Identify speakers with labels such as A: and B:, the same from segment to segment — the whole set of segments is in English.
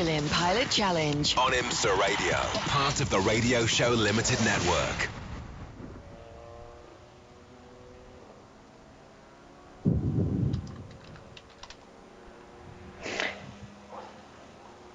A: Michelin Pilot Challenge
B: on IMSA Radio, part of the Radio Show Limited Network.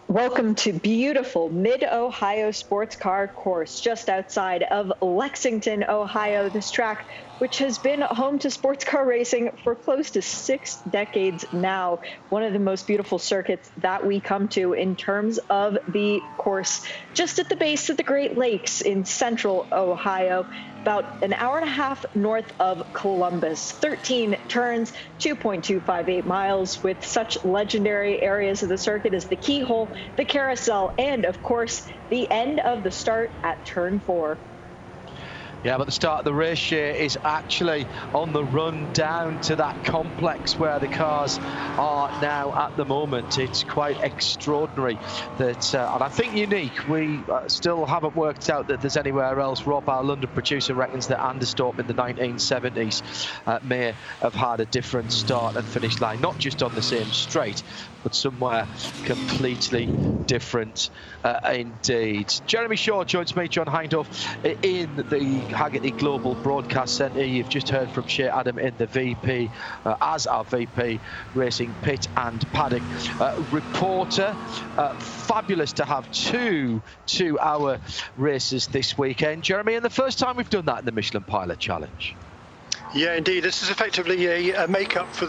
C: Welcome to beautiful Mid-Ohio Sports Car Course just outside of Lexington, Ohio. This track, which has been home to sports car racing for close to 6 decades now. One of the most beautiful circuits that we come to in terms of the course, just at the base of the Great Lakes in central Ohio, about an hour and a half north of Columbus. 13 turns, 2.258 miles, with such legendary areas of the circuit as the keyhole, the carousel, and of course, the end of the start at turn 4.
D: Yeah, but the start of the race here is actually on the run down to that complex where the cars are now at the moment. It's quite extraordinary that, and I think unique, we still haven't worked out that there's anywhere else. Rob, our London producer, reckons that Anderstorp in the 1970s may have had a different start and finish line, not just on the same straight, but somewhere completely different indeed. Jeremy Shaw joins me, John Hindhaugh, in the Haggerty Global Broadcast Centre. You've just heard from Shea Adam in the VP, as our VP Racing Pit and Paddock reporter. Fabulous to have two 2-hour races this weekend, Jeremy, and the first time we've done that in the Michelin Pilot Challenge.
E: Yeah, indeed. This is effectively a make-up for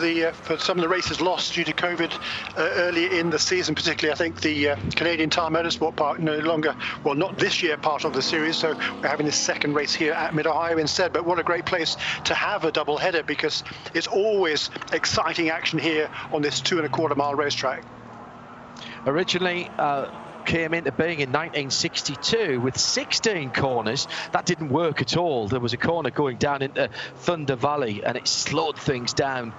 E: some of the races lost due to COVID earlier in the season. Particularly, I think the Canadian Tire Motorsport Park no longer, well, not this year, part of the series. So we're having this second race here at Mid-Ohio instead. But what a great place to have a double header, because it's always exciting action here on this 2.25 mile racetrack. Originally,
D: came into being in 1962 with 16 corners. That didn't work at all. There was a corner going down into Thunder Valley and it slowed things down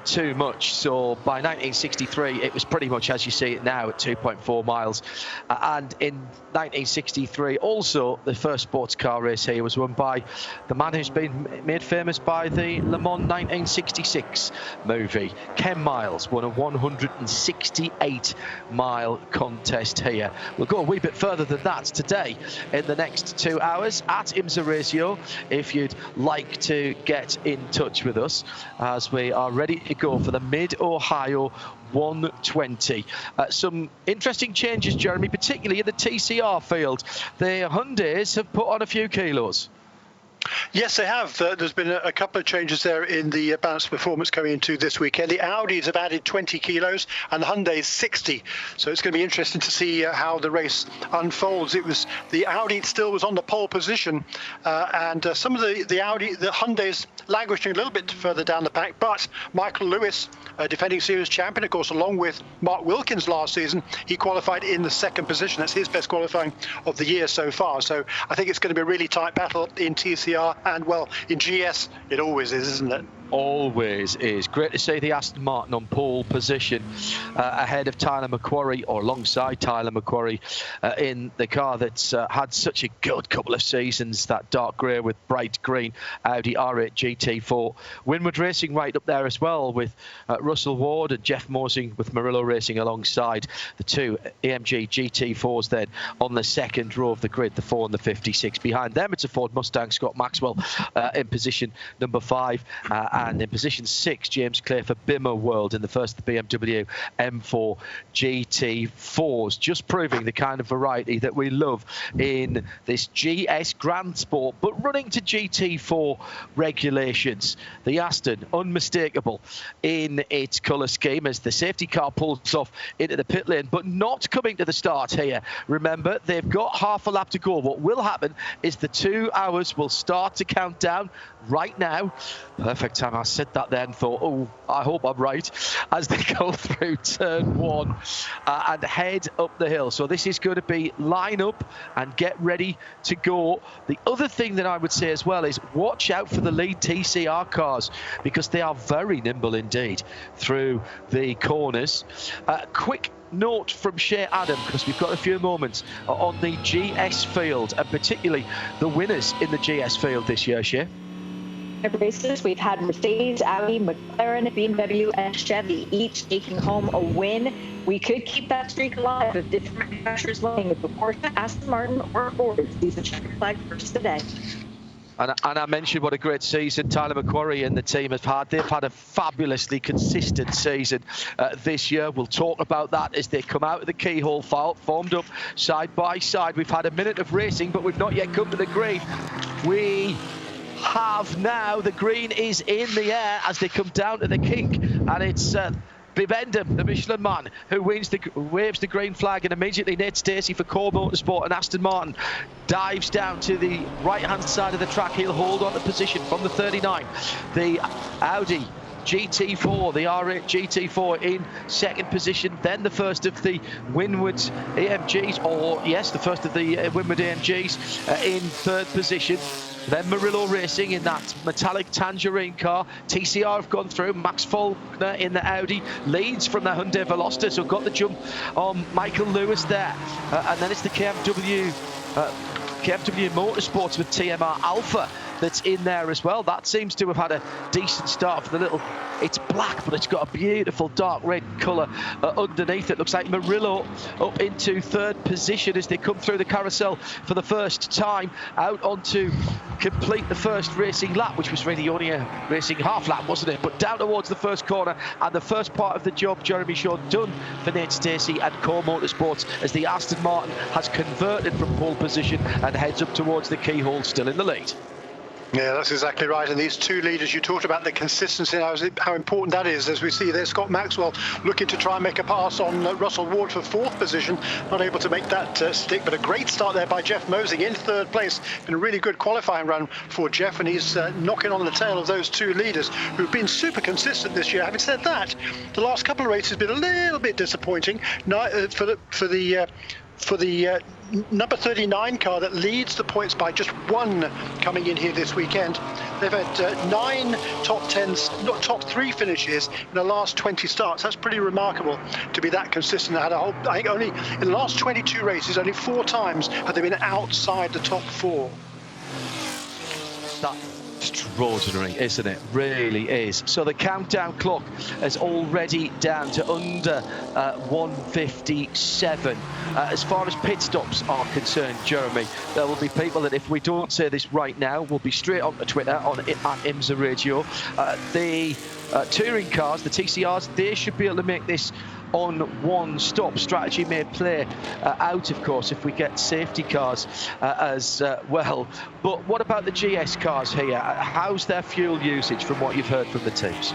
D: too much. So by 1963 it was pretty much as you see it now at 2.4 miles. And in 1963 also the first sports car race here was won by the man who's been made famous by the Le Mans 1966 movie. Ken Miles won a 168 mile contest here. We'll go a wee bit further than that today in the next 2 hours at IMSA Radio if you'd like to get in touch with us, as we are ready to go for the Mid-Ohio 120. Some interesting changes, Jeremy, particularly in the TCR field. The Hyundais have put on a few kilos.
E: Yes, they have. There's been a couple of changes there in the balanced performance coming into this weekend. The Audis have added 20 kilos and the Hyundais 60. So it's going to be interesting to see how the race unfolds. It was the Audi still was on the pole position, and some of the Hyundais languishing a little bit further down the pack. But Michael Lewis, defending series champion, of course, along with Mark Wilkins last season, he qualified in the second position. That's his best qualifying of the year so far. So I think it's going to be a really tight battle in TCR. And, well, in GS, it always is, isn't it?
D: Always is. Great to see the Aston Martin on pole position ahead of Tyler McQuarrie, or alongside Tyler McQuarrie, in the car that's had such a good couple of seasons, that dark grey with bright green Audi R8 GT4. Winward Racing right up there as well, with Russell Ward and Jeff Mosing with Murillo Racing alongside the two AMG GT4s then on the second row of the grid, the 4 and the 56. Behind them it's a Ford Mustang, Scott Maxwell in position number 5, and in position 6, James Clay for Bimmer World in the first of the BMW M4 GT4s, just proving the kind of variety that we love in this GS Grand Sport, but running to GT4 regulations. The Aston, unmistakable in its colour scheme as the safety car pulls off into the pit lane, but not coming to the start here. Remember, they've got half a lap to go. What will happen is the 2 hours will start to count down right now. Perfect time. I said that then, thought, oh, I hope I'm right, as they go through turn 1 and head up the hill. So this is going to be line up and get ready to go. The other thing that I would say as well is watch out for the lead TCR cars, because they are very nimble indeed through the corners. Quick note from Shea Adam, because we've got a few moments on the GS field, and particularly the winners in the GS field this year, Shea.
C: 5 races, we've had Mercedes, Audi, McLaren, BMW, and Chevy each taking home a win. We could keep that streak alive if different manufacturers winning with the Porsche, Aston Martin, or Ford sees the checkered flag first today.
D: And I mentioned what a great season Tyler McQuarrie and the team have had. They've had a fabulously consistent season this year. We'll talk about that as they come out of the keyhole, formed up side by side. We've had a minute of racing, but we've not yet come to the green. We have now. The green is in the air as they come down to the kink, and it's Bibendum, the Michelin man, who waves the green flag, and immediately Nate Stacey for Core Motorsport and Aston Martin dives down to the right-hand side of the track. He'll hold on to position from the 39. The Audi GT4, the R8 GT4 in second position, then the first of the Winward AMGs, or yes, the first of the Winward AMGs in third position. Then Murillo Racing in that metallic tangerine car. TCR have gone through. Max Faulkner in the Audi leads from the Hyundai Veloster, so got the jump on Michael Lewis there. And then it's the KMW Motorsports with TMR Alpha that's in there as well. That seems to have had a decent start for the little... It's black, but it's got a beautiful dark red colour underneath it. Looks like Murillo up into third position as they come through the carousel for the first time, out onto complete the first racing lap, which was really only a racing half lap, wasn't it? But down towards the first corner, and the first part of the job, Jeremy Shaw, done for Nate Stacey and Core Motorsports as the Aston Martin has converted from pole position and heads up towards the keyhole, still in the lead.
E: Yeah, that's exactly right. And these two leaders, you talked about the consistency, how important that is. As we see there, Scott Maxwell looking to try and make a pass on Russell Ward for fourth position, not able to make that stick, but a great start there by Jeff Mosing in third place. Been a really good qualifying run for Jeff, and he's knocking on the tail of those two leaders who've been super consistent this year. Having said that, the last couple of races have been a little bit disappointing for the number 39 car that leads the points by just one coming in here this weekend. They've had 9 top 3 finishes in the last 20 starts. That's pretty remarkable to be that consistent. I think only in the last 22 races, only 4 times have they been outside the top 4.
D: That's extraordinary, isn't it? Really is. So the countdown clock is already down to under 1:57. As far as pit stops are concerned, Jeremy, there will be people that if we don't say this right now, will be straight onto Twitter at IMSA Radio. The touring cars, the TCRs, they should be able to make this on one stop. Strategy may play out, of course, if we get safety cars as well. But what about the GS cars here? How's their fuel usage from what you've heard from the teams?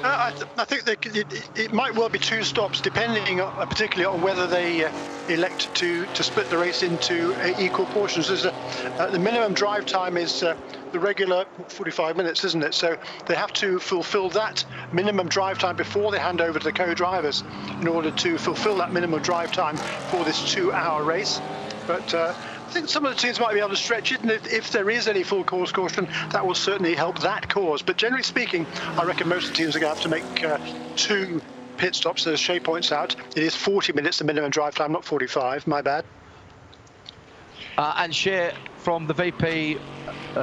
E: I think it might well be 2 stops, depending particularly on whether they elect to split the race into equal portions. The minimum drive time is the regular 45 minutes, isn't it? So they have to fulfill that minimum drive time before they hand over to the co-drivers in order to fulfill that minimum drive time for this 2-hour race. But I think some of the teams might be able to stretch it, and if there is any full course caution, that will certainly help that cause. But generally speaking, I reckon most of the teams are going to have to make 2 pit stops. As Shea points out, it is 40 minutes the minimum drive time, not 45. My bad.
D: And Shea, from the VP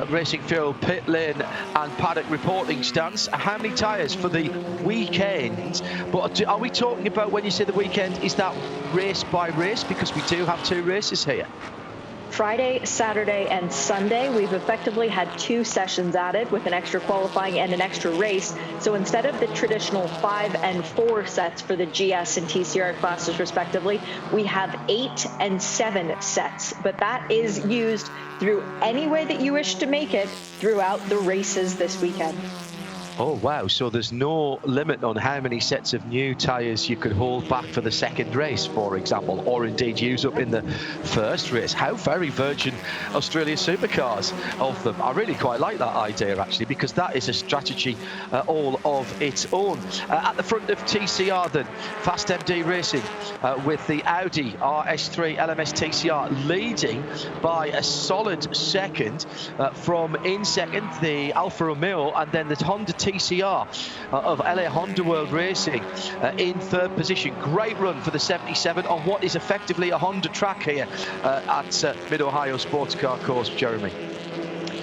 D: Racing Fuel pit lane and paddock reporting stance, how many tyres for the weekend? But are we talking about, when you say the weekend, is that race by race? Because we do have 2 races here.
C: Friday, Saturday, and Sunday, we've effectively had 2 sessions added with an extra qualifying and an extra race. So instead of the traditional 5 and 4 sets for the GS and TCR classes respectively, we have 8 and 7 sets. But that is used through any way that you wish to make it throughout the races this weekend.
D: Oh, wow. So there's no limit on how many sets of new tyres you could hold back for the second race, for example, or indeed use up in the first race. How very Virgin Australia supercars of them. I really quite like that idea, actually, because that is a strategy all of its own. At the front of TCR, then, Fast MD Racing with the Audi RS3 LMS TCR leading by a solid second. From in second, the Alfa Romeo, and then the Honda TCR of LA Honda World Racing in third position. Great run for the 77 on what is effectively a Honda track here at Mid-Ohio Sports Car Course, Jeremy.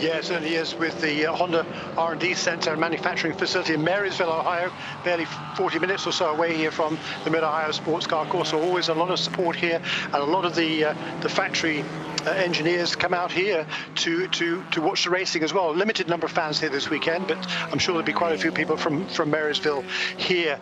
E: Yeah, it certainly is, with the Honda R&D Center and manufacturing facility in Marysville, Ohio, barely 40 minutes or so away here from the Mid-Ohio Sports Car Course. So always a lot of support here, and a lot of the factory engineers come out here to watch the racing as well. Limited number of fans here this weekend, but I'm sure there'll be quite a few people from Marysville here.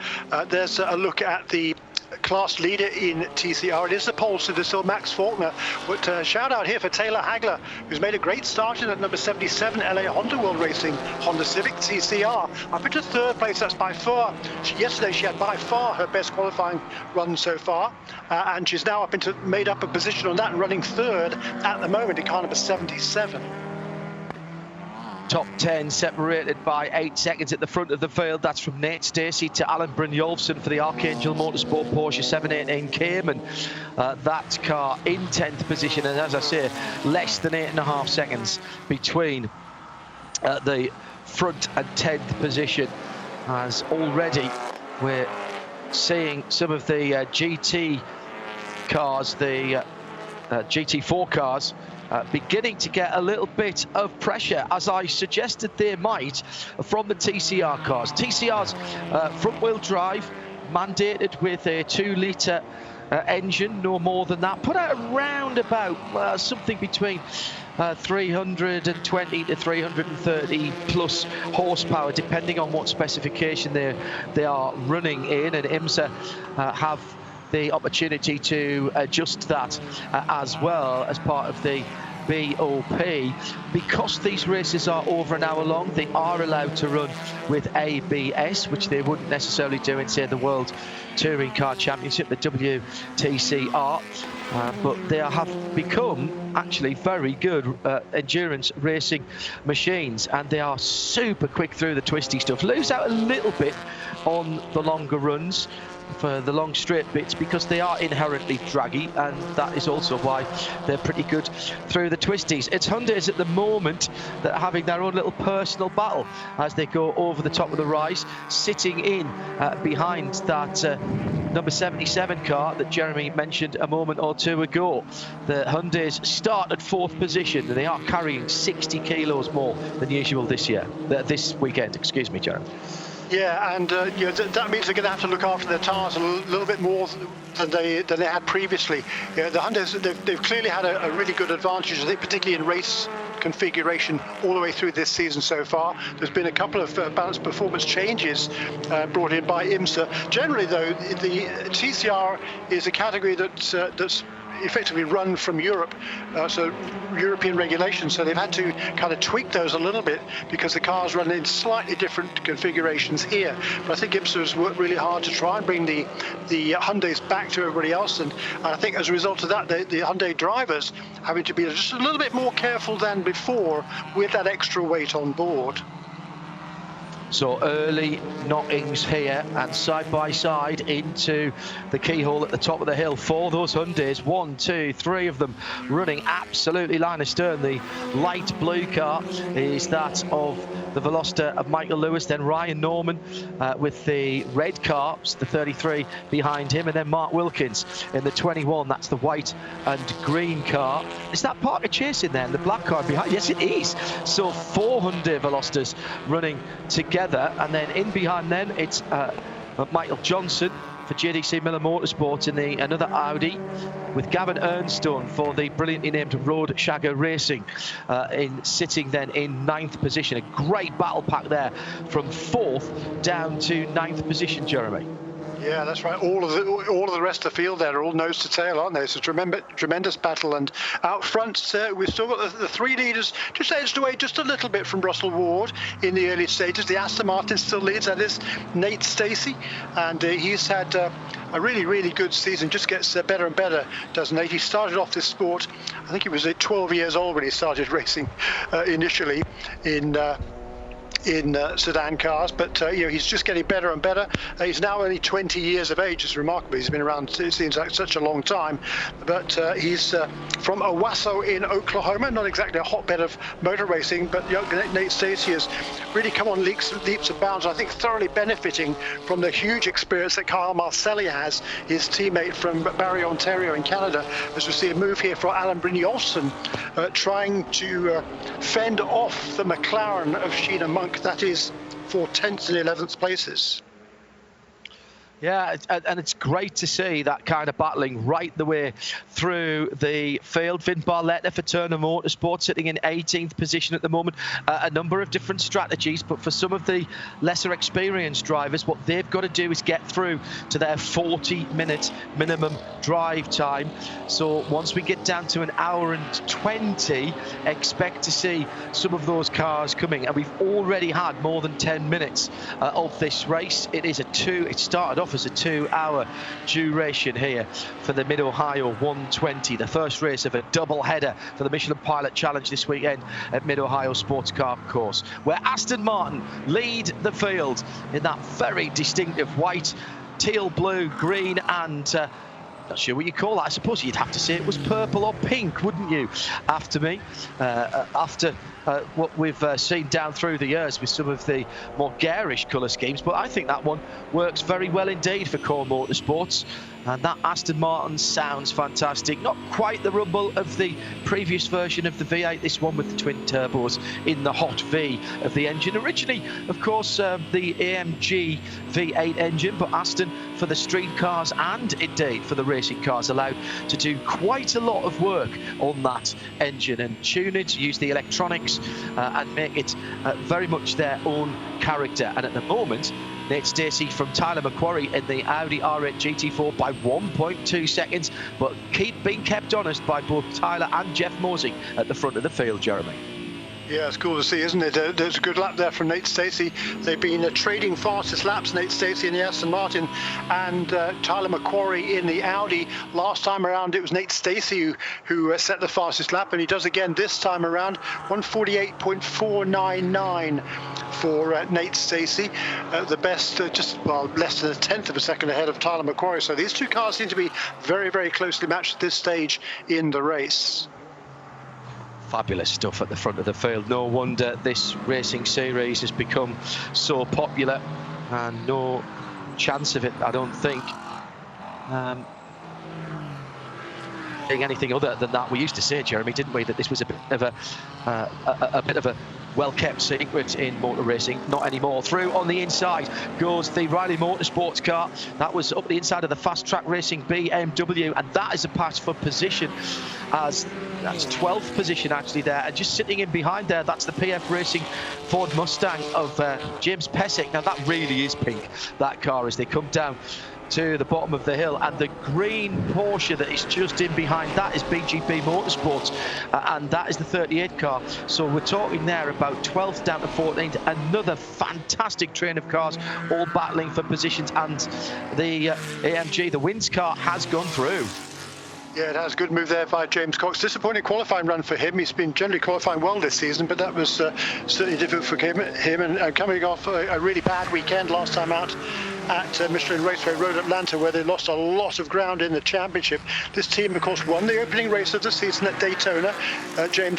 E: There's a look at the class leader in TCR. It is the pole sitter still, Max Faulkner. But shout out here for Taylor Hagler, who's made a great start in at number 77 LA Honda World Racing Honda Civic TCR. Up into third place. That's by far, yesterday she had by far her best qualifying run so far, and she's now made up a position on that and running third at the moment in car number 77.
D: Top 10 separated by 8 seconds at the front of the field. That's from Nate Stacey to Alan Brynjolfsson for the Archangel Motorsport Porsche 718 Cayman. That car in 10th position, and as I say, less than 8.5 seconds between the front and 10th position, as already we're seeing some of the GT cars, the GT4 cars, beginning to get a little bit of pressure, as I suggested they might, from the TCR cars. TCR's front-wheel drive, mandated with a 2-litre engine, no more than that, put out around about something between 320 to 330 plus horsepower, depending on what specification they are running in, and IMSA have the opportunity to adjust that as well as part of the BOP. Because these races are over an hour long, they are allowed to run with ABS, which they wouldn't necessarily do in, say, the World Touring Car Championship, the WTCR. But they have become actually very good endurance racing machines, and they are super quick through the twisty stuff. Lose out a little bit on the longer runs for the long straight bits because they are inherently draggy, and that is also why they're pretty good through the twisties. It's Hyundais at the moment that are having their own little personal battle as they go over the top of the rise, sitting in behind that number 77 car that Jeremy mentioned a moment or two ago. The Hyundais start at 4th position, and they are carrying 60 kilos more than usual this weekend, excuse me, Jeremy.
E: Yeah, and that means they're going to have to look after their tyres a little bit more than they had previously. The Hyundais, they've clearly had a really good advantage, I think, particularly in race configuration all the way through this season so far. There's been a couple of balanced performance changes brought in by IMSA. Generally, though, the TCR is a category that's effectively run from Europe, so European regulations, so they've had to kind of tweak those a little bit because the cars run in slightly different configurations here. But I think IMSA has worked really hard to try and bring the Hyundais back to everybody else, and I think as a result of that, the Hyundai drivers having to be just a little bit more careful than before with that extra weight on board.
D: So early knockings here, and side by side into the keyhole at the top of the hill for those Hyundais. 1, 2, 3 of them running absolutely line astern. The light blue car is that of the Veloster of Michael Lewis, then Ryan Norman with the red car, the 33 behind him, and then Mark Wilkins in the 21. That's the white and green car. Is that Parker Chase in there, and the black car behind? Yes, it is. So 4 Hyundai Velosters running together, and then in behind them it's Michael Johnson for JDC Miller Motorsports in another Audi, with Gavin Ernstone for the brilliantly named Road Shagger Racing sitting then in 9th position. A great battle pack there from 4th down to 9th position, Jeremy.
E: Yeah, that's right. All of the rest of the field there are all nose to tail, aren't they? It's a tremendous battle. And out front, we've still got the 3 leaders just edged away just a little bit from Russell Ward in the early stages. The Aston Martin still leads. That is Nate Stacey, and he's had a really, really good season. Just gets better and better, doesn't he? He started off this sport, I think he was 12 years old when he started racing initially in in sedan cars, but he's just getting better and better. He's now only 20 years of age. It's remarkable. He's been around, it seems like, such a long time. But he's from Owasso in Oklahoma, not exactly a hotbed of motor racing, but young Nate Stacey has really come on leaps and bounds. I think thoroughly benefiting from the huge experience that Kyle Marcelli has, his teammate from Barrie, Ontario in Canada, as we see a move here for Alan Brynjolfsson, trying to fend off the McLaren of Sheena Monk. That is for 10th and 11th places.
D: Yeah, and it's great to see that kind of battling right the way through the field. Vin Barletta for Turner Motorsport sitting in 18th position at the moment. A number of different strategies, but for some of the lesser experienced drivers, what they've got to do is get through to their 40-minute minimum drive time. So once we get down to an hour and 20, expect to see some of those cars coming. And we've already had more than 10 minutes of this race. It started off as a 2-hour duration here for the Mid-Ohio 120, the first race of a double header for the Michelin Pilot Challenge this weekend at Mid-Ohio Sports Car Course, where Aston Martin lead the field in that very distinctive white, teal, blue, green and not sure what you call that. I suppose you'd have to say it was purple or pink, wouldn't you? After what we've seen down through the years with some of the more garish colour schemes. But I think that one works very well indeed for Core Motorsports. And that Aston Martin sounds fantastic. Not quite the rumble of the previous version of the V8. This one with the twin turbos in the hot V of the engine. Originally, of course, the AMG V8 engine, but Aston, for the street cars and indeed for the racing cars, allowed to do quite a lot of work on that engine and tune it, use the electronics and make it very much their own character. And at the moment, Nate Stacey from Tyler Macquarie in the Audi R8 GT4 by 1.2 seconds, but being kept honest by both Tyler and Jeff Mosey at the front of the field, Jeremy.
E: Yeah, it's cool to see, isn't it? There's a good lap there from Nate Stacey. They've been trading fastest laps, Nate Stacey in the Aston Martin and Tyler Macquarie in the Audi. Last time around, it was Nate Stacey who set the fastest lap, and he does again this time around, 1:48.499 for Nate Stacey. The best, less than a tenth of a second ahead of Tyler Macquarie. So these two cars seem to be very, very closely matched at this stage in the race.
D: Fabulous stuff at the front of the field. No wonder this racing series has become so popular, and no chance of it, I don't think, being anything other than that. We used to say, Jeremy, didn't we, that this was a bit of a well-kept secret in motor racing. Not anymore. Through on the inside goes the Riley Motorsports car. That was up the inside of the Fast Track Racing BMW, and that is a pass for position, as that's 12th position actually there. And just sitting in behind there, that's the PF Racing Ford Mustang of James Pesic. Now that really is pink, that car, as they come down to the bottom of the hill. And the green Porsche that is just in behind that is BGP Motorsports, and that is the 38 car. So we're talking there about 12th down to 14th. Another fantastic train of cars all battling for positions, and the AMG, the Wins car, has gone through.
E: Yeah, it has. Good move there by James Cox. Disappointing qualifying run for him. He's been generally qualifying well this season, but that was certainly difficult for him. And coming off a really bad weekend last time out at Michelin Raceway Road Atlanta, where they lost a lot of ground in the championship. This team, of course, won the opening race of the season at Daytona. Jim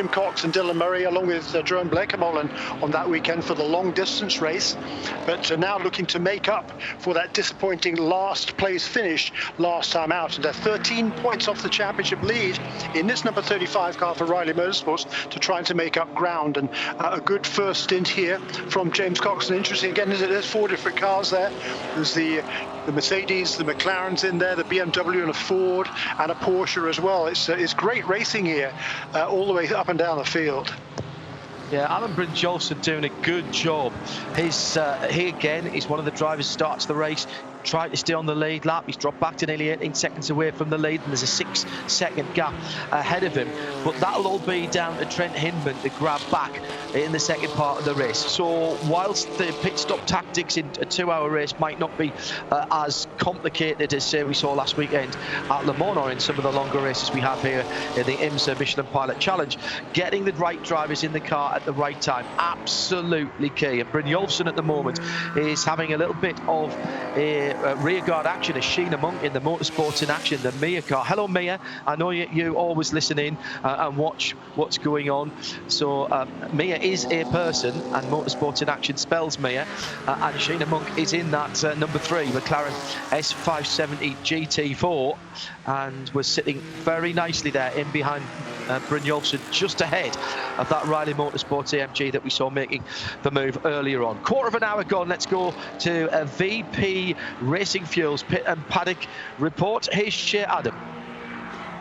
E: Cox and Dylan Murray, along with Jerome Blankemolen on that weekend for the long distance race. But now looking to make up for that disappointing last place finish last time out. And they're 13 points off the championship lead in this number 35 car for Riley Motorsports to trying to make up ground. And a good first stint here from James Cox. And interesting again, there's four different cars there. There's the Mercedes, the McLaren's in there, the BMW and a Ford and a Porsche as well. It's great racing here all the way up and down the field.
D: Yeah, Alan Brynjolfsson doing a good job. He again is one of the drivers who starts the race tried to stay on the lead lap. He's dropped back to nearly 18 seconds away from the lead, and there's a 6-second gap ahead of him. But that'll all be down to Trent Hindman to grab back in the second part of the race. So whilst the pit stop tactics in a 2-hour race might not be as complicated as, say, we saw last weekend at Le Mans or in some of the longer races we have here in the IMSA Michelin Pilot Challenge, getting the right drivers in the car at the right time, absolutely key. And Brynjolfsson at the moment is having a little bit of rearguard action as Sheena Monk in the Motorsports in Action, the Mia car. Hello, Mia. I know you always listen in and watch what's going on. So Mia is a person, and Motorsports in Action spells Mia, and Sheena Monk is in that number 3 McLaren S570 GT4, and was sitting very nicely there in behind Brynjolfsson, just ahead of that Riley Motorsports AMG that we saw making the move earlier on. Quarter of an hour gone. Let's go to a VP Racing Fuels pit and paddock report. Here's Shea Adam.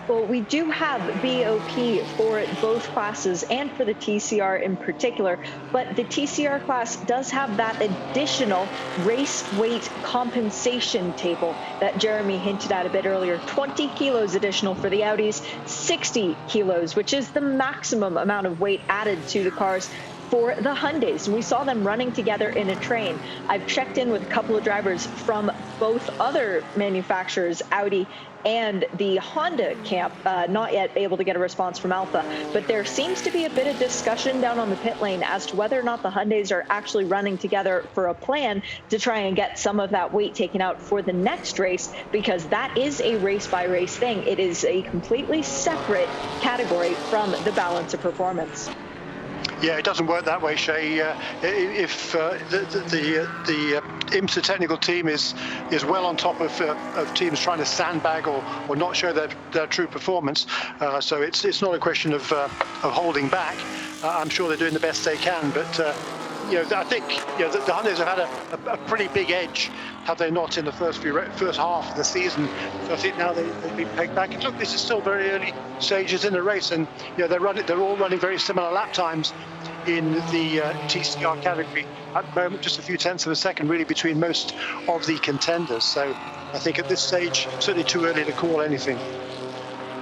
C: Well, we do have BOP for both classes and for the TCR in particular, but the TCR class does have that additional race weight compensation table that Jeremy hinted at a bit earlier. 20 kilos additional for the Audis, 60 kilos, which is the maximum amount of weight added to the cars for the Hyundais. And we saw them running together in a train. I've checked in with a couple of drivers from both other manufacturers, Audi and the Honda camp, not yet able to get a response from Alpha, but there seems to be a bit of discussion down on the pit lane as to whether or not the Hyundais are actually running together for a plan to try and get some of that weight taken out for the next race, because that is a race-by-race thing. It is a completely separate category from the balance of performance.
E: Yeah, it doesn't work that way, Shay. If the IMSA technical team is well on top of teams trying to sandbag or not show their true performance, so it's not a question of holding back. I'm sure they're doing the best they can, but I think the Hyundais have had a pretty big edge, have they not, in the first half of the season. So I think now they've been pegged back. And look, this is still very early stages in the race, and they're all running very similar lap times in the TCR category at the moment, just a few tenths of a second really between most of the contenders. So I think at this stage, certainly too early to call anything.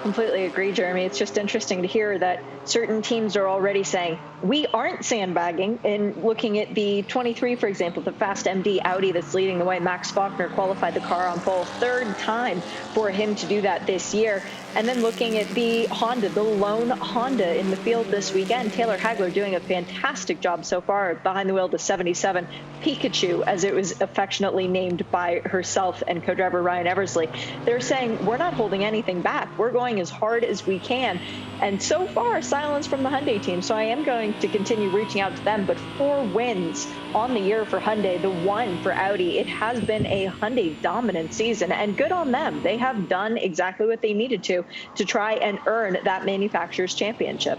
C: Completely agree, Jeremy. It's just interesting to hear that certain teams are already saying we aren't sandbagging. And looking at the 23, for example, the Fast MD Audi that's leading the way, Max Faulkner qualified the car on pole, third time for him to do that this year. And then looking at the Honda, the lone Honda in the field this weekend, Taylor Hagler doing a fantastic job so far behind the wheel of the 77 Pikachu, as it was affectionately named by herself and co-driver Ryan Eversley. They're saying we're not holding anything back. We're going as hard as we can. And so far, silence from the Hyundai team. So I am going to continue reaching out to them. But 4 wins on the year for Hyundai, the 1 for Audi. It has been a Hyundai dominant season, and good on them. They have done exactly what they needed to try and earn that manufacturer's championship.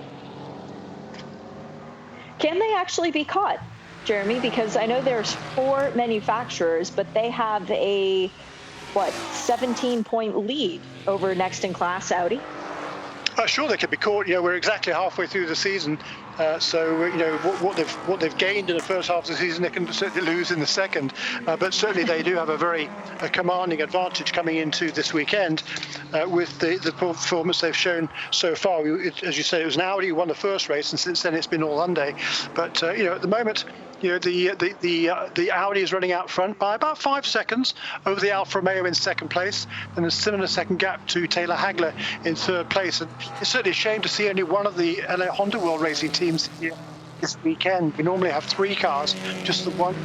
C: Can they actually be caught, Jeremy? Because I know there's 4 manufacturers, but they have a 17-point lead over next in class Audi.
E: Sure, they could be caught. We're exactly halfway through the season, so what they've gained in the first half of the season, they can certainly lose in the second. But certainly they do have a very commanding advantage coming into this weekend with the performance they've shown so far. As you say, it was an Audi who won the first race, and since then it's been all Hyundai. But at the moment, the Audi is running out front by about 5 seconds over the Alfa Romeo in second place, and a similar second gap to Taylor Hagler in third place. And it's certainly a shame to see only one of the LA Honda World Racing teams here this weekend. We normally have 3 cars, just the one.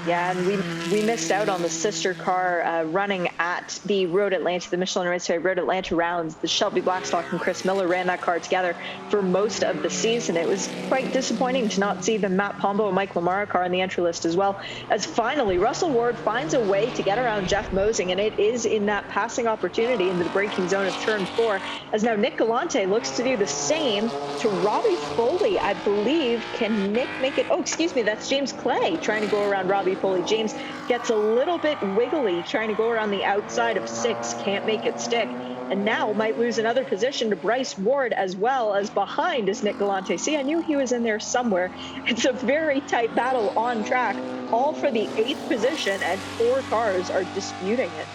C: Yeah, and we missed out on the sister car running at the Road Atlanta, the Michelin Raceway Road Atlanta rounds. The Shelby Blackstock and Chris Miller ran that car together for most of the season. It was quite disappointing to not see the Matt Pombo and Mike Lamara car on the entry list, as well as finally Russell Ward finds a way to get around Jeff Mosing, and it is in that passing opportunity into the braking zone of turn 4, as now Nick Galante looks to do the same to Robbie Foley, I believe. Can Nick make it? Oh, excuse me, that's James Clay trying to go around Robbie Foley. James gets a little bit wiggly trying to go around the outside of 6, can't make it stick. and now might lose another position to Bryce Ward, as well as behind is Nick Galante. See, I knew he was in there somewhere. It's a very tight battle on track, all for the 8th position, and 4 cars are disputing it.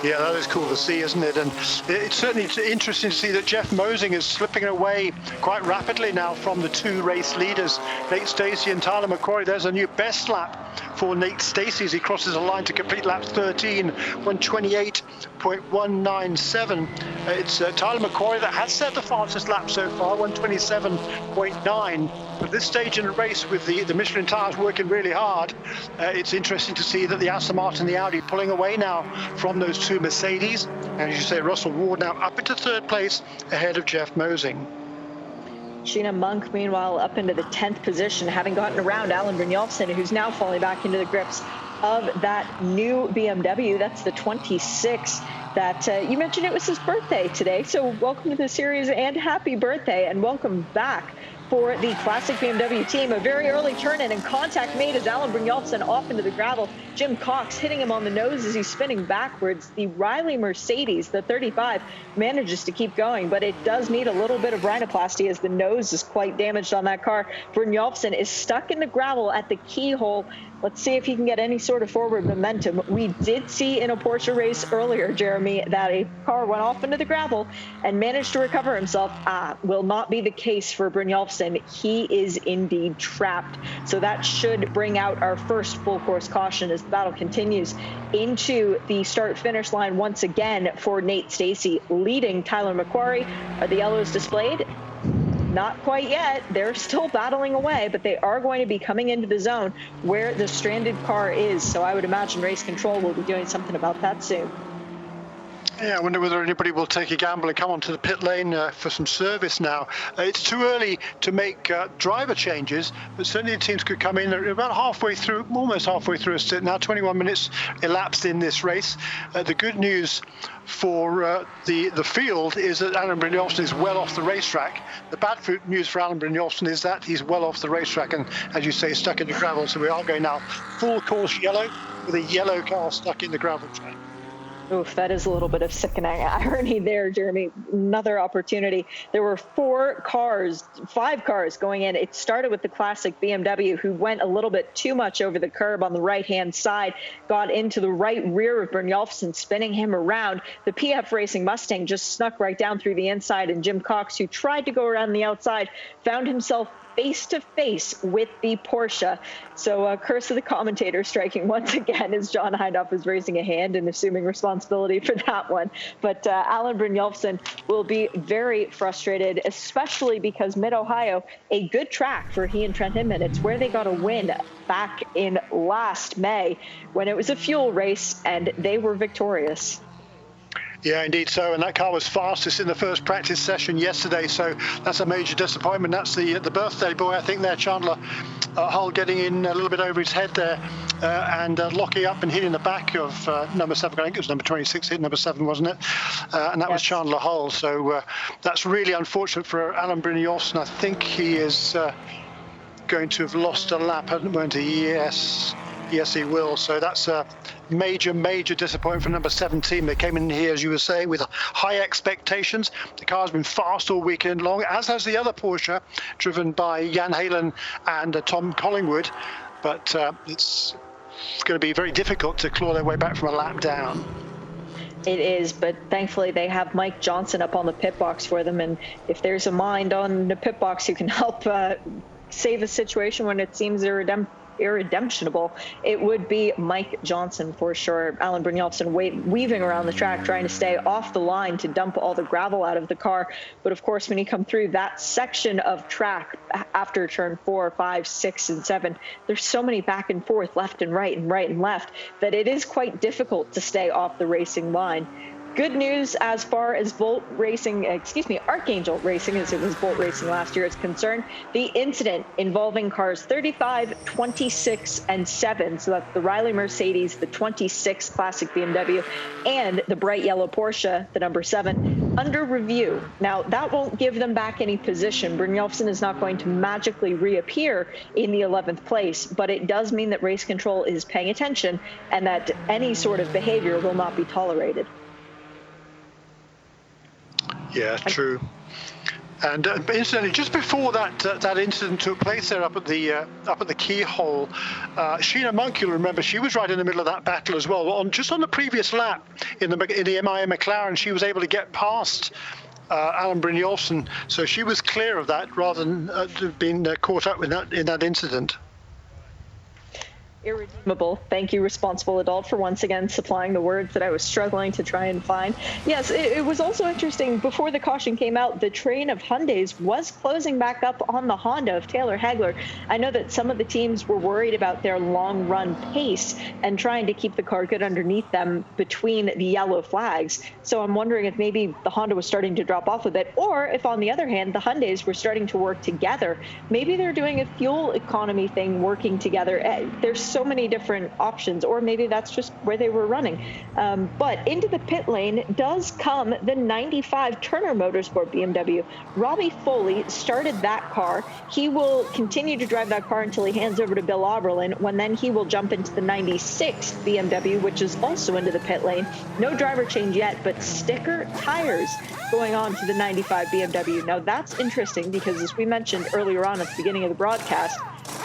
E: Yeah, that is cool to see, isn't it? And it's certainly interesting to see that Jeff Mosing is slipping away quite rapidly now from the 2 race leaders, Nate Stacey and Tyler McQuarrie. There's a new best lap for Nate Stacey as he crosses the line to complete lap 13, 128.197. It's Tyler McQuarrie that has set the fastest lap so far, 127.9. At this stage in the race, with the Michelin tyres working really hard, it's interesting to see that the Aston Martin and the Audi pulling away now from those 2 Mercedes. And as you say, Russell Ward now up into 3rd place ahead of Jeff Mosing.
C: Sheena Monk, meanwhile, up into the 10th position, having gotten around Alan Brynjolfsson, who's now falling back into the grips of that new BMW. That's the 26 that you mentioned it was his birthday today. So welcome to the series and happy birthday, and welcome back for the classic BMW team. A very early turn in and contact made as Alan Brynjolfsson off into the gravel. Jim Cox hitting him on the nose as he's spinning backwards. The Riley Mercedes, the 35, manages to keep going, but it does need a little bit of rhinoplasty as the nose is quite damaged on that car. Brynjolfsson is stuck in the gravel at the keyhole. Let's see if he can get any sort of forward momentum. We did see in a Porsche race earlier, Jeremy, that a car went off into the gravel and managed to recover himself. Will not be the case for Brynjolfsson. He is indeed trapped. So that should bring out our first full course caution as the battle continues into the start-finish line once again for Nate Stacey, leading Tyler McQuarrie. Are the yellows displayed? Not quite yet. They're still battling away, but they are going to be coming into the zone where the stranded car is. So I would imagine race control will be doing something about that soon.
E: Yeah, I wonder whether anybody will take a gamble and come onto the pit lane for some service now. It's too early to make driver changes, but certainly the teams could come in about halfway through, almost halfway through a stint now. 21 minutes elapsed in this race. The good news for the field is that Alan Brynjolfsson is well off the racetrack. The bad news for Alan Brynjolfsson is that he's well off the racetrack and, as you say, stuck in the gravel. So we are going now full course yellow with a yellow car stuck in the gravel track.
C: Oof, that is a little bit of sickening irony there, Jeremy. Another opportunity. There were 5 cars going in. It started with the classic BMW, who went a little bit too much over the curb on the right-hand side, got into the right rear of Brynjolfsson, spinning him around. The PF Racing Mustang just snuck right down through the inside, and Jim Cox, who tried to go around the outside, found himself face-to-face with the Porsche. So curse of the commentator striking once again as John Hindhaugh is raising a hand and assuming responsibility for that one. But Alan Brynjolfsson will be very frustrated, especially because Mid-Ohio, a good track for he and Trent Hinman. It's where they got a win back in last May when it was a fuel race and they were victorious.
E: Yeah, indeed so. And that car was fastest in the first practice session yesterday. So that's a major disappointment. That's the birthday boy, I think, there, Chandler Hull, getting in a little bit over his head there and locking up and hitting the back of number 7. I think it was number 26, hit number 7, wasn't it? And that was Chandler Hull. So that's really unfortunate for Alan Brynjolfsson. I think he is going to have lost a lap, hasn't he? Yes, he will. So that's a major disappointment for number 17. They came in here, as you were saying, with high expectations. The car's been fast all weekend long, as has the other Porsche, driven by Jan Halen and Tom Collingwood. But it's going to be very difficult to claw their way back from a lap down.
C: It is, but thankfully they have Mike Johnson up on the pit box for them. And if there's a mind on the pit box who can help save a situation when it seems irredemptionable, it would be Mike Johnson for sure. Alan Brynjolfsson weaving around the track, trying to stay off the line to dump all the gravel out of the car. But of course, when you come through that section of track after turn 4, 5, 6, and 7, there's so many back and forth, left and right and left, that it is quite difficult to stay off the racing line. Good news as far as Archangel Racing, as it was Volt Racing last year, is concerned. The incident involving cars 35, 26, and 7, so that's the Riley Mercedes, the 26 Classic BMW, and the bright yellow Porsche, the number 7, under review. Now, that won't give them back any position. Brynjolfsson is not going to magically reappear in the 11th place, but it does mean that race control is paying attention and that any sort of behavior will not be tolerated.
E: Yeah, true. And incidentally, just before that incident took place there up at the keyhole, Sheena Monk, you'll remember, she was right in the middle of that battle as well. Just on the previous lap in the MIA McLaren, she was able to get past Alan Brynjolfsson, so she was clear of that rather than being caught up in that incident.
C: Irredeemable. Thank you, responsible adult, for once again supplying the words that I was struggling to try and find. Yes, it was also interesting. Before the caution came out, the train of Hyundais was closing back up on the Honda of Taylor Hagler. I know that some of the teams were worried about their long run pace and trying to keep the car good underneath them between the yellow flags. So I'm wondering if maybe the Honda was starting to drop off a bit, or if on the other hand, the Hyundais were starting to work together. Maybe they're doing a fuel economy thing, working together. There's so many different options, or maybe that's just where they were running. But into the pit lane does come the 95 Turner Motorsport BMW. Robbie Foley started that car. He will continue to drive that car until he hands over to Bill Oberlin, when then he will jump into the 96 BMW, which is also into the pit lane. No driver change yet, but sticker tires going on to the 95 BMW. Now that's interesting because, as we mentioned earlier on at the beginning of the broadcast,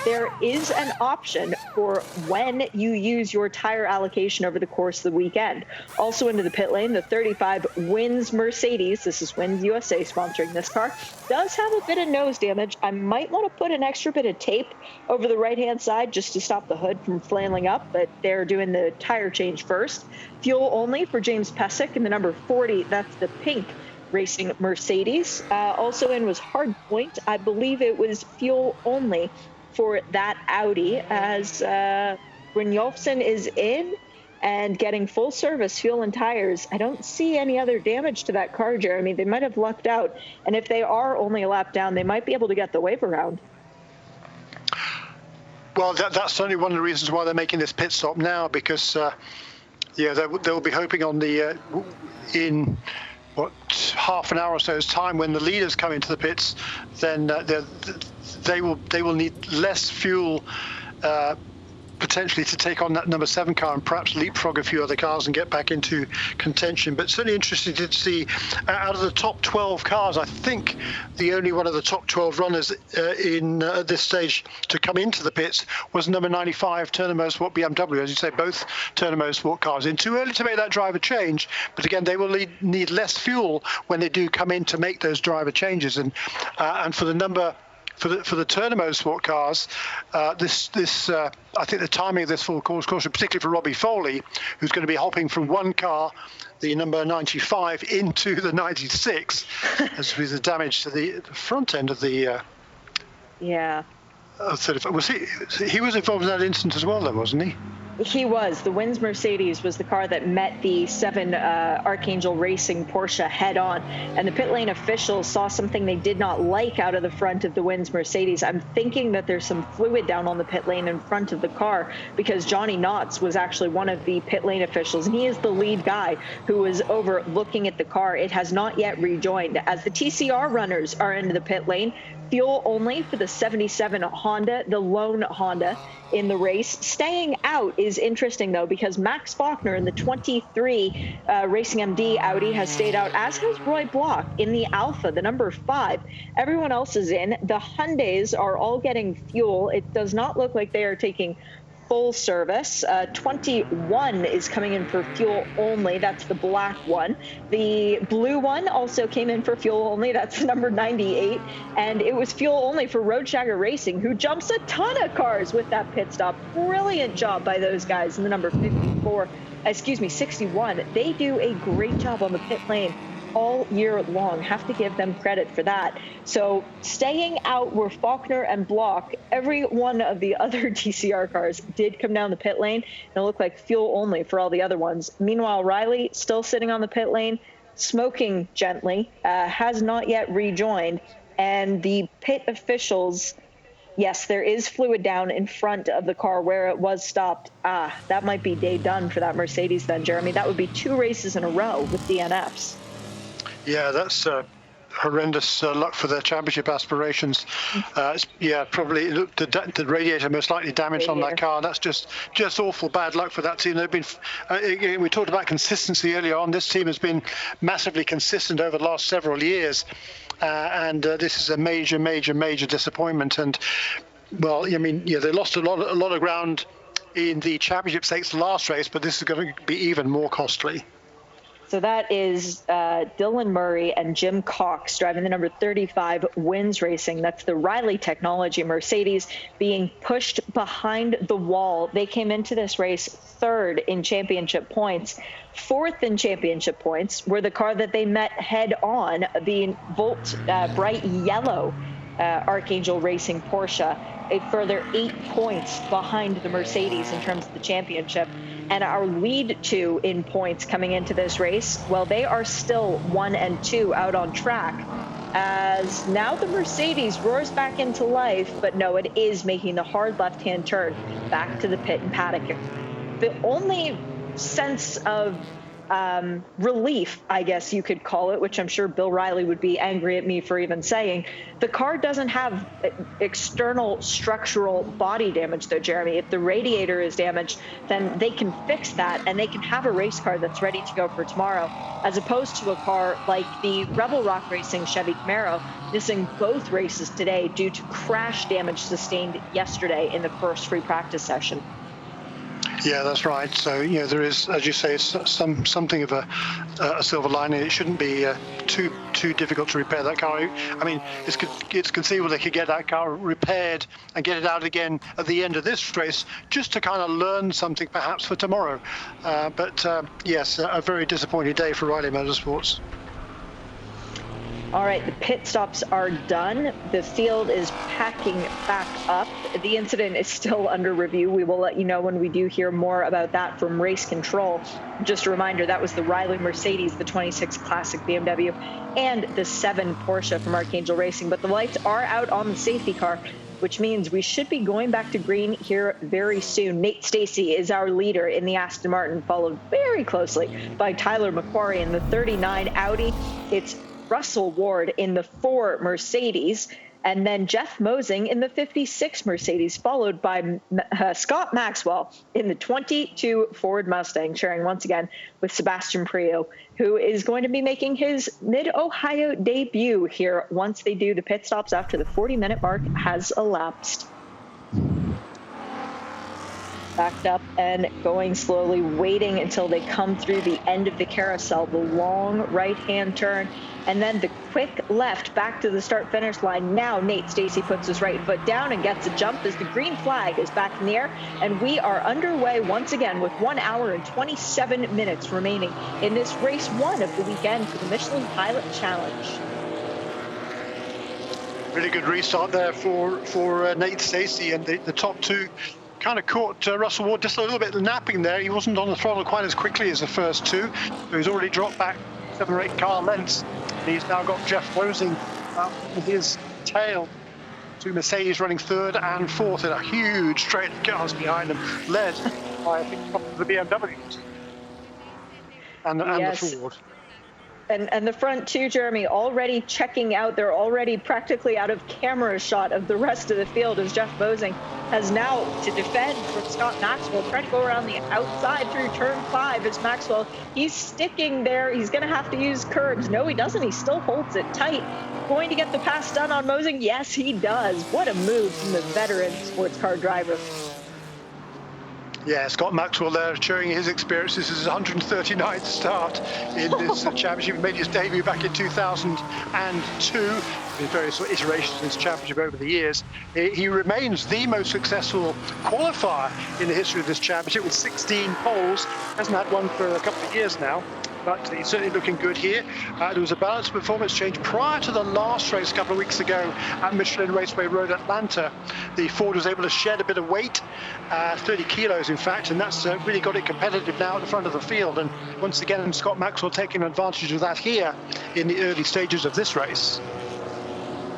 C: there is an option for when you use your tire allocation over the course of the weekend. Also into the pit lane, the 35 Wins Mercedes, this is Wins USA sponsoring this car, does have a bit of nose damage. I might want to put an extra bit of tape over the right-hand side just to stop the hood from flailing up, but they're doing the tire change first. Fuel only for James Pesic in the number 40, that's the pink Racing Mercedes. Also in was Hardpoint. I believe it was fuel only for that Audi, as Brynjolfsson is in and getting full service fuel and tires. I don't see any other damage to that car, Jeremy. They might have lucked out, and if they are only a lap down, they might be able to get the wave around.
E: Well, that's certainly one of the reasons why they're making this pit stop now, because they'll be hoping on the in half an hour or so's time, when the leaders come into the pits, then they will need less fuel potentially to take on that number 7 car and perhaps leapfrog a few other cars and get back into contention. But certainly interested to see, out of the top 12 cars, I think the only one of the top 12 runners in this stage to come into the pits was number 95 Turner Motorsport BMW. As you say, both Turner Motorsport cars in. Too early to make that driver change, but again, they will need less fuel when they do come in to make those driver changes. And for the number for the Turner Motorsport cars, I think the timing of this full course caution, particularly for Robbie Foley, who's going to be hopping from one car, the number 95, into the 96, as with the damage to the front end of the.
C: Yeah.
E: 35. He was involved in that incident as well, then, wasn't he?
C: He was. The Wins Mercedes was the car that met the 7 Archangel Racing Porsche head on, and the pit lane officials saw something they did not like out of the front of the Wins Mercedes. I'm thinking that there's some fluid down on the pit lane in front of the car, because Johnny Knotts was actually one of the pit lane officials, and he is the lead guy who was over looking at the car. It has not yet rejoined. As the TCR runners are into the pit lane, fuel only for the 77 Honda, the lone Honda in the race. Staying out is interesting, though, because Max Faulkner in the 23 Racing MD Audi has stayed out, as has Roy Block in the Alpha, the number 5. Everyone else is in. The Hyundais are all getting fuel. It does not look like they are taking full service. 21 is coming in for fuel only. That's the black one. The blue one also came in for fuel only. That's the number 98. And it was fuel only for Road Shagger Racing, who jumps a ton of cars with that pit stop. Brilliant job by those guys in the number 61. They do a great job on the pit lane all year long. Have to give them credit for that. So staying out were Faulkner and Block. Every one of the other TCR cars did come down the pit lane, and it looked like fuel only for all the other ones. Meanwhile, Riley still sitting on the pit lane, smoking gently, has not yet rejoined. And the pit officials, yes, there is fluid down in front of the car where it was stopped. That might be day done for that Mercedes then, Jeremy. That would be 2 races in a row with DNFs.
E: Yeah, that's horrendous luck for their championship aspirations. Probably the radiator most likely damaged on that car. That's just awful bad luck for that team. They've been. We talked about consistency earlier on. This team has been massively consistent over the last several years, and this is a major disappointment. And well, I mean, they lost a lot of ground in the championship stakes last race, but this is going to be even more costly.
C: So that is Dylan Murray and Jim Cox driving the number 35 Wins Racing. That's the Riley Technology Mercedes being pushed behind the wall. They came into this race third in championship points. Fourth in championship points were the car that they met head on, the Volt bright yellow Archangel Racing Porsche, a further 8 points behind the Mercedes in terms of the championship. And our lead two in points coming into this race, well, they are still 1 and 2 out on track, as now the Mercedes roars back into life, but no, it is making the hard left-hand turn back to the pit and paddock. The only sense of relief, I guess you could call it, which I'm sure Bill Riley would be angry at me for even saying, the car doesn't have external structural body damage though, Jeremy. If the radiator is damaged, then they can fix that and they can have a race car that's ready to go for tomorrow, as opposed to a car like the Rebel Rock Racing Chevy Camaro missing both races today due to crash damage sustained yesterday in the first free practice session.
E: Yeah, that's right. So, there is, as you say, something of a silver lining. It shouldn't be too difficult to repair that car. I mean, it's conceivable they could get that car repaired and get it out again at the end of this race, just to kind of learn something perhaps for tomorrow. But yes, a very disappointing day for Riley Motorsports.
C: All right, the pit stops are done. The field is packing back up. The incident is still under review. We will let you know when we do hear more about that from race control. Just a reminder, that was the Riley Mercedes, the 26 Classic BMW, and the 7 Porsche from Archangel Racing. But the lights are out on the safety car, which means we should be going back to green here very soon. Nate Stacey is our leader in the Aston Martin, followed very closely by Tyler McQuarrie in the 39 Audi. It's Russell Ward in the 4 Mercedes, and then Jeff Mosing in the 56 Mercedes, followed by Scott Maxwell in the 22 Ford Mustang, sharing once again with Sebastian Priaulx, who is going to be making his Mid-Ohio debut here once they do the pit stops after the 40-minute mark has elapsed. Backed up and going slowly, waiting until they come through the end of the carousel, the long right-hand turn, and then the quick left back to the start-finish line. Now Nate Stacey puts his right foot down and gets a jump as the green flag is back in the air, and we are underway once again with 1 hour and 27 minutes remaining in this race 1 of the weekend for the Michelin Pilot Challenge.
E: Really good restart there for Nate Stacey, and the top two kind of caught Russell Ward just a little bit napping there. He wasn't on the throttle quite as quickly as the first two. So he's already dropped back 7 or 8 car lengths. And he's now got Jeff Mosing with his tail. 2 Mercedes running 3rd and 4th in a huge straight of cars behind them, led by, I think, the BMWs and the Ford.
C: And the front two, Jeremy, already checking out. They're already practically out of camera shot of the rest of the field, as Jeff Mosing has now to defend from Scott Maxwell, trying to go around the outside through turn 5 as Maxwell, he's sticking there. He's going to have to use curbs. No, he doesn't. He still holds it tight. Going to get the pass done on Mosing? Yes, he does. What a move from the veteran sports car driver.
E: Yeah, Scott Maxwell there showing his experience. This is his 139th start in this championship. He made his debut back in 2002. In various iterations of this championship over the years. He remains the most successful qualifier in the history of this championship with 16 poles. Hasn't had one for a couple of years now, but he's certainly looking good here. There was a balanced performance change prior to the last race a couple of weeks ago at Michelin Raceway Road, Atlanta. The Ford was able to shed a bit of weight, 30 kilos in fact, and that's really got it competitive now at the front of the field. And once again, Scott Maxwell taking advantage of that here in the early stages of this race.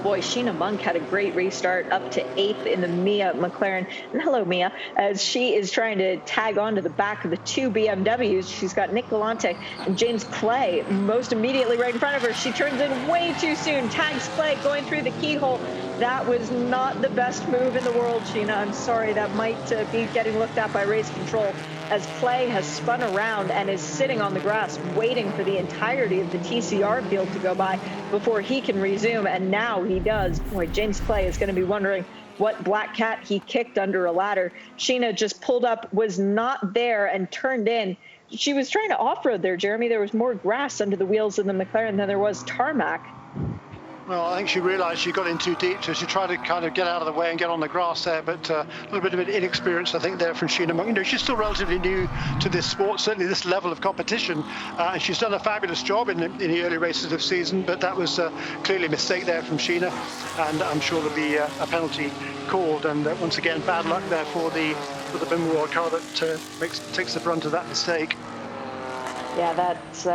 C: boy, Sheena Monk had a great restart up to 8th in the Mia McLaren. And hello, Mia, as she is trying to tag onto the back of the 2 BMWs. She's got Nick Galante and James Clay most immediately right in front of her. She turns in way too soon, tags Clay going through the keyhole. That was not the best move in the world, Sheena. I'm sorry, that might be getting looked at by race control, as Clay has spun around and is sitting on the grass waiting for the entirety of the TCR field to go by before he can resume, and now he does. Boy, James Clay is going to be wondering what black cat he kicked under a ladder. Sheena just pulled up, was not there, and turned in. She was trying to off-road there, Jeremy. There was more grass under the wheels of the McLaren than there was tarmac.
E: Well, I think she realised she got in too deep, so she tried to kind of get out of the way and get on the grass there, but a little bit of an inexperience, I think, there from Sheena Monk. You know, she's still relatively new to this sport, certainly this level of competition, and she's done a fabulous job in the early races of the season, but that was clearly a mistake there from Sheena, and I'm sure there'll be a penalty called, and once again, bad luck there for the Bimmerworld car that takes the brunt of that mistake.
C: Yeah, that's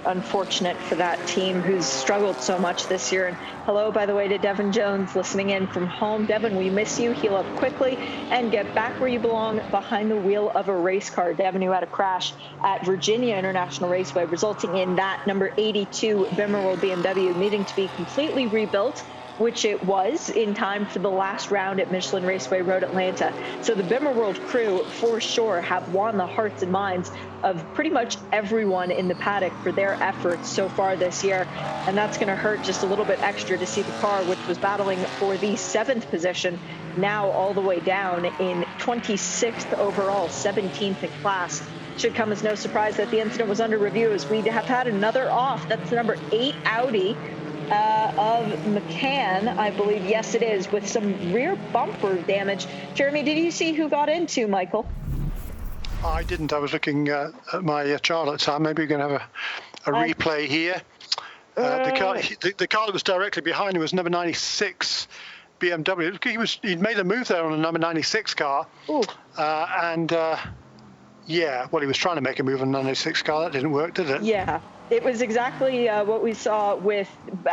C: unfortunate for that team who's struggled so much this year. And hello, by the way, to Devin Jones listening in from home. Devin, we miss you. Heal up quickly and get back where you belong, behind the wheel of a race car. Devin, who had a crash at Virginia International Raceway, resulting in that number 82 Bimmerworld BMW needing to be completely rebuilt, which it was in time for the last round at Michelin Raceway Road Atlanta. So the Bimmerworld crew, for sure, have won the hearts and minds of pretty much everyone in the paddock for their efforts so far this year. And that's going to hurt just a little bit extra to see the car, which was battling for the 7th position, now all the way down in 26th overall, 17th in class. Should come as no surprise that the incident was under review, as we have had another off. That's the number 8 Audi of McCann, I believe. Yes, it is, with some rear bumper damage. Jeremy, did you see who got into, Michael?
E: I didn't. I was looking at my chart at the time. Maybe we're going to have a replay here. The car that was directly behind him was number 96 BMW. He'd made a move there on a number 96 car. Yeah, well, he was trying to make a move on a 96 car. That didn't work, did it?
C: Yeah. It was exactly what we saw with both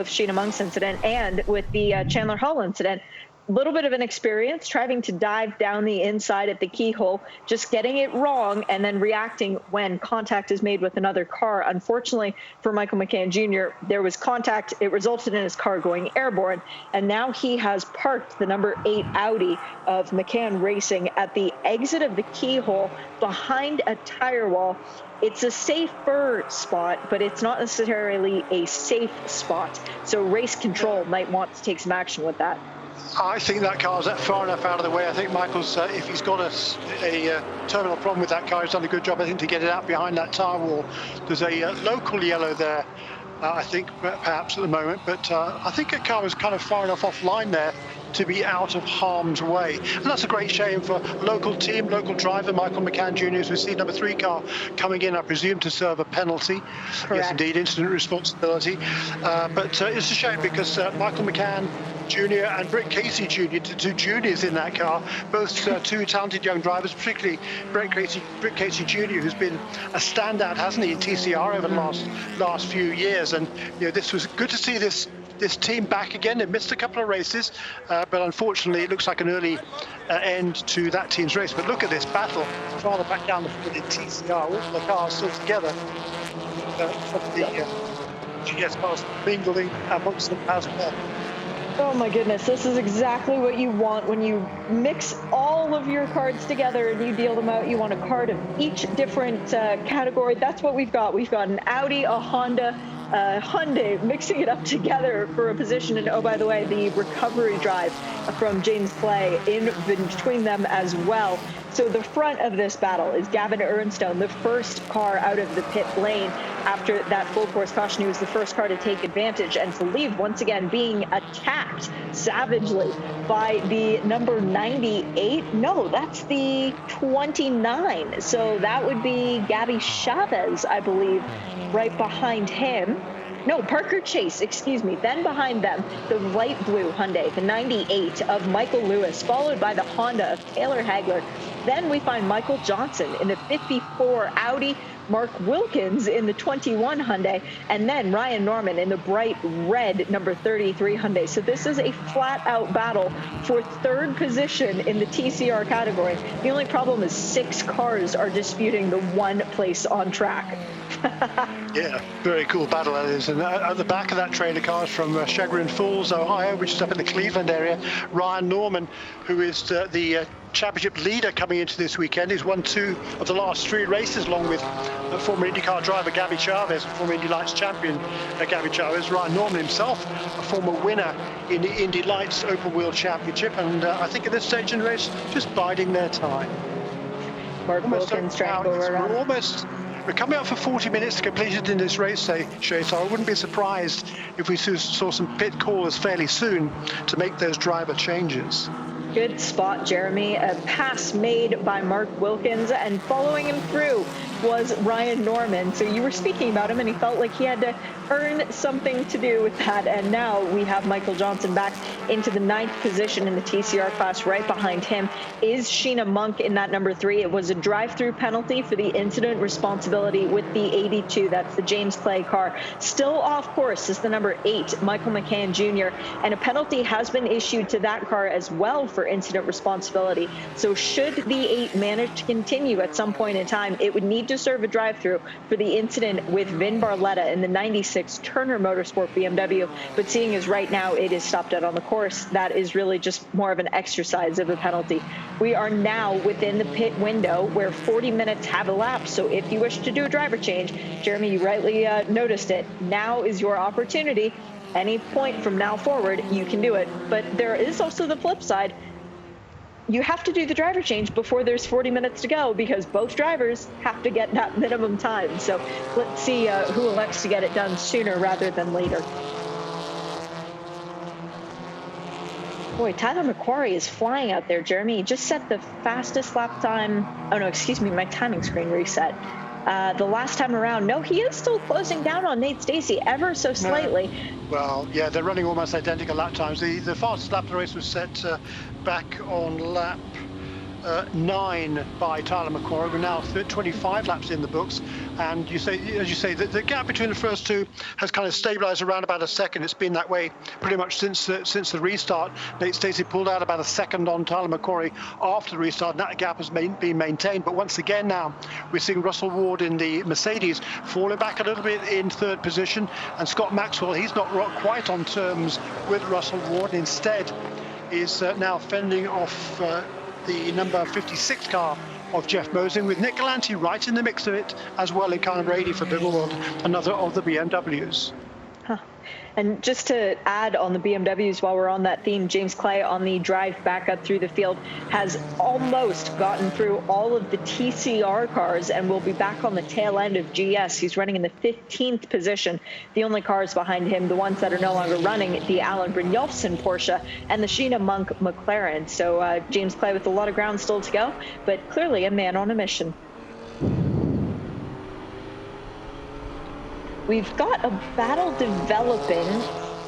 C: Sheena Monk's incident and with the Chandler Hall incident. A little bit of an experience trying to dive down the inside at the keyhole, just getting it wrong and then reacting when contact is made with another car. Unfortunately for Michael McCann Jr., there was contact. It resulted in his car going airborne, and now he has parked the number 8 Audi of McCann Racing at the exit of the keyhole behind a tire wall. It's a safer spot, but it's not necessarily a safe spot. So race control might want to take some action with that.
E: I think that car's far enough out of the way. I think Michael's, if he's got a terminal problem with that car, he's done a good job, I think, to get it out behind that tyre wall. There's a local yellow there, I think, perhaps at the moment. But I think a car was kind of far enough offline there to be out of harm's way. And that's a great shame for local team, local driver Michael McCann Jr., as we see number 3 car coming in, I presume, to serve a penalty.
C: Correct.
E: Yes, indeed, incident responsibility. But it's a shame because Michael McCann Jr. and Britt Casey Jr., the 2 juniors in that car, both 2 talented young drivers, particularly Britt Casey Jr., who's been a standout, hasn't he, in TCR over the last few years. And this was good to see this team back again. They missed a couple of races, but unfortunately it looks like an early end to that team's race. But look at this battle farther back down the field in TCR. All the cars still together. The GS cars mingling amongst them as well.
C: Oh my goodness, this is exactly what you want when you mix all of your cards together and you deal them out. You want a card of each different category. That's what we've got. We've got an Audi, a Honda, Hyundai, mixing it up together for a position. And oh, by the way, the recovery drive from James Clay in between them as well. So the front of this battle is Gavin Ernstone, the first car out of the pit lane after that full course caution. He was the first car to take advantage and to leave, once again being attacked savagely by the number 98. No, that's the 29. So that would be Gabby Chavez, I believe, right behind him. No, Parker Chase, excuse me. Then behind them, the light blue Hyundai, the 98 of Michael Lewis, followed by the Honda of Taylor Hagler. Then we find Michael Johnson in the 54 Audi Mark Wilkins in the 21 Hyundai, and then Ryan Norman in the bright red number 33 Hyundai. So this is a flat-out battle for third position in the TCR category. The only problem is 6 cars are disputing the one place on track.
E: Yeah, very cool battle that is. And at the back of that trailer car is from Chagrin Falls, Ohio, which is up in the Cleveland area. Ryan Norman, who is the championship leader coming into this weekend. He's won 2 of the last 3 races, along with former IndyCar driver Gabby Chavez, former Indy Lights champion Gabby Chavez. Ryan Norman himself, a former winner in the Indy Lights Open Wheel Championship. And I think at this stage in the race, just biding their time.
C: Mark Wilkins trying to go around.
E: We're coming up for 40 minutes completed in this race, Shay, so I wouldn't be surprised if we saw some pit callers fairly soon to make those driver changes.
C: Good spot, Jeremy. A pass made by Mark Wilkins, and following him through was Ryan Norman. So you were speaking about him, and he felt like he had to earn something to do with that. And now we have Michael Johnson back into the 9th position in the TCR class. Right behind him is Sheena Monk in that number 3. It was a drive-through penalty for the incident responsibility with the 82. That's the James Clay car. Still off course is the number 8, Michael McCann Jr. And a penalty has been issued to that car as well for incident responsibility. So should the 8 manage to continue at some point in time, it would need to serve a drive-through for the incident with Vin Barletta in the 96 Turner Motorsport BMW. But seeing as right now it is stopped out on the course, that is really just more of an exercise of a penalty. We are now within the pit window where 40 minutes have elapsed. So if you wish to do a driver change, Jeremy, you rightly noticed it. Now is your opportunity. Any point from now forward, you can do it. But there is also the flip side. You have to do the driver change before there's 40 minutes to go, because both drivers have to get that minimum time. So let's see who elects to get it done sooner rather than later. Boy, Tyler McQuarrie is flying out there, Jeremy. He just set the fastest lap time. Oh, no, excuse me, my timing screen reset. The last time around, no, he is still closing down on Nate Stacey ever so slightly.
E: Well, yeah, they're running almost identical lap times. The fastest lap of the race was set back on lap 9 by Tyler McQuarrie. We're now 25 laps in the books, and as you say, the gap between the first 2 has kind of stabilized around about a second. It's been that way pretty much since the restart. Nate Stacey pulled out about a second on Tyler McQuarrie after the restart, and that gap has been maintained. But once again now, we're seeing Russell Ward in the Mercedes falling back a little bit in 3rd position, and Scott Maxwell, he's not quite on terms with Russell Ward, and instead is now fending off the number 56 car of Jeff Mosing, with Nick Galanti right in the mix of it as well in Conor Brady for Biddlewood, another of the BMWs.
C: And just to add on the BMWs, while we're on that theme, James Clay on the drive back up through the field has almost gotten through all of the TCR cars and will be back on the tail end of GS. He's running in the 15th position. The only cars behind him, the ones that are no longer running, the Alan Brynjolfsson Porsche and the Sheena Monk McLaren. So James Clay with a lot of ground still to go, but clearly a man on a mission. We've got a battle developing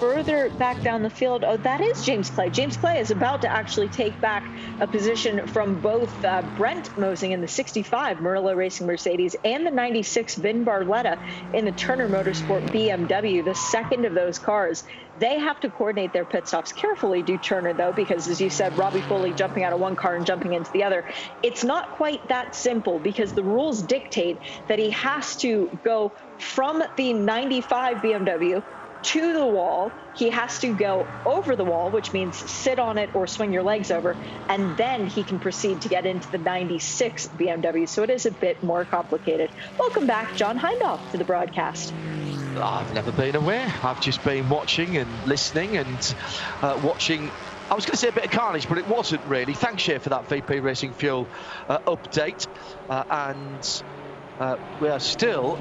C: further back down the field. Oh, that is James Clay. James Clay is about to actually take back a position from both Brent Mosing in the 65 Murillo Racing Mercedes and the 96 Vin Barletta in the Turner Motorsport BMW, the second of those cars. They have to coordinate their pit stops carefully, do Turner, though, because, as you said, Robbie Foley jumping out of one car and jumping into the other. It's not quite that simple, because the rules dictate that he has to go from the 95 BMW to the wall. He has to go over the wall, which means sit on it or swing your legs over, and then he can proceed to get into the 96 BMW. So it is a bit more complicated. Welcome back, John Hindhaugh, to the broadcast.
D: I've never been aware. I've just been watching and listening and watching. I was going to say a bit of carnage, but it wasn't really. Thanks, Shay, for that VP Racing Fuel update. And we are still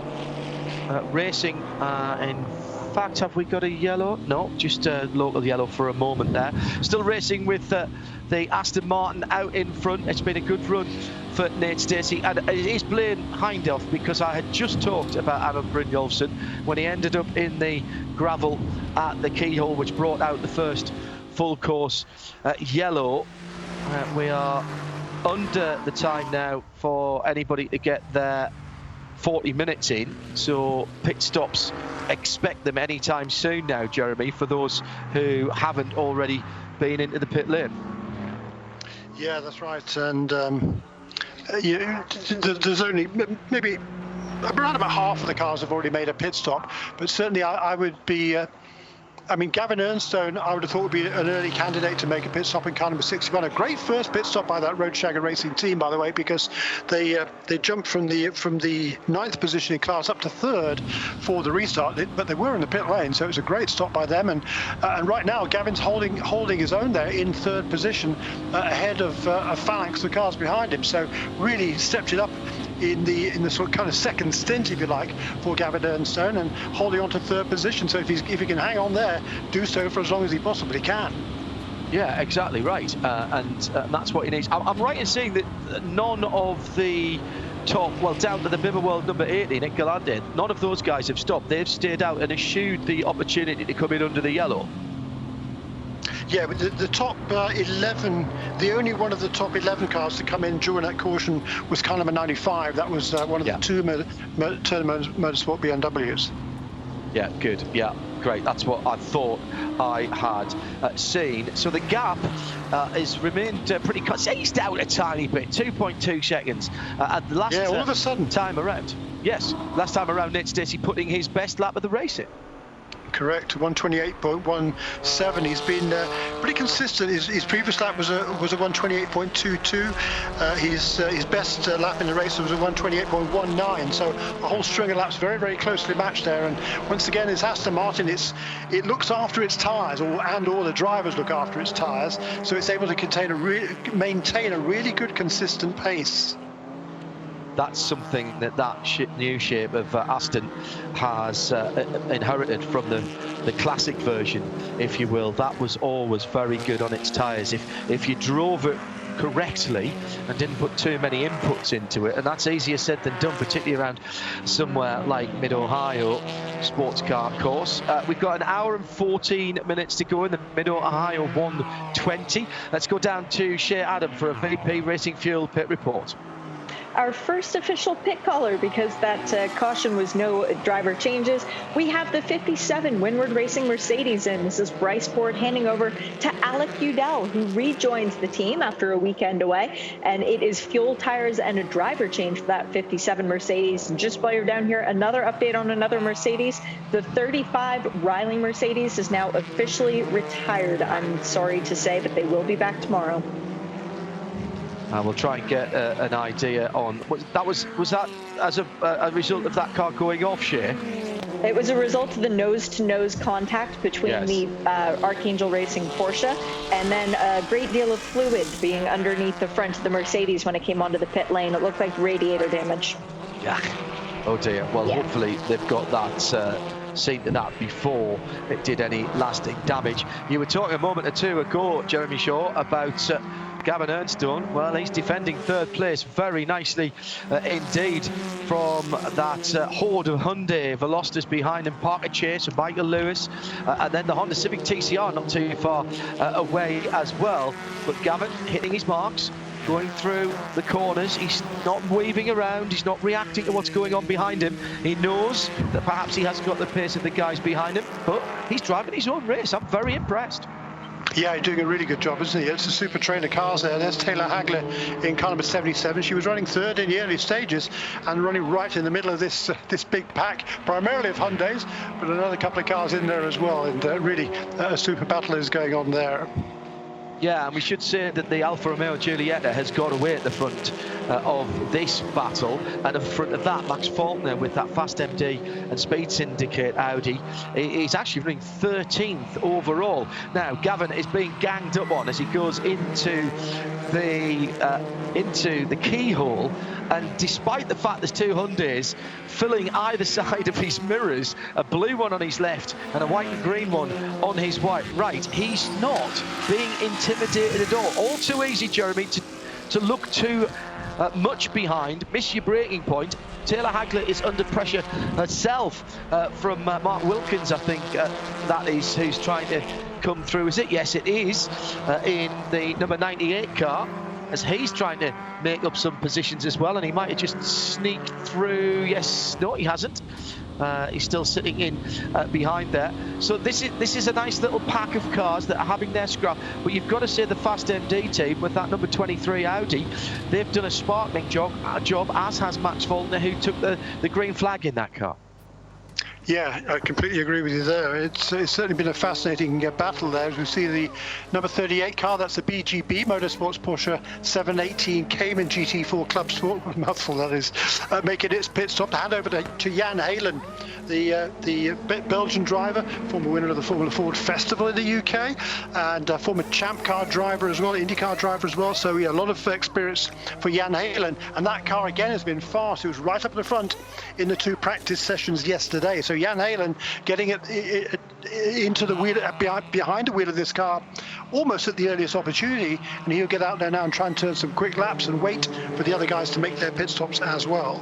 D: racing. In fact, have we got a yellow? No, just a local yellow for a moment there. Still racing with the Aston Martin out in front. It's been a good run for Nate Stacey, and it is Blaine Hindhaugh, because I had just talked about Alan Brynjolfsson when he ended up in the gravel at the keyhole, which brought out the first full course yellow. We are under the time now for anybody to get their 40 minutes in, so pit stops, expect them anytime soon now, Jeremy, for those who haven't already been into the pit lane.
E: Yeah, that's right. And there's only maybe around about half of the cars have already made a pit stop, but certainly I would be... I mean, Gavin Ernstone, I would have thought would be an early candidate to make a pit stop in car number 61. A great first pit stop by that Roadshagger Racing team, by the way, because they jumped from the ninth position in class up to third for the restart, but they were in the pit lane, so it was a great stop by them. And right now, Gavin's holding his own there in third position, ahead of Phalanx, the cars behind him. So really stepped it up in the sort of kind of second stint, if you like, for Gavin Ernstone, and holding on to third position. So if he can hang on there, do so for as long as he possibly can.
D: Yeah, exactly right, and that's what he needs. I'm right in saying that none of the top, well, down to the Bimmer World number 80, Nick Galante, none of those guys have stopped. They've stayed out and eschewed the opportunity to come in under the yellow.
E: Yeah, but the top 11, the only one of the top 11 cars to come in during that caution was car number 95. That was one of the two Turner Motorsport BMWs.
D: Yeah, good. Yeah, great. That's what I thought I had seen. So the gap has remained pretty eased out a tiny bit, 2.2 seconds at the last
E: all of a sudden.
D: Time around. Yes, last time around, Nate Stacey putting his best lap of the racing.
E: Correct, 128.17. He's been pretty consistent. His previous lap was a 128.22. His best lap in the race was a 128.19. So a whole string of laps very, very closely matched there. And once again, it's Aston Martin. It looks after its tyres, or the drivers look after its tyres. So it's able to maintain a really good, consistent pace.
D: That's something that new shape of Aston has inherited from the classic version, if you will. That was always very good on its tyres. If you drove it correctly and didn't put too many inputs into it, and that's easier said than done, particularly around somewhere like Mid-Ohio sports car course. We've got an hour and 14 minutes to go in the Mid-Ohio 120. Let's go down to Shea Adam for a VP Racing Fuel pit report.
C: Our first official pit caller, because that caution was no driver changes. We have the 57 Windward Racing Mercedes in. This is Bryce Ford handing over to Alec Udell, who rejoins the team after a weekend away. And it is fuel, tires, and a driver change for that 57 Mercedes. And just while you're down here, another update on another Mercedes. The 35 Riley Mercedes is now officially retired. I'm sorry to say, but they will be back tomorrow.
D: We'll try and get an idea on was that as a result of that car going off, Shea?
C: It was a result of the nose-to-nose contact between the Archangel Racing Porsche, and then a great deal of fluid being underneath the front of the Mercedes when it came onto the pit lane. It looked like radiator damage.
D: Yeah. Oh dear. Well, hopefully they've got that seen to that before it did any lasting damage. You were talking a moment or two ago, Jeremy Shaw, about Gavin Ernstone. Well, he's defending third place very nicely indeed from that horde of Hyundai Velocitas behind him, Parker Chase and Michael Lewis, and then the Honda Civic TCR not too far away as well. But Gavin hitting his marks, going through the corners. He's not weaving around, he's not reacting to what's going on behind him. He knows that perhaps he hasn't got the pace of the guys behind him, but he's driving his own race. I'm very impressed.
E: Yeah, he's doing a really good job, isn't he? It's a super trainer cars there. There's Taylor Hagler in car number 77. She was running third in the early stages and running right in the middle of this big pack, primarily of Hyundais, but another couple of cars in there as well. And really, a super battle is going on there.
D: Yeah, and we should say that the Alfa Romeo Giulietta has got away at the front of this battle, and in front of that, Max Faulkner with that Fast MD and Speed Syndicate Audi. He's actually running 13th overall. Now, Gavin is being ganged up on as he goes into the keyhole, and despite the fact there's two Hyundais filling either side of his mirrors, a blue one on his left and a white and green one on his right, he's not being intimidated at all too easy, Jeremy, to look too much behind, miss your braking point. Taylor Hagler is under pressure herself from Mark Wilkins, I think that is, who's trying to come through. Is it? Yes, it is, in the number 98 car. as he's trying to make up some positions as well, and he might have just sneaked through. Yes, no, he hasn't. He's still sitting in behind there. So this is a nice little pack of cars that are having their scrap. But you've got to say the Fast MD team with that number 23 Audi, they've done a sparkling job, as has Max Faulkner, who took the green flag in that car.
E: Yeah, I completely agree with you there. It's certainly been a fascinating battle there. As we see the number 38 car, that's the BGB Motorsports Porsche 718 Cayman GT4 Club Sport, mouthful that is, making its pit stop to hand over to Jan Halen, the Belgian driver, former winner of the Formula Ford Festival in the UK, and former Champ Car driver as well, IndyCar driver as well. So yeah, a lot of experience for Jan Halen, and that car again has been fast. It was right up at the front in the 2 practice sessions yesterday. So Jan Halen getting it into the wheel, behind the wheel of this car almost at the earliest opportunity, and he'll get out there now and try and turn some quick laps and wait for the other guys to make their pit stops as well.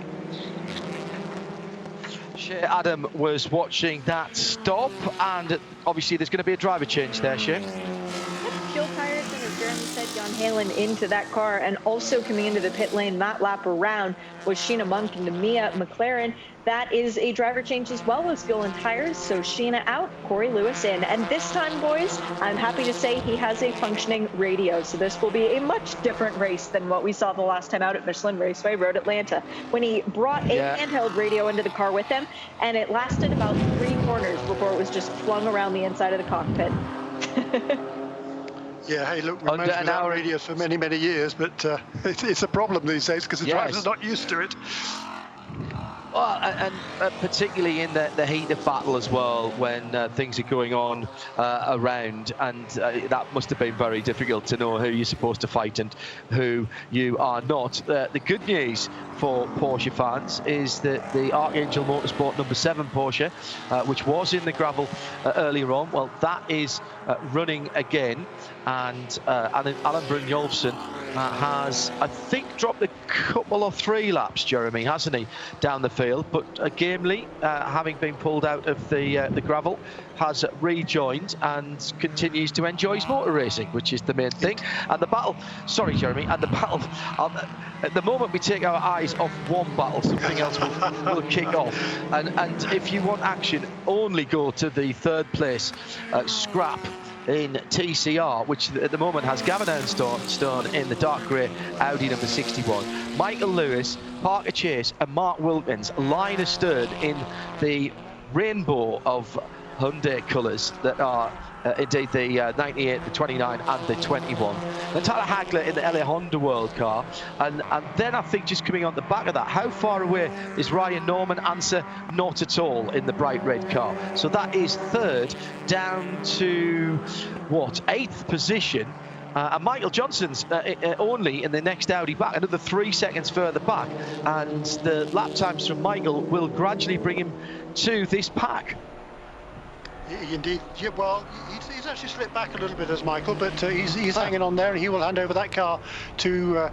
D: Adam was watching that stop, and obviously there's going to be a driver change there, Shea.
C: Fuel tires, and as Jeremy said, Jan Halen into that car, and also coming into the pit lane that lap around was Sheena Monk into Mia McLaren. That is a driver change as well as fuel and tires. So Sheena out, Corey Lewis in. And this time, boys, I'm happy to say he has a functioning radio. So this will be a much different race than what we saw the last time out at Michelin Raceway Road Atlanta, when he brought a handheld radio into the car with him, and it lasted about 3 corners before it was just flung around the inside of the cockpit.
E: Yeah, hey, look, we've managed without radios for many, many years, but it's a problem these days because the drivers are not used to it.
D: Well, and particularly in the heat of battle as well, when things are going on around, and that must have been very difficult to know who you're supposed to fight and who you are not. The good news for Porsche fans is that the Archangel Motorsport number 7 Porsche, which was in the gravel earlier on, well, that is running again, and Alan Brynjolfsson has, I think, dropped a couple or 3 laps, Jeremy, hasn't he, down the field? But Gamely, having been pulled out of the gravel, has rejoined and continues to enjoy his motor racing, which is the main thing. And the battle, sorry, Jeremy, and the battle, at the moment we take our eyes off one battle, something else will kick off. And if you want action, only go to the 3rd place scrap in TCR, which at the moment has Gavin Earnstone in the dark grey Audi number 61, Michael Lewis, Parker Chase and Mark Wilkins line astern in the rainbow of Hyundai colours that are indeed the 98, the 29 and the 21. And Tyler Hagler in the LA Honda World car, and then I think just coming on the back of that, how far away is Ryan Norman? Answer, not at all, in the bright red car. So that is 3rd down to what, 8th position. And Michael Johnson's only in the next Audi back, another 3 seconds further back, and the lap times from Michael will gradually bring him to this pack.
E: Indeed. Yeah, well, he's actually slipped back a little bit as Michael, but he's hanging on there, and he will hand over that car to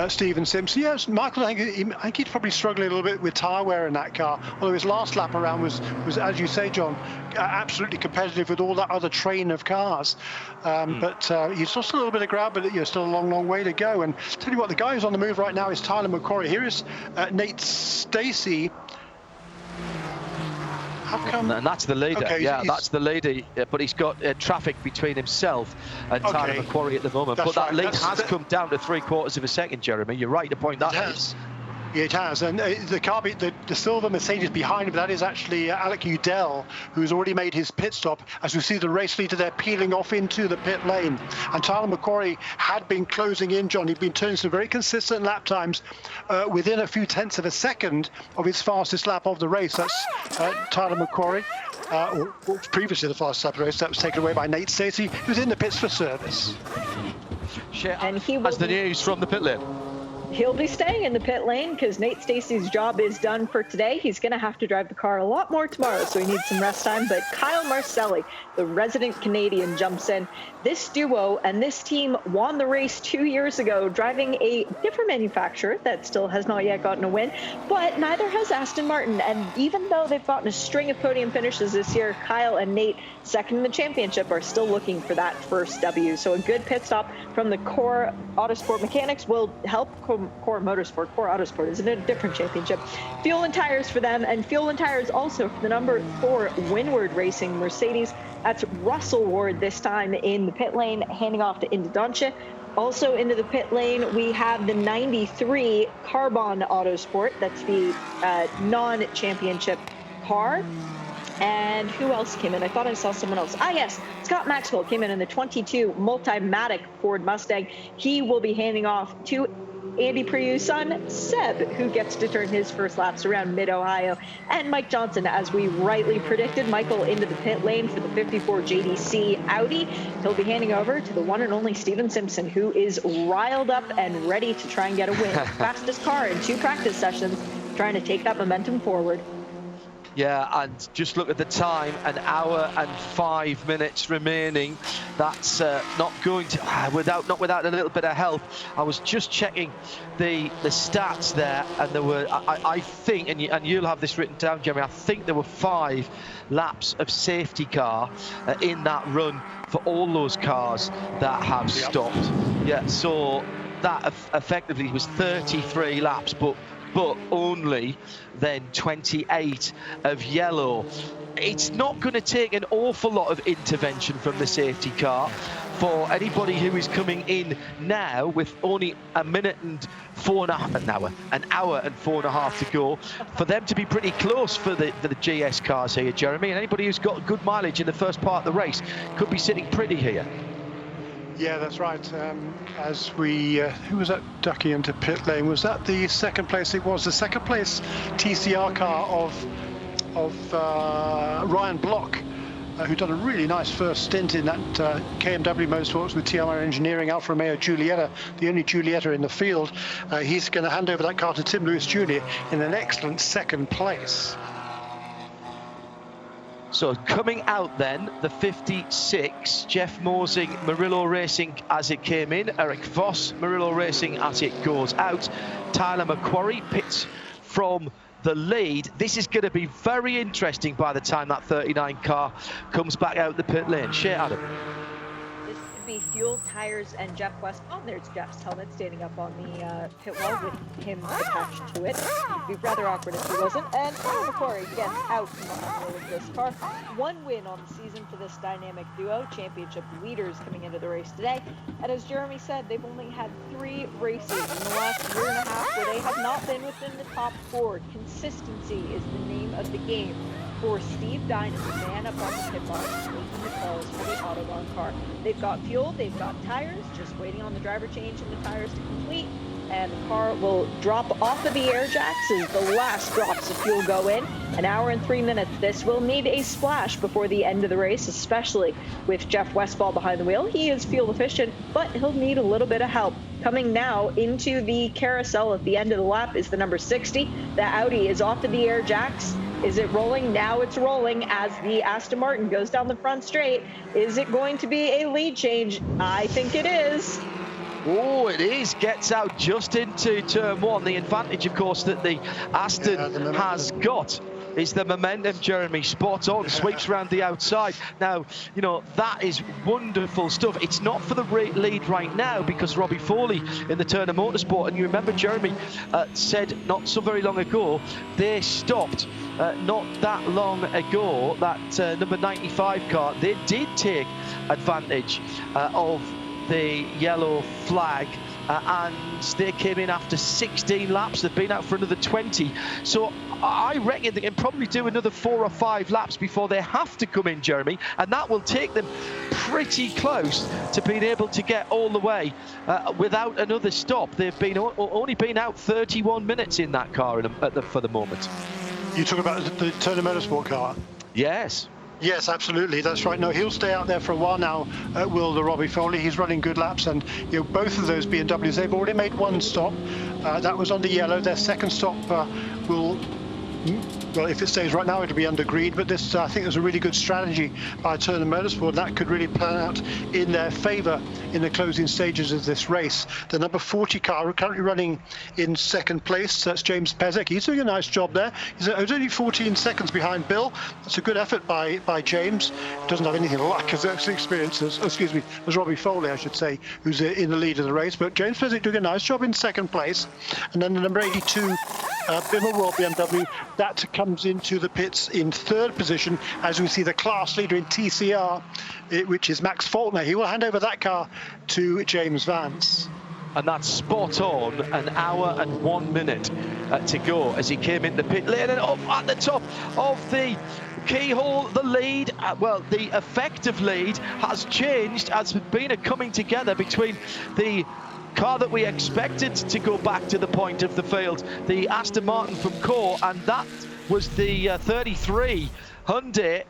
E: Stephen Simpson. Yes, Michael, I think he'd probably struggling a little bit with tyre wear in that car, although his last lap around was as you say, John, absolutely competitive with all that other train of cars. But he's lost a little bit of ground, but still a long, long way to go. And tell you what, the guy who's on the move right now is Tyler McQuarrie. Here is Nate Stacey. How come?
D: And that's the leader.
E: Okay,
D: that's the leader. But he's got traffic between himself and Tyler McQuarrie at the moment.
E: That's
D: but that lead has come down to 3/4 of a second, Jeremy. You're right to point that out.
E: Yeah, it has. And the car, the silver Mercedes behind him, that is actually Alec Udell, who's already made his pit stop. As we see the race leader there peeling off into the pit lane. And Tyler McQuarrie had been closing in, John. He'd been turning some very consistent lap times within a few tenths of a second of his fastest lap of the race. That's Tyler McQuarrie. Or previously the fastest lap of the race. That was taken away by Nate Stacey, who's in the pits for service.
D: And he has the news from the pit lane.
C: He'll be staying in the pit lane because Nate Stacey's job is done for today. He's going to have to drive the car a lot more tomorrow, so he needs some rest time. But Kyle Marcelli, the resident Canadian, jumps in. This duo and this team won the race 2 years ago, driving a different manufacturer that still has not yet gotten a win, but neither has Aston Martin. And even though they've gotten a string of podium finishes this year, Kyle and Nate, second in the championship, are still looking for that first W. So a good pit stop from the Core Autosport mechanics will help Core Autosport is in a different championship. Fuel and tires for them, and fuel and tires also for the number 4 Windward Racing Mercedes. That's Russell Ward this time in the pit lane, handing off to Indodonche. Also into the pit lane, we have the 93 Carbon Autosport. That's the non-championship car. And who else came in? I thought I saw someone else. Yes, Scott Maxwell came in the 22 Multimatic Ford Mustang. He will be handing off to Andy Prieu's son, Seb, who gets to turn his first laps around Mid-Ohio. And Mike Johnson, as we rightly predicted, Michael into the pit lane for the 54 JDC Audi. He'll be handing over to the one and only Steven Simpson, who is riled up and ready to try and get a win. Fastest car in 2 practice sessions, trying to take that momentum forward.
D: Yeah, and just look at the time, 1 hour and 5 minutes remaining. That's not going to, not without a little bit of help. I was just checking the stats there, and there were, I think, and you'll have this written down, Jeremy, I think there were 5 laps of safety car in that run for all those cars that have stopped. Yeah, so that effectively was 33 laps, but only then 28 of yellow. It's not going to take an awful lot of intervention from the safety car for anybody who is coming in now with only an hour and 4.5 to go, for them to be pretty close for the GS cars here, Jeremy. And anybody who's got good mileage in the first part of the race could be sitting pretty here.
E: Yeah, that's right. As we, who was that ducking into pit lane? Was that the second place? It was the second place TCR car of Ryan Block, who'd done a really nice first stint in that KMW Motorsports with TMR Engineering, Alfa Romeo Giulietta, the only Giulietta in the field. He's going to hand over that car to Tim Lewis Jr. in an excellent second place.
D: So coming out then, the 56, Jeff Mosing, Murillo Racing as it came in, Eric Voss, Murillo Racing as it goes out, Tyler McQuarrie pits from the lead. This is going to be very interesting by the time that 39 car comes back out the pit lane. Shea Adam.
C: This could be fuel, tires, and Jeff Westphal. There's Jeff's helmet standing up on the pit wall with him attached to it. It'd be rather awkward if he wasn't. And McQuarrie gets out from behind the wheel of this car. 1 win on the season for this dynamic duo, championship leaders coming into the race today. And as Jeremy said, they've only had 3 races in the last year and a half where they have not been within the top 4. Consistency is the name of the game for Steve Dine, the man up on the pit box, making the calls for the Autobahn car. They've got fuel, they've got tires, just waiting on the driver change and the tires to complete, and the car will drop off of the air jacks as the last drops of fuel go in. 1 hour and 3 minutes. This will need a splash before the end of the race, especially with Jeff Westphal behind the wheel. He is fuel efficient, but he'll need a little bit of help. Coming now into the carousel at the end of the lap is the number 60. The Audi is off of the air jacks. Is it rolling? Now it's rolling as the Aston Martin goes down the front straight. Is it going to be a lead change? I think it is.
D: Oh, it is. Gets out just into turn 1. The advantage, of course, that the Aston has got is the momentum, Jeremy. Spot on. Sweeps around the outside. Now, you know, that is wonderful stuff. It's not for the lead right now because Robbie Foley in the Turner Motorsport, and you remember Jeremy said not so very long ago, they stopped not that long ago, that number 95 car. They did take advantage of the yellow flag and they came in after 16 laps. They've been out for another 20, so I reckon they can probably do another 4 or 5 laps before they have to come in, Jeremy, and that will take them pretty close to being able to get all the way without another stop. They've been only been out 31 minutes in that car for the moment.
E: You talk about the Turner Motorsport car?
D: Yes.
E: Yes, absolutely. That's right. No, he'll stay out there for a while now, will the Robbie Foley. He's running good laps, and both of those BMWs, they've already made one stop. That was under yellow. Their second stop will... Well, if it stays right now, it'll be under green, but this, I think, was a really good strategy by Turner Motorsport. That could really plan out in their favour in the closing stages of this race. The number 40 car currently running in second place. That's James Pezek. He's doing a nice job there. He's only 14 seconds behind Bill. That's a good effort by James. Doesn't have anything like as experience as Robbie Foley, I should say, who's in the lead of the race. But James Pezek doing a nice job in second place. And then the number 82 Bimmel Royal BMW, that comes into the pits in third position, as we see the class leader in TCR, which is Max Faulkner. He will hand over that car to James Vance.
D: And that's spot on, an hour and 1 minute to go as he came in the pit lane, and up at the top of the keyhole, the lead, the effective lead has changed. Has been a coming together between the car that we expected to go back to the point of the field, the Aston Martin from Core, and that was the 33 Hyundai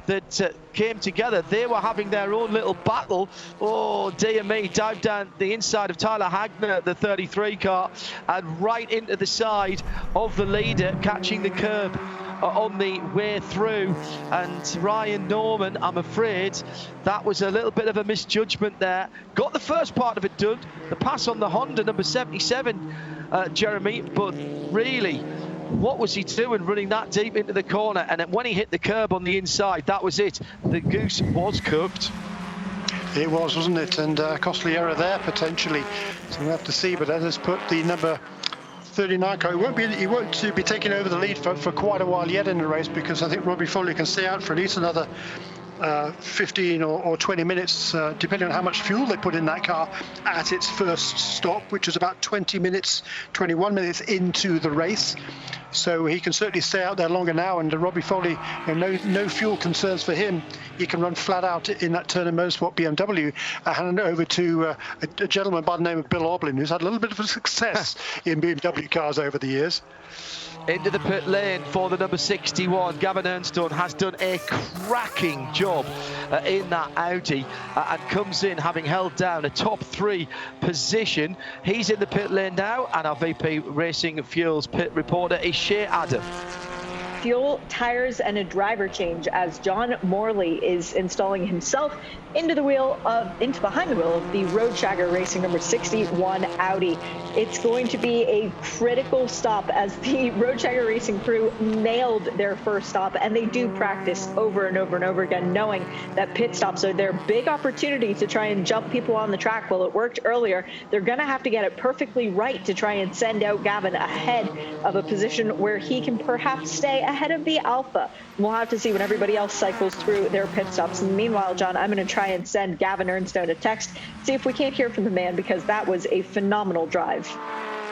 D: that came together. They were having their own little battle. Oh dear me, dive down the inside of Tyler Hagner, the 33 car, and right into the side of the leader, catching the curb on the way through. And Ryan Norman, I'm afraid that was a little bit of a misjudgment there. Got the first part of it done, the pass on the Honda number 77, Jeremy, but really, what was he doing running that deep into the corner? And then when he hit the curb on the inside, that was it. The goose was cooked.
E: It was, wasn't it? And costly error there potentially. So we'll have to see. But that has put the number 39 car. He won't be taking over the lead for quite a while yet in the race, because I think Robbie Foley can stay out for at least another 15 or 20 minutes, depending on how much fuel they put in that car at its first stop, which is about 21 minutes into the race. So he can certainly stay out there longer now, and Robbie Foley, no fuel concerns for him. He can run flat out in that Turner Motorsport BMW. Hand it over to a gentleman by the name of Bill Oblin, who's had a little bit of a success in BMW cars over the years.
D: Into the pit lane for the number 61. Gavin Ernstone has done a cracking job in that Audi and comes in having held down a top 3 position. He's in the pit lane now, and our VP Racing Fuels pit reporter is Shea Adam.
C: Fuel, tires, and a driver change as John Morley is installing himself into behind the wheel of the Roadshagger Racing number 61 Audi. It's going to be a critical stop as the Roadshagger Racing crew nailed their first stop, and they do practice over and over and over again, knowing that pit stops are their big opportunity to try and jump people on the track. Well, it worked earlier. They're going to have to get it perfectly right to try and send out Gavin ahead of a position where he can perhaps stay ahead of the Alpha. We'll have to see when everybody else cycles through their pit stops. And meanwhile, John, I'm going to try and send Gavin Ernstone a text, see if we can't hear from the man, because that was a phenomenal drive.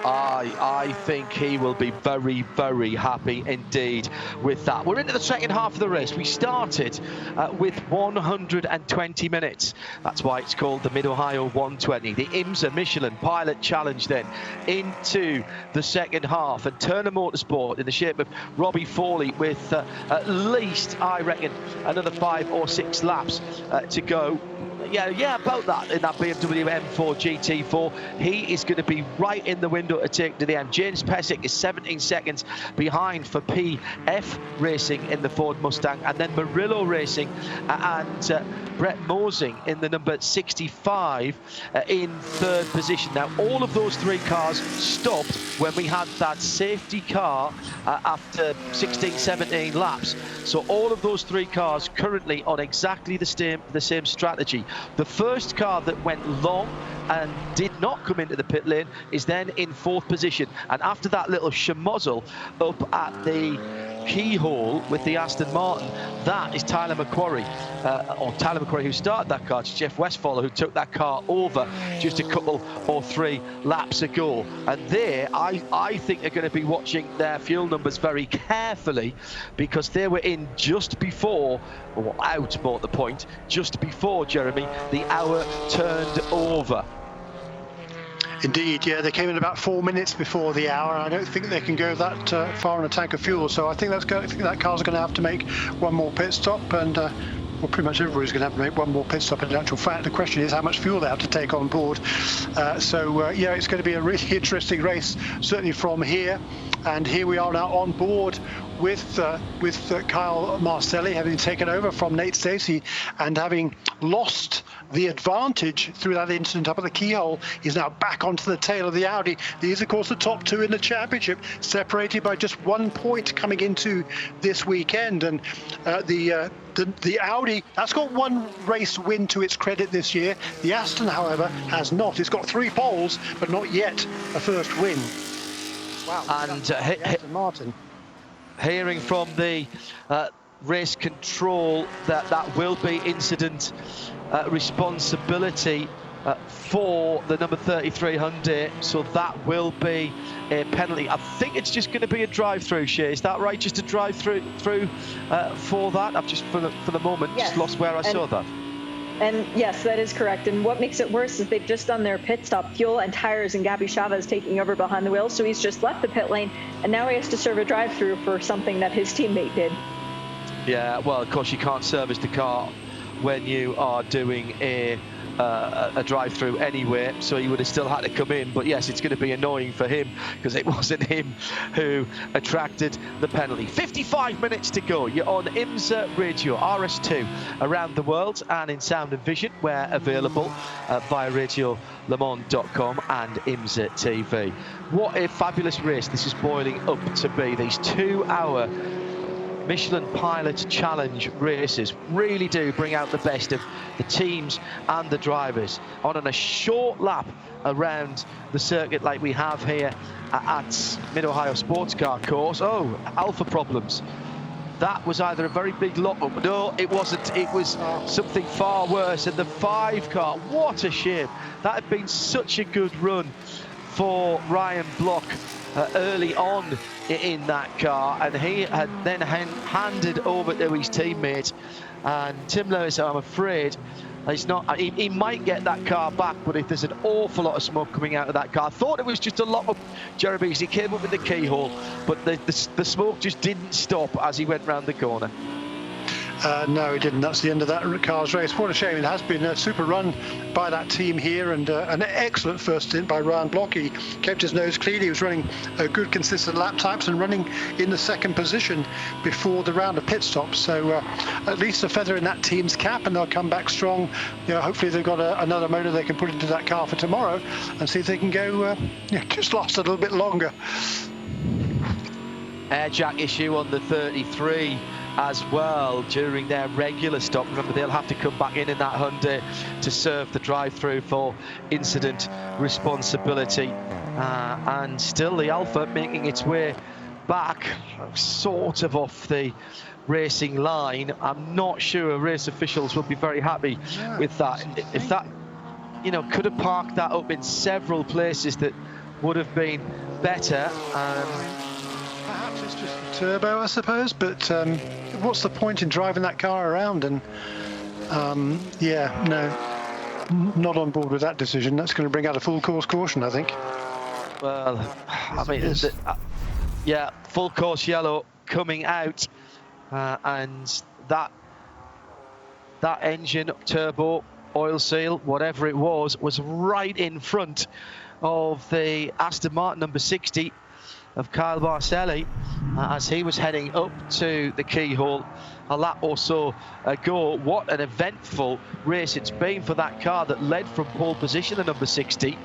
D: I think he will be very, very happy indeed with that. We're into the second half of the race. We started with 120 minutes. That's why it's called the Mid-Ohio 120. The IMSA Michelin Pilot Challenge then into the second half. And Turner Motorsport in the shape of Robbie Foley with at least, I reckon, another 5 or 6 laps to go. Yeah, about that in that BMW M4 GT4. He is going to be right in the window to take to the end. James Pesic is 17 seconds behind for PF Racing in the Ford Mustang, and then Murillo Racing and Brett Mosing in the number 65 in third position. Now, all of those 3 cars stopped when we had that safety car after 16, 17 laps. So all of those 3 cars currently on exactly the same strategy. The first car that went long and did not come into the pit lane is then in 4th position. And after that little schmozzle up at the keyhole with the Aston Martin, that is Tyler McQuarrie, who started that car. It's Jeff Westfaller who took that car over just a couple or 3 laps ago. And there, I think they're going to be watching their fuel numbers very carefully, because they were in just before, or out more at the point, just before, Jeremy, the hour turned over.
E: Indeed, yeah, they came in about 4 minutes before the hour. I don't think they can go that far on a tank of fuel, so I think that car's going to have to make one more pit stop, and well, pretty much everybody's going to have to make one more pit stop. In actual fact, the question is how much fuel they have to take on board. Yeah, it's going to be a really interesting race, certainly from here. And here we are now on board with Kyle Marcelli, having taken over from Nate Stacey and having lost the advantage through that incident up at the keyhole. He's now back onto the tail of the Audi. These, of course, the top two in the championship, separated by just 1 point coming into this weekend. And the Audi, that's got one race win to its credit this year. The Aston, however, has not. It's got 3 poles, but not yet a first win. Wow.
D: And
E: Martin.
D: Hearing from the race control that will be incident responsibility for the number 33 Hyundai, so that will be a penalty. I think it's just going to be a drive-through, Shay. Is that right? Just a drive-through for that? I've just for the moment just lost where I saw that.
C: And yes, that is correct. And what makes it worse is they've just done their pit stop, fuel and tires, and Gabby Chavez taking over behind the wheel. So he's just left the pit lane, and now he has to serve a drive-through for something that his teammate did. Yeah,
D: well, of course, you can't service the car when you are doing a drive-through anyway, so he would have still had to come in. But yes, it's going to be annoying for him because it wasn't him who attracted the penalty. 55 minutes to go. You're on IMSA Radio, RS2 around the world and in sound and vision, where available via radiolemans.com and IMSA TV. What a fabulous race this is boiling up to be. These 2-hour Michelin Pilot Challenge races really do bring out the best of the teams and the drivers on a short lap around the circuit like we have here at Mid-Ohio Sports Car Course. Oh, Alpha problems. That was either a very big lock-up. No, it wasn't. It was something far worse. And the 5 car, what a shame. That had been such a good run for Ryan Block early on in that car, and he had then handed over to his teammate. And Tim Lewis, I'm afraid, he's not. He might get that car back, but if there's an awful lot of smoke coming out of that car. I thought it was just a lot of Jeremy. He came up with the keyhole, but the smoke just didn't stop as he went round the corner.
E: No, he didn't. That's the end of that car's race. What a shame. It has been a super run by that team here, and an excellent first stint by Ryan Block. He kept his nose clean. He was running good, consistent lap times and running in the second position before the round of pit stops. So at least a feather in that team's cap, and they'll come back strong. You know, hopefully they've got another motor they can put into that car for tomorrow and see if they can go just last a little bit longer.
D: Air jack issue on the 33 as well during their regular stop. Remember, they'll have to come back in that Hyundai to serve the drive-through for incident responsibility. And still the Alpha making its way back, sort of off the racing line. I'm not sure race officials will be very happy with that. If that, could have parked that up in several places that would have been better.
E: Perhaps it's just the turbo, I suppose, but what's the point in driving that car around? And not on board with that decision. That's going to bring out a full course caution, I think.
D: Well, I mean, full course yellow coming out, and that engine, turbo, oil seal, whatever it was right in front of the Aston Martin number 60 of Kyle Marcelli as he was heading up to the keyhole a lap or so ago. What an eventful race it's been for that car that led from pole position, the number 60,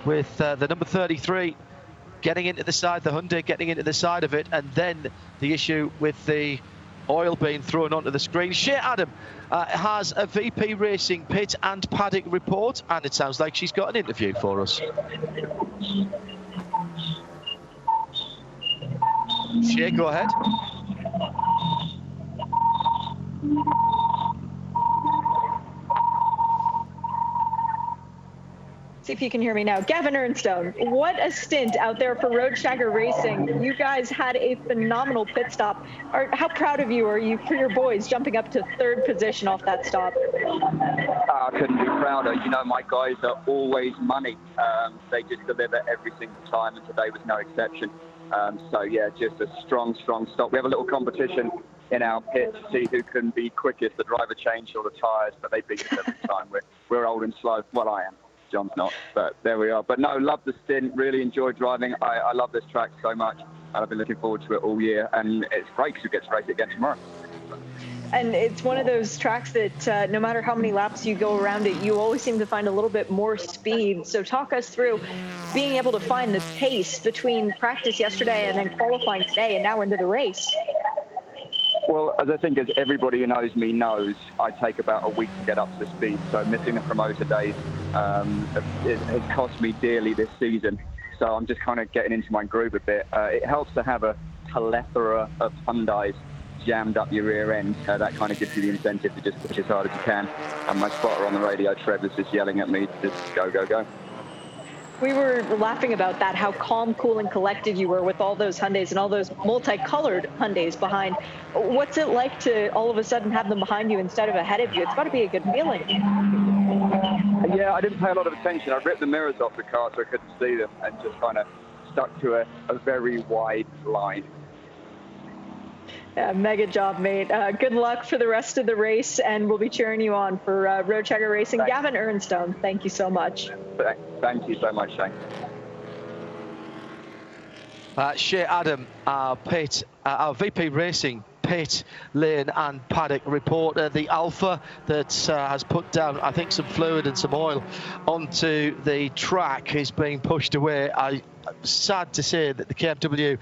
D: with the number 33 getting into the side, the Hyundai getting into the side of it, and then the issue with the oil being thrown onto the screen. Shea Adam has a VP Racing pit and paddock report, and it sounds like she's got an interview for us. Shea, go ahead.
C: See if you can hear me now. Gavin Ernstone, what a stint out there for Road Shagger Racing. You guys had a phenomenal pit stop. How proud of you are you for your boys jumping up to 3rd position off that stop?
A: I couldn't be prouder. You know, my guys are always money. They just deliver every single time, and today was no exception. So, yeah, just a strong stop. We have a little competition in our pit to see who can be quickest. The driver changed all the tyres, but they beat us every time. We're old and slow. Well, I am. John's not, but there we are. But no, love the stint. Really enjoyed driving. I love this track so much, and I've been looking forward to it all year. And it's great because we get to race it again tomorrow.
C: And it's one of those tracks that no matter how many laps you go around it, you always seem to find a little bit more speed. So talk us through being able to find the pace between practice yesterday and then qualifying today and now into the race.
A: Well, as I think as everybody who knows me knows, I take about a week to get up to speed. So missing the promoter days has cost me dearly this season. So I'm just kind of getting into my groove a bit. It helps to have a plethora of Hyundais jammed up your rear end. That kind of gives you the incentive to just push as hard as you can. And my spotter on the radio, Trevor's just yelling at me to just go, go, go.
C: We were laughing about that, how calm, cool, and collected you were with all those Hyundais and all those multicolored Hyundais behind. What's it like to all of a sudden have them behind you instead of ahead of you? It's got to be a good feeling.
A: Yeah, I didn't pay a lot of attention. I ripped the mirrors off the car so I couldn't see them and just kind of stuck to a very wide line.
C: Yeah, mega job, mate. Good luck for the rest of the race, and we'll be cheering you on for Road Shagger Racing. Thanks. Gavin Ernstone, thank you so much.
A: Thank you so much, Shane.
D: Shea Adam, our VP Racing pit lane and paddock reporter. The Alpha that has put down, I think, some fluid and some oil onto the track is being pushed away. I'm sad to say that the KMW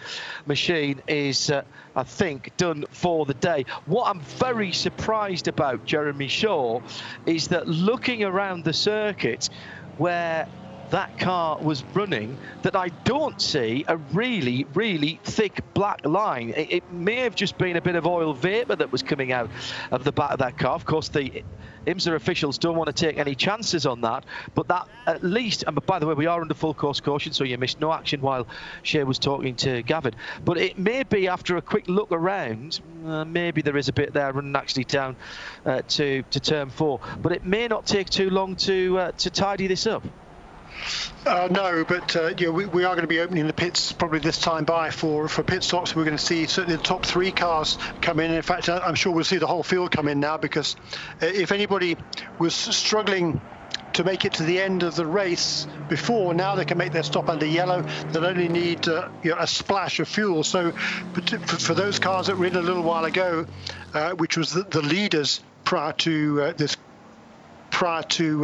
D: machine is, I think, done for the day. What I'm very surprised about, Jeremy Shaw, is that looking around the circuit where that car was running, that I don't see a really, really thick black line. It may have just been a bit of oil vapour that was coming out of the back of that car. Of course, the IMSA officials don't want to take any chances on that, but that at least, and by the way, we are under full course caution, so you missed no action while Shea was talking to Gavin. But it may be after a quick look around, maybe there is a bit there running actually down to turn 4, but it may not take too long to tidy this up.
E: No, but we are going to be opening the pits probably this time for pit stops. We're going to see certainly the top 3 cars come in. In fact, I'm sure we'll see the whole field come in now, because if anybody was struggling to make it to the end of the race before, now they can make their stop under yellow. They'll only need a splash of fuel. So for those cars that were in a little while ago, which was the leaders prior to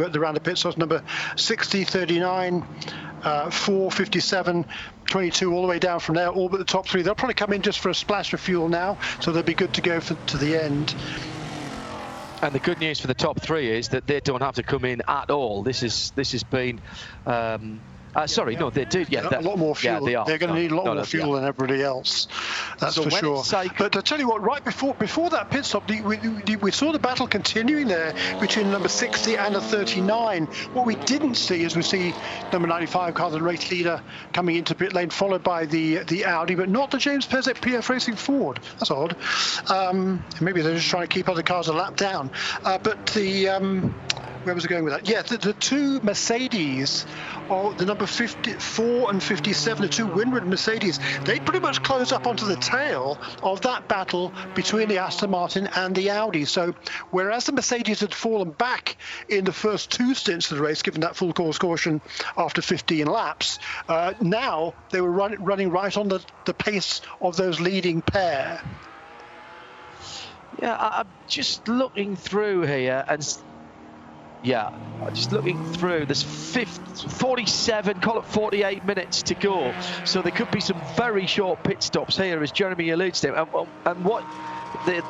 E: the round of pit stops, number 60, 39, 4, 57, 22, all the way down from there, all but the top 3. They'll probably come in just for a splash of fuel now, so they'll be good to go to the end.
D: And the good news for the top 3 is that they don't have to come in at all. This has been... no, they do. Yeah,
E: a lot more fuel.
D: Yeah,
E: They're going to need a lot more fuel than everybody else. That's for sure. But I tell you what, right before that pit stop, we saw the battle continuing there between number 60 and a 39. What we didn't see is we see number 95 car, the race leader, coming into pit lane, followed by the Audi, but not the James Pezek PF Racing Ford. That's odd. Maybe they're just trying to keep other cars a lap down. But the... where was I going with that? Yeah, the 2 Mercedes, the number 54 and 57, the 2 Windward Mercedes, they pretty much close up onto the tail of that battle between the Aston Martin and the Audi. So whereas the Mercedes had fallen back in the first 2 stints of the race, given that full course caution after 15 laps, now they were running right on the pace of those leading pair.
D: Yeah, I'm just looking through here and... Yeah, just looking through, there's 47, call it 48 minutes to go. So there could be some very short pit stops here, as Jeremy alludes to. And what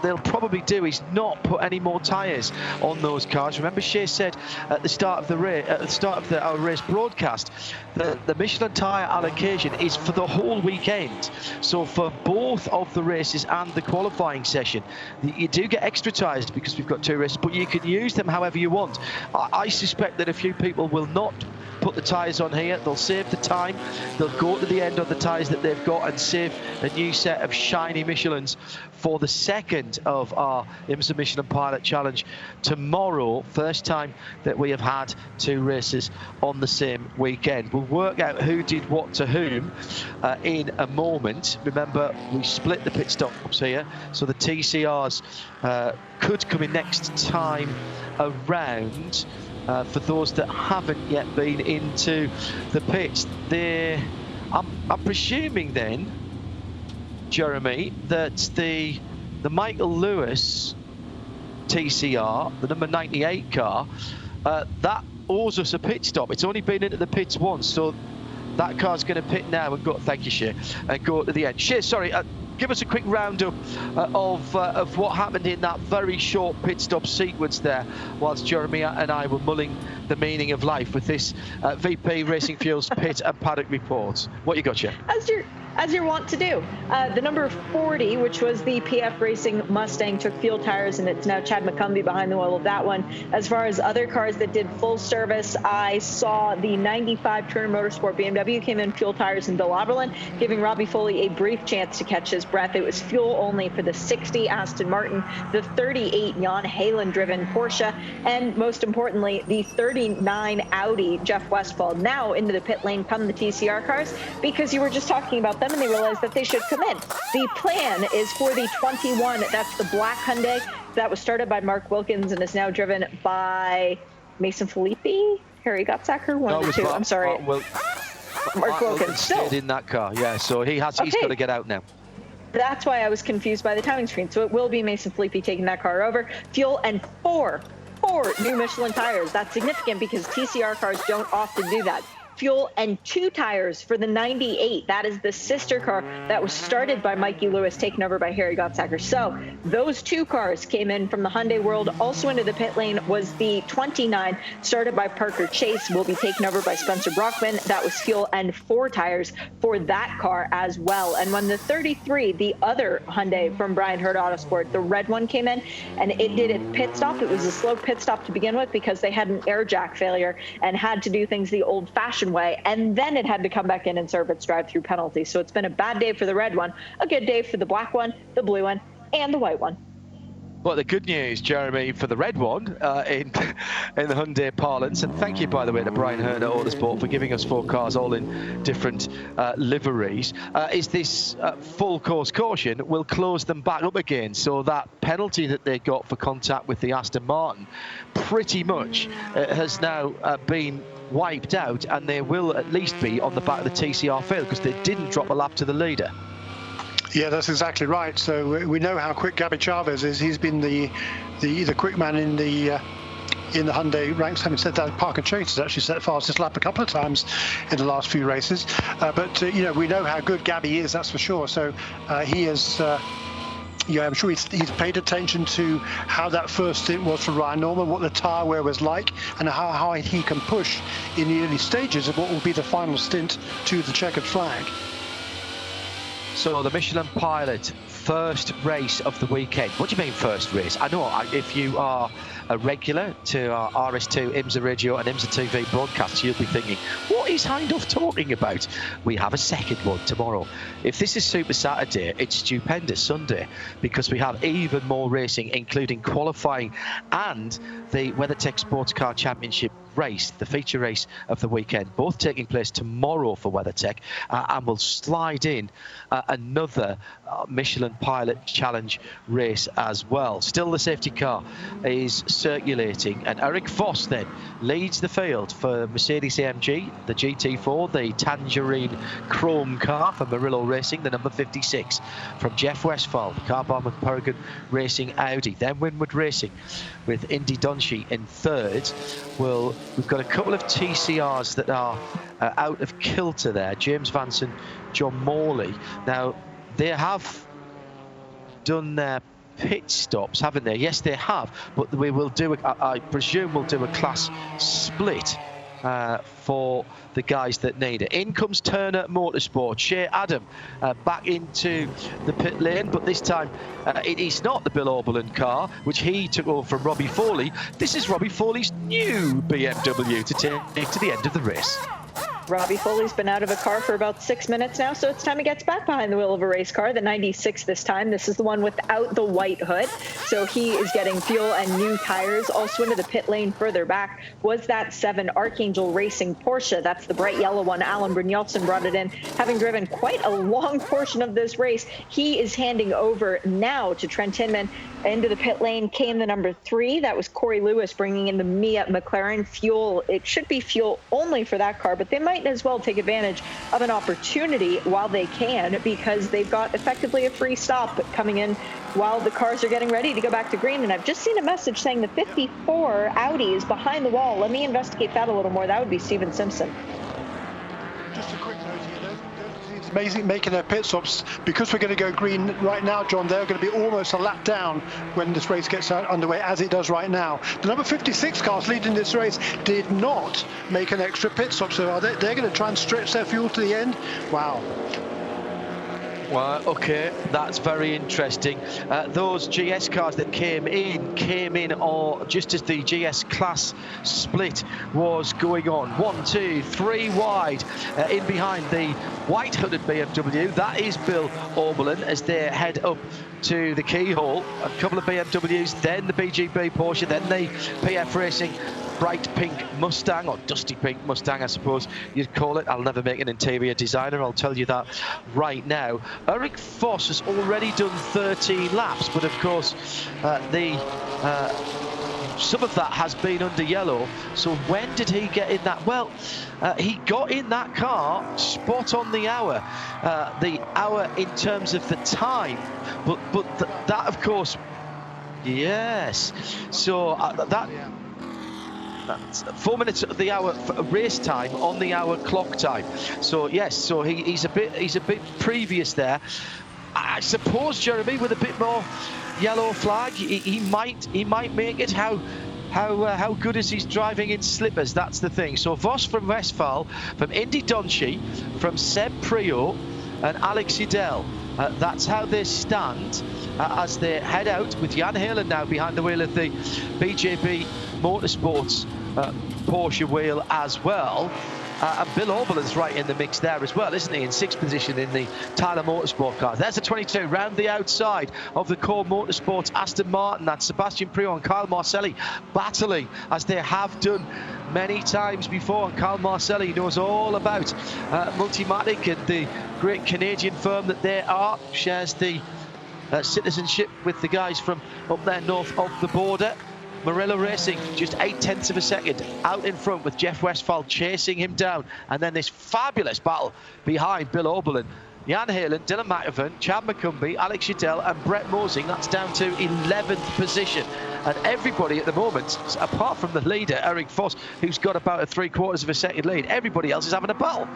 D: they'll probably do is not put any more tyres on those cars. Remember, Shea said at the start of the race, our race broadcast, that the Michelin tyre allocation is for the whole weekend. So for both of the races and the qualifying session, you do get extra tyres because we've got 2 races, but you can use them however you want. I suspect that a few people will not put the tyres on here. They'll save the time. They'll go to the end of the tyres that they've got and save a new set of shiny Michelins for the second of our IMSA Michelin Pilot Challenge tomorrow. First time that we have had 2 races on the same weekend. We'll work out who did what to whom in a moment. Remember, we split the pit stops here, so the TCRs could come in next time around. For those that haven't yet been into the pits, I'm presuming then, Jeremy, that the Michael Lewis TCR, the number 98 car, that owes us a pit stop. It's only been into the pits once, so that car's going to pit now and go. Thank you, Shea, and go to the end. Shea, sorry. Give us a quick roundup of what happened in that very short pit stop sequence there, whilst Jeremy and I were mulling the meaning of life with this VP Racing Fuels pit and paddock report. What you got, Shea?
C: As you're wont to do. The number 40, which was the PF Racing Mustang, took fuel tires, and it's now Chad McCumbee behind the wheel of that one. As far as other cars that did full service, I saw the 95 Turner Motorsport BMW came in fuel tires in Bill Oberlin, giving Robbie Foley a brief chance to catch his breath. It was fuel only for the 60 Aston Martin, the 38 Jan Halen-driven Porsche, and most importantly, the 39 Audi Jeff Westphal. Now into the pit lane come the TCR cars, because you were just talking about them and they realized that they should come in. The plan is for the 21, that's the black Hyundai that was started by Mark Wilkins and is now driven by Mason Filippi, Harry Gottsacker, one of the two. I'm sorry. Mark Wilkins
D: stayed in that car, yeah, so he's got to get out now.
C: That's why I was confused by the timing screen. So it will be Mason Filippi taking that car over. Fuel and four new Michelin tires. That's significant because TCR cars don't often do that. Fuel and 2 tires for the 98. That is the sister car that was started by Mikey Lewis, taken over by Harry Gottsacker. So those 2 cars came in from the Hyundai world. Also into the pit lane was the 29, started by Parker Chase, will be taken over by Spencer Brockman. That was fuel and 4 tires for that car as well. And when the 33, the other Hyundai from Brian Hurd Autosport, the red one came in, and it did its pit stop. It was a slow pit stop to begin with because they had an air jack failure and had to do things the old-fashioned way, and then it had to come back in and serve its drive-through penalty. So it's been a bad day for the red one, a good day for the black one, the blue one, and the white one.
D: Well, the good news, Jeremy, for the red one in the Hyundai parlance, and thank you, by the way, to Brian Hurd at Autosport for giving us 4 cars all in different liveries, is this full course caution will close them back up again. So that penalty that they got for contact with the Aston Martin pretty much has now been wiped out, and they will at least be on the back of the TCR field because they didn't drop a lap to the leader.
E: Yeah, that's exactly right. So we know how quick Gabby Chavez is. He's been the quick man in the Hyundai ranks. Having said that, Parker Chase has actually set fastest lap a couple of times in the last few races. But we know how good Gabby is, that's for sure. So he is. I'm sure he's paid attention to how that first stint was for Ryan Norman, what the tyre wear was like, and how high he can push in the early stages of what will be the final stint to the checkered flag.
D: So the Michelin Pilot first race of the weekend. What do you mean first race? I know if you are a regular to our RS2 IMSA Radio and IMSA TV broadcasts, you'll be thinking, what is Hindhaugh talking about? We have a second one tomorrow. If this is Super Saturday, it's Stupendous Sunday because we have even more racing, including qualifying and the WeatherTech Sports Car Championship race, the feature race of the weekend, both taking place tomorrow for WeatherTech, and we'll slide in another Michelin Pilot Challenge race as well. Still the safety car is circulating, and Eric Voss then leads the field for Mercedes-AMG, the GT4, the Tangerine Chrome car for Murillo Racing, the number 56 from Jeff Westphal, the car by Peregrine Racing Audi. Then Winwood Racing with Indy Donchi in third. We've got a couple of TCRs that are out of kilter there. James Vanson, John Morley. Now, they have done their pit stops, haven't they? Yes, they have. But we will do, I presume we'll do a class split for the guys that need it. In comes Turner Motorsport. Shea Adam back into the pit lane, but this time it is not the Bill Oberlin car, which he took over from Robbie Foley. This is Robbie Foley's new BMW to take to the end of the race.
C: Robbie Foley's been out of a car for about 6 minutes now, so it's time he gets back behind the wheel of a race car, the 96 this time. This is the one without the white hood, so he is getting fuel and new tires. Also into the pit lane further back was that 7 Archangel Racing Porsche. That's the bright yellow one. Alan Brynjolfsson brought it in, having driven quite a long portion of this race. He is handing over now to Trent Hinman. Into the pit lane came the number 3. That was Corey Lewis bringing in the Mia McLaren fuel. It should be fuel only for that car, but they might as well take advantage of an opportunity while they can, because they've got effectively a free stop coming in while the cars are getting ready to go back to green. And I've just seen a message saying the 54 Audi is behind the wall. Let me investigate that a little more. That would be Steven Simpson.
E: Just a quick note here, it's amazing making their pit stops, because we're going to go green right now, John. They're going to be almost a lap down when this race gets underway, as it does right now. The number 56 cars leading this race did not make an extra pit stop, so they're going to try and stretch their fuel to the end. Wow.
D: Well, okay, that's very interesting. Those GS cars that came in or just as the GS class split was going on. 1, 2, 3 wide in behind the white hooded BMW. That is Bill Oberlin as they head up to the keyhole. A couple of BMWs, then the BGB Porsche, then the PF Racing bright pink Mustang, or dusty pink Mustang, I suppose you'd call it. I'll never make an interior designer, I'll tell you that right now. Eric Foss has already done 13 laps, but of course some of that has been under yellow. So when did he get in that? Well, he got in that car spot on the hour in terms of the time, but that of course, yes. So that's 4 minutes of the hour race time on the hour clock time. So yes, so he's a bit previous there. I suppose, Jeremy, with a bit more yellow flag, he might make it. How good is his driving in slippers? That's the thing. So Voss from Westphal, from Indy Donchi, from Seb Prio and Alex Idel. That's how they stand as they head out, with Jan Helen now behind the wheel of the BJB Motorsports Porsche wheel as well. And Bill Oberlin's right in the mix there as well, isn't he? In 6th position in the Tyler Motorsport car. There's a 22 round the outside of the Core Motorsports Aston Martin. That's Sebastian Priaulx and Kyle Marcelli battling, as they have done many times before. And Kyle Marcelli knows all about Multimatic and the great Canadian firm that they are. Shares the citizenship with the guys from up there north of the border. Murillo Racing just 0.8 of a second out in front, with Jeff Westphal chasing him down. And then this fabulous battle behind Bill Oberlin. Jan Halen, Dylan McEvan, Chad McCumbee, Alex Udell and Brett Mosing. That's down to 11th position. And everybody at the moment, apart from the leader, Eric Foss, who's got about a 3/4 of a second lead, everybody else is having a battle.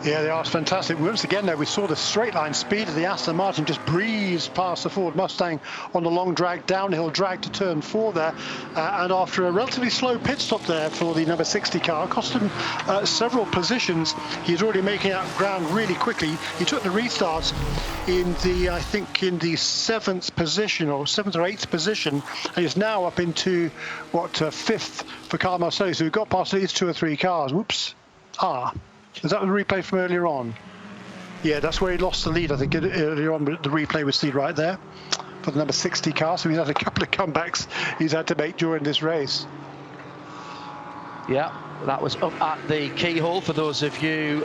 E: Yeah, they are fantastic. Once again, though, we saw the straight line speed of the Aston Martin just breeze past the Ford Mustang on the long downhill drag to turn 4 there. And after a relatively slow pit stop there for the number 60 car, cost him several positions. He's already making out ground really quickly. He took the restart in the, I think, in the 7th position, or 7th or 8th position, and is now up into, 5th for Kyle Marcelli. So we've got past at least 2 or 3 cars. Whoops. Is that the replay from earlier on? Yeah, that's where he lost the lead, I think, earlier on. But the replay was seen right there for the number 60 car. So he's had a couple of comebacks he's had to make during this race.
D: Yeah, that was up at the keyhole for those of you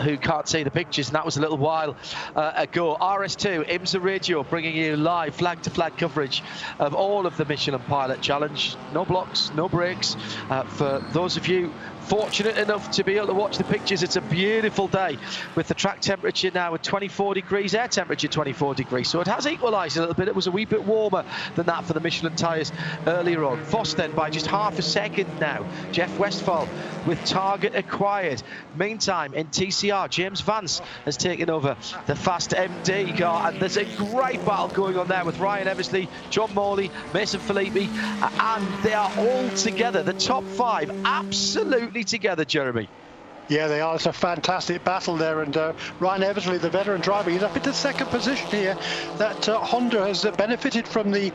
D: who can't see the pictures, and that was a little while ago. RS2 IMSA Radio bringing you live flag-to-flag coverage of all of the Michelin Pilot Challenge. No blocks, no breaks. For those of you fortunate enough to be able to watch the pictures, it's a beautiful day with the track temperature now at 24 degrees, air temperature 24 degrees, so it has equalised a little bit. It was a wee bit warmer than that for the Michelin tyres earlier on. Foss then by just half a second now. Jeff Westphal with target acquired. Meantime, in TCR, James Vance has taken over the Fast MD car, and there's a great battle going on there with Ryan Eversley, John Morley, Mason Filippi, and they are all together. The top 5 absolutely lively together, Jeremy.
E: Yeah, they are. It's a fantastic battle there. And Ryan Eversley, the veteran driver, he's up into second position here. That Honda has benefited from the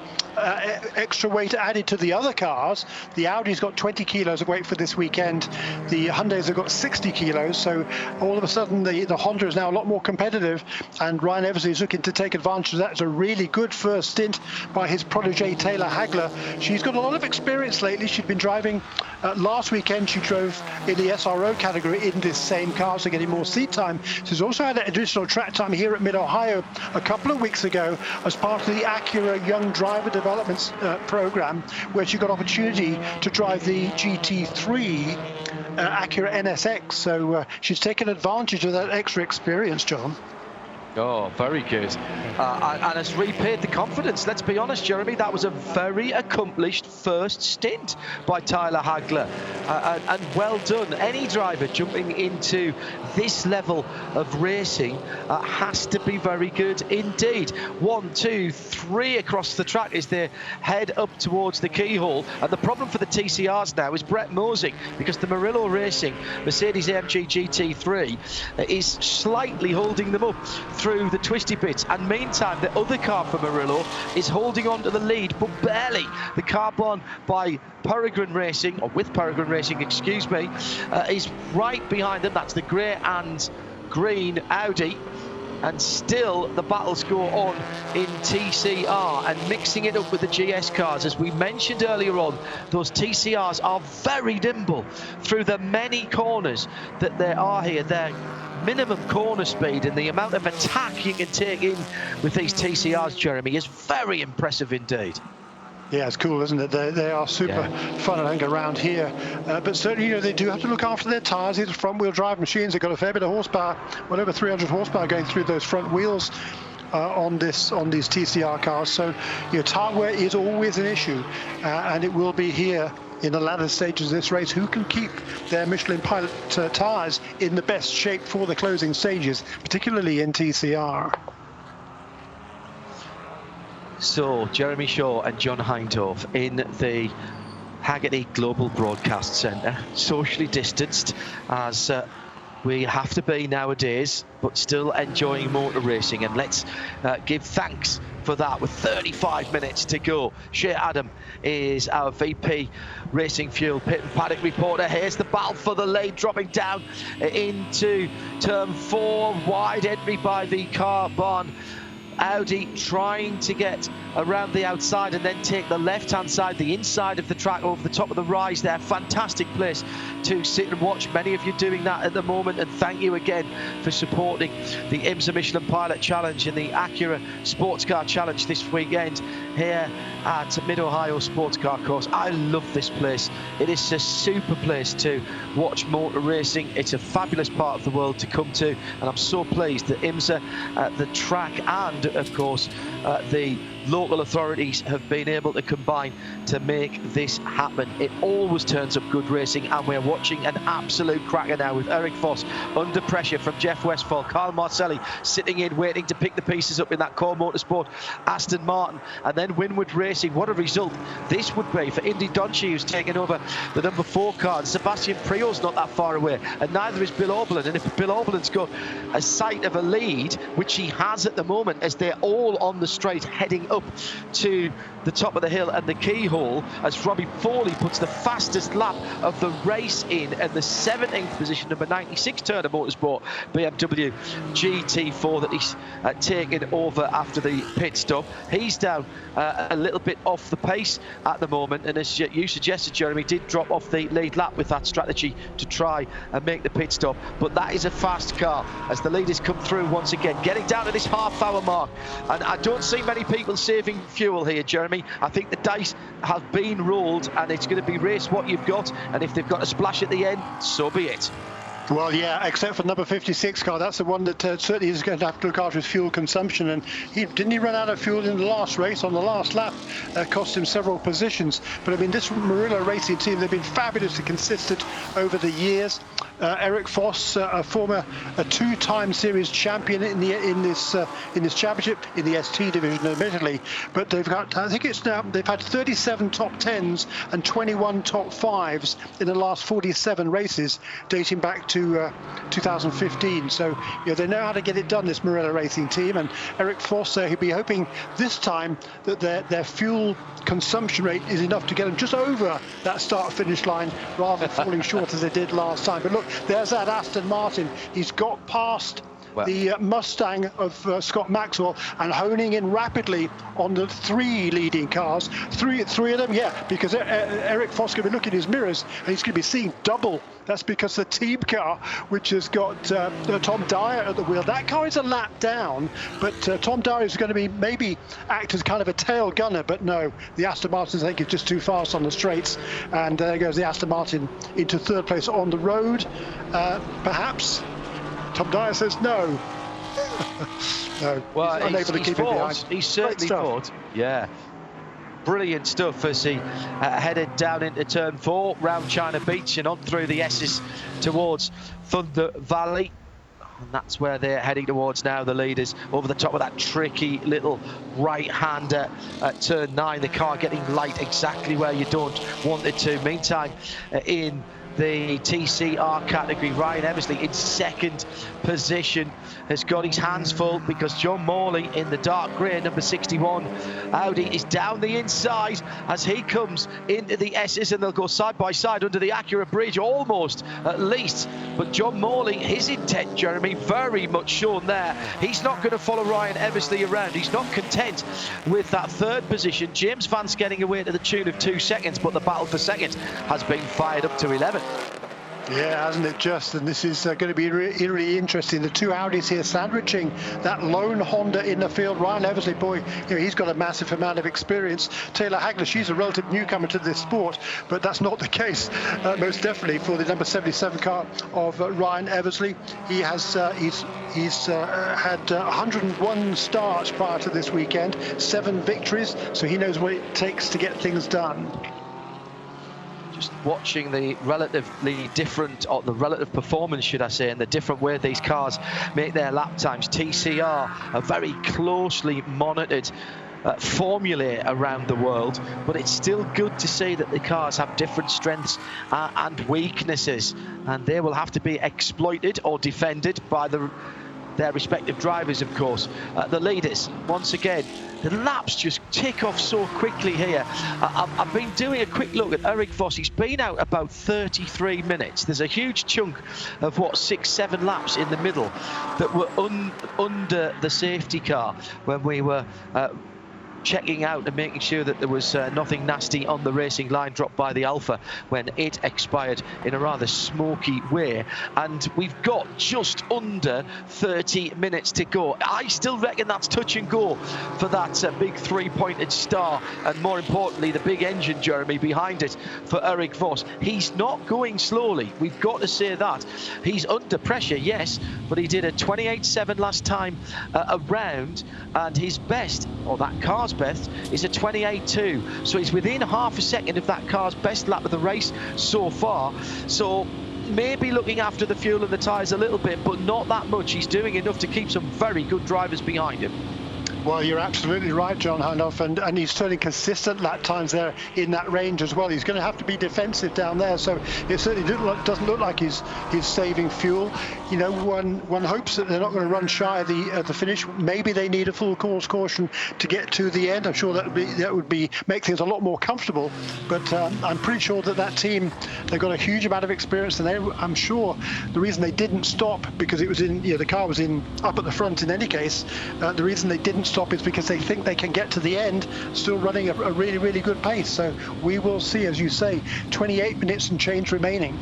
E: extra weight added to the other cars. The Audi's got 20 kilos of weight for this weekend. The Hyundais have got 60 kilos. So all of a sudden, the Honda is now a lot more competitive. And Ryan Eversley is looking to take advantage of that. It's a really good first stint by his protege, Taylor Hagler. She's got a lot of experience lately. She'd been driving last weekend. She drove in the SRO category in this same car, so getting more seat time. She's also had additional track time here at Mid-Ohio a couple of weeks ago as part of the Acura Young Driver Development Program, where she got opportunity to drive the GT3 Acura NSX. So she's taken advantage of that extra experience, John.
D: Oh, very good. And has repaid the confidence. Let's be honest, Jeremy, that was a very accomplished first stint by Tyler Hagler. And well done. Any driver jumping into this level of racing has to be very good indeed. 1, 2, 3 across the track as they head up towards the keyhole. And the problem for the TCRs now is Brett Mosing, because the Murillo Racing Mercedes-AMG GT3 is slightly holding them up through the twisty bits, and meantime the other car for Murillo is holding on to the lead, but barely. The carbon by Peregrine Racing, or with Peregrine Racing, excuse me, is right behind them. That's the grey and green Audi. And still the battles go on in TCR, and mixing it up with the GS cars. As we mentioned earlier on, those TCRs are very nimble through the many corners that there are here. They're minimum corner speed, and the amount of attack you can take in with these TCRs, Jeremy, is very impressive indeed.
E: Yeah, it's cool, isn't it? They are super fun, I think, around here. But certainly, they do have to look after their tyres. These are front-wheel drive machines. They've got a fair bit of horsepower, well over 300 horsepower going through those front wheels on these TCR cars. So, tyre wear is always an issue, and it will be here in the latter stages of this race. Who can keep their Michelin Pilot tyres in the best shape for the closing stages, particularly in TCR?
D: So, Jeremy Shaw and John Hindhaugh in the Haggerty Global Broadcast Centre, socially distanced as we have to be nowadays, but still enjoying motor racing. And let's give thanks for that with 35 minutes to go. Shea Adam is our VP Racing Fuel Pit and Paddock reporter. Here's the battle for the lead, dropping down into turn 4. Wide entry by the Carbon Audi, trying to get around the outside and then take the left-hand side, the inside of the track, over the top of the rise there. Fantastic place to sit and watch. Many of you doing that at the moment, and thank you again for supporting the IMSA Michelin Pilot Challenge and the Acura Sports Car Challenge this weekend here at Mid-Ohio Sports Car Course. I love this place. It is a super place to watch motor racing. It's a fabulous part of the world to come to, and I'm so pleased that IMSA, the track, and of course the local authorities have been able to combine to make this happen. It always turns up good racing, and we're watching an absolute cracker now with Eric Foss under pressure from Jeff Westphal. Carl Marcelli sitting in, waiting to pick the pieces up in that Core Motorsport Aston Martin, and then Winwood Racing. What a result this would be for Indy Donchi, who's taken over the number 4 car. Sebastian Priault's not that far away, and neither is Bill Oberlin. And if Bill Oberlin's got a sight of a lead, which he has at the moment, as they're all on the straight heading up to the top of the hill and the keyhole, as Robbie Foley puts the fastest lap of the race in, and the 17th position, number 96 Turner Motorsport BMW GT4 that he's taken over after the pit stop. He's down a little bit off the pace at the moment, and as you suggested, Jeremy, did drop off the lead lap with that strategy to try and make the pit stop. But that is a fast car as the leaders come through once again, getting down to this half-hour mark, and I don't see many people saving fuel here, Jeremy. I think the dice have been rolled, and it's going to be race what you've got, and if they've got a splash at the end, so be it.
E: Well, yeah, except for number 56 car. That's the one that certainly is going to have to look after his fuel consumption. And didn't he run out of fuel in the last race on the last lap? Cost him several positions. But I mean, this Murillo Racing team, they've been fabulously consistent over the years. Eric Foss, a two-time series champion in this championship in the ST division, admittedly. But they've got, I think it's now, they've had 37 top 10s and 21 top 5s in the last 47 races, dating back to 2015. So they know how to get it done, this Murillo Racing team. And Eric Foss, he'll be hoping this time that their fuel consumption rate is enough to get them just over that start-finish line rather than falling short as they did last time. But look, there's that Aston Martin. He's got past the Mustang of Scott Maxwell and honing in rapidly on the three leading cars. Three of them, because Eric Foss can be looking in his mirrors and he's going to be seeing double. That's because the team car, which has got Tom Dyer at the wheel, that car is a lap down, but Tom Dyer is going to be maybe act as kind of a tail gunner, but no, the Aston Martin, I think, is just too fast on the straights, and there goes the Aston Martin into third place on the road, perhaps. Tom Dyer says no. No,
D: well,
E: he's unable to keep it behind.
D: He's certainly fought. Yeah. Brilliant stuff as he headed down into turn 4, round China Beach and on through the S's towards Thunder Valley. And that's where they're heading towards now, the leaders, over the top of that tricky little right-hander at turn 9. The car getting light exactly where you don't want it to. Meantime, in the TCR category, Ryan Eversley in second position has got his hands full because John Morley in the dark grey number 61 Audi is down the inside as he comes into the S's, and they'll go side by side under the Acura bridge almost at least. But John Morley, his intent, Jeremy, very much shown there. He's not going to follow Ryan Eversley around. He's not content with that third position. James Vance getting away to the tune of 2 seconds, but the battle for second has been fired up to 11.
E: Yeah, hasn't it just? And this is going to be really interesting. The two Audis here sandwiching that lone Honda in the field. Ryan Eversley, boy, he's got a massive amount of experience. Taylor Hagler, she's a relative newcomer to this sport, but that's not the case, most definitely, for the number 77 car of Ryan Eversley. He has he's had 101 starts prior to this weekend, 7 victories, so he knows what it takes to get things done.
D: Just watching the relatively different, or the relative performance, should I say, and the different way these cars make their lap times. TCR, a very closely monitored formulae around the world, but it's still good to see that the cars have different strengths and weaknesses, and they will have to be exploited or defended by their respective drivers, of course. The leaders, once again, the laps just tick off so quickly here. I've been doing a quick look at Eric Foss. He's been out about 33 minutes. There's a huge chunk of 6-7 laps in the middle that were under the safety car when we were checking out and making sure that there was nothing nasty on the racing line dropped by the Alpha when it expired in a rather smoky way. And we've got just under 30 minutes to go. I still reckon that's touch and go for that big 3-pointed star, and more importantly, the big engine, Jeremy, behind it for Eric Voss. He's not going slowly, we've got to say that. He's under pressure, yes, but he did a 28.7 last time around, and his best, or that car's best, is a 28.2, so he's within half a second of that car's best lap of the race so far. So maybe looking after the fuel and the tyres a little bit, but not that much. He's doing enough to keep some very good drivers behind him.
E: Well, you're absolutely right, John Hanoff, and he's turning consistent lap times there in that range as well. He's going to have to be defensive down there, so it certainly doesn't look like he's saving fuel. One hopes that they're not going to run shy of the finish. Maybe they need a full course caution to get to the end. I'm sure that would make things a lot more comfortable. But I'm pretty sure that team, they've got a huge amount of experience, and I'm sure the reason they didn't stop, because it was the car was up at the front in any case. The reason they didn't stop is because they think they can get to the end still running a really, really good pace. So we will see, as you say, 28 minutes and change remaining.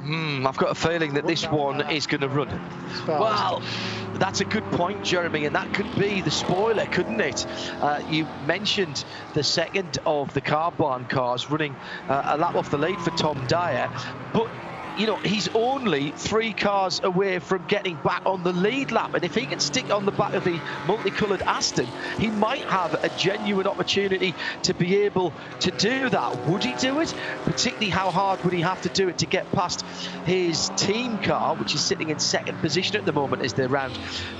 D: I've got a feeling that this one is going to run. Well, that's a good point, Jeremy, and that could be the spoiler, couldn't it? You mentioned the second of the car barn cars running a lap off the lead for Tom Dyer, but he's only 3 cars away from getting back on the lead lap, and if he can stick on the back of the multicoloured Aston, he might have a genuine opportunity to be able to do that. Would he do it? Particularly, how hard would he have to do it to get past his team car, which is sitting in second position at the moment as they round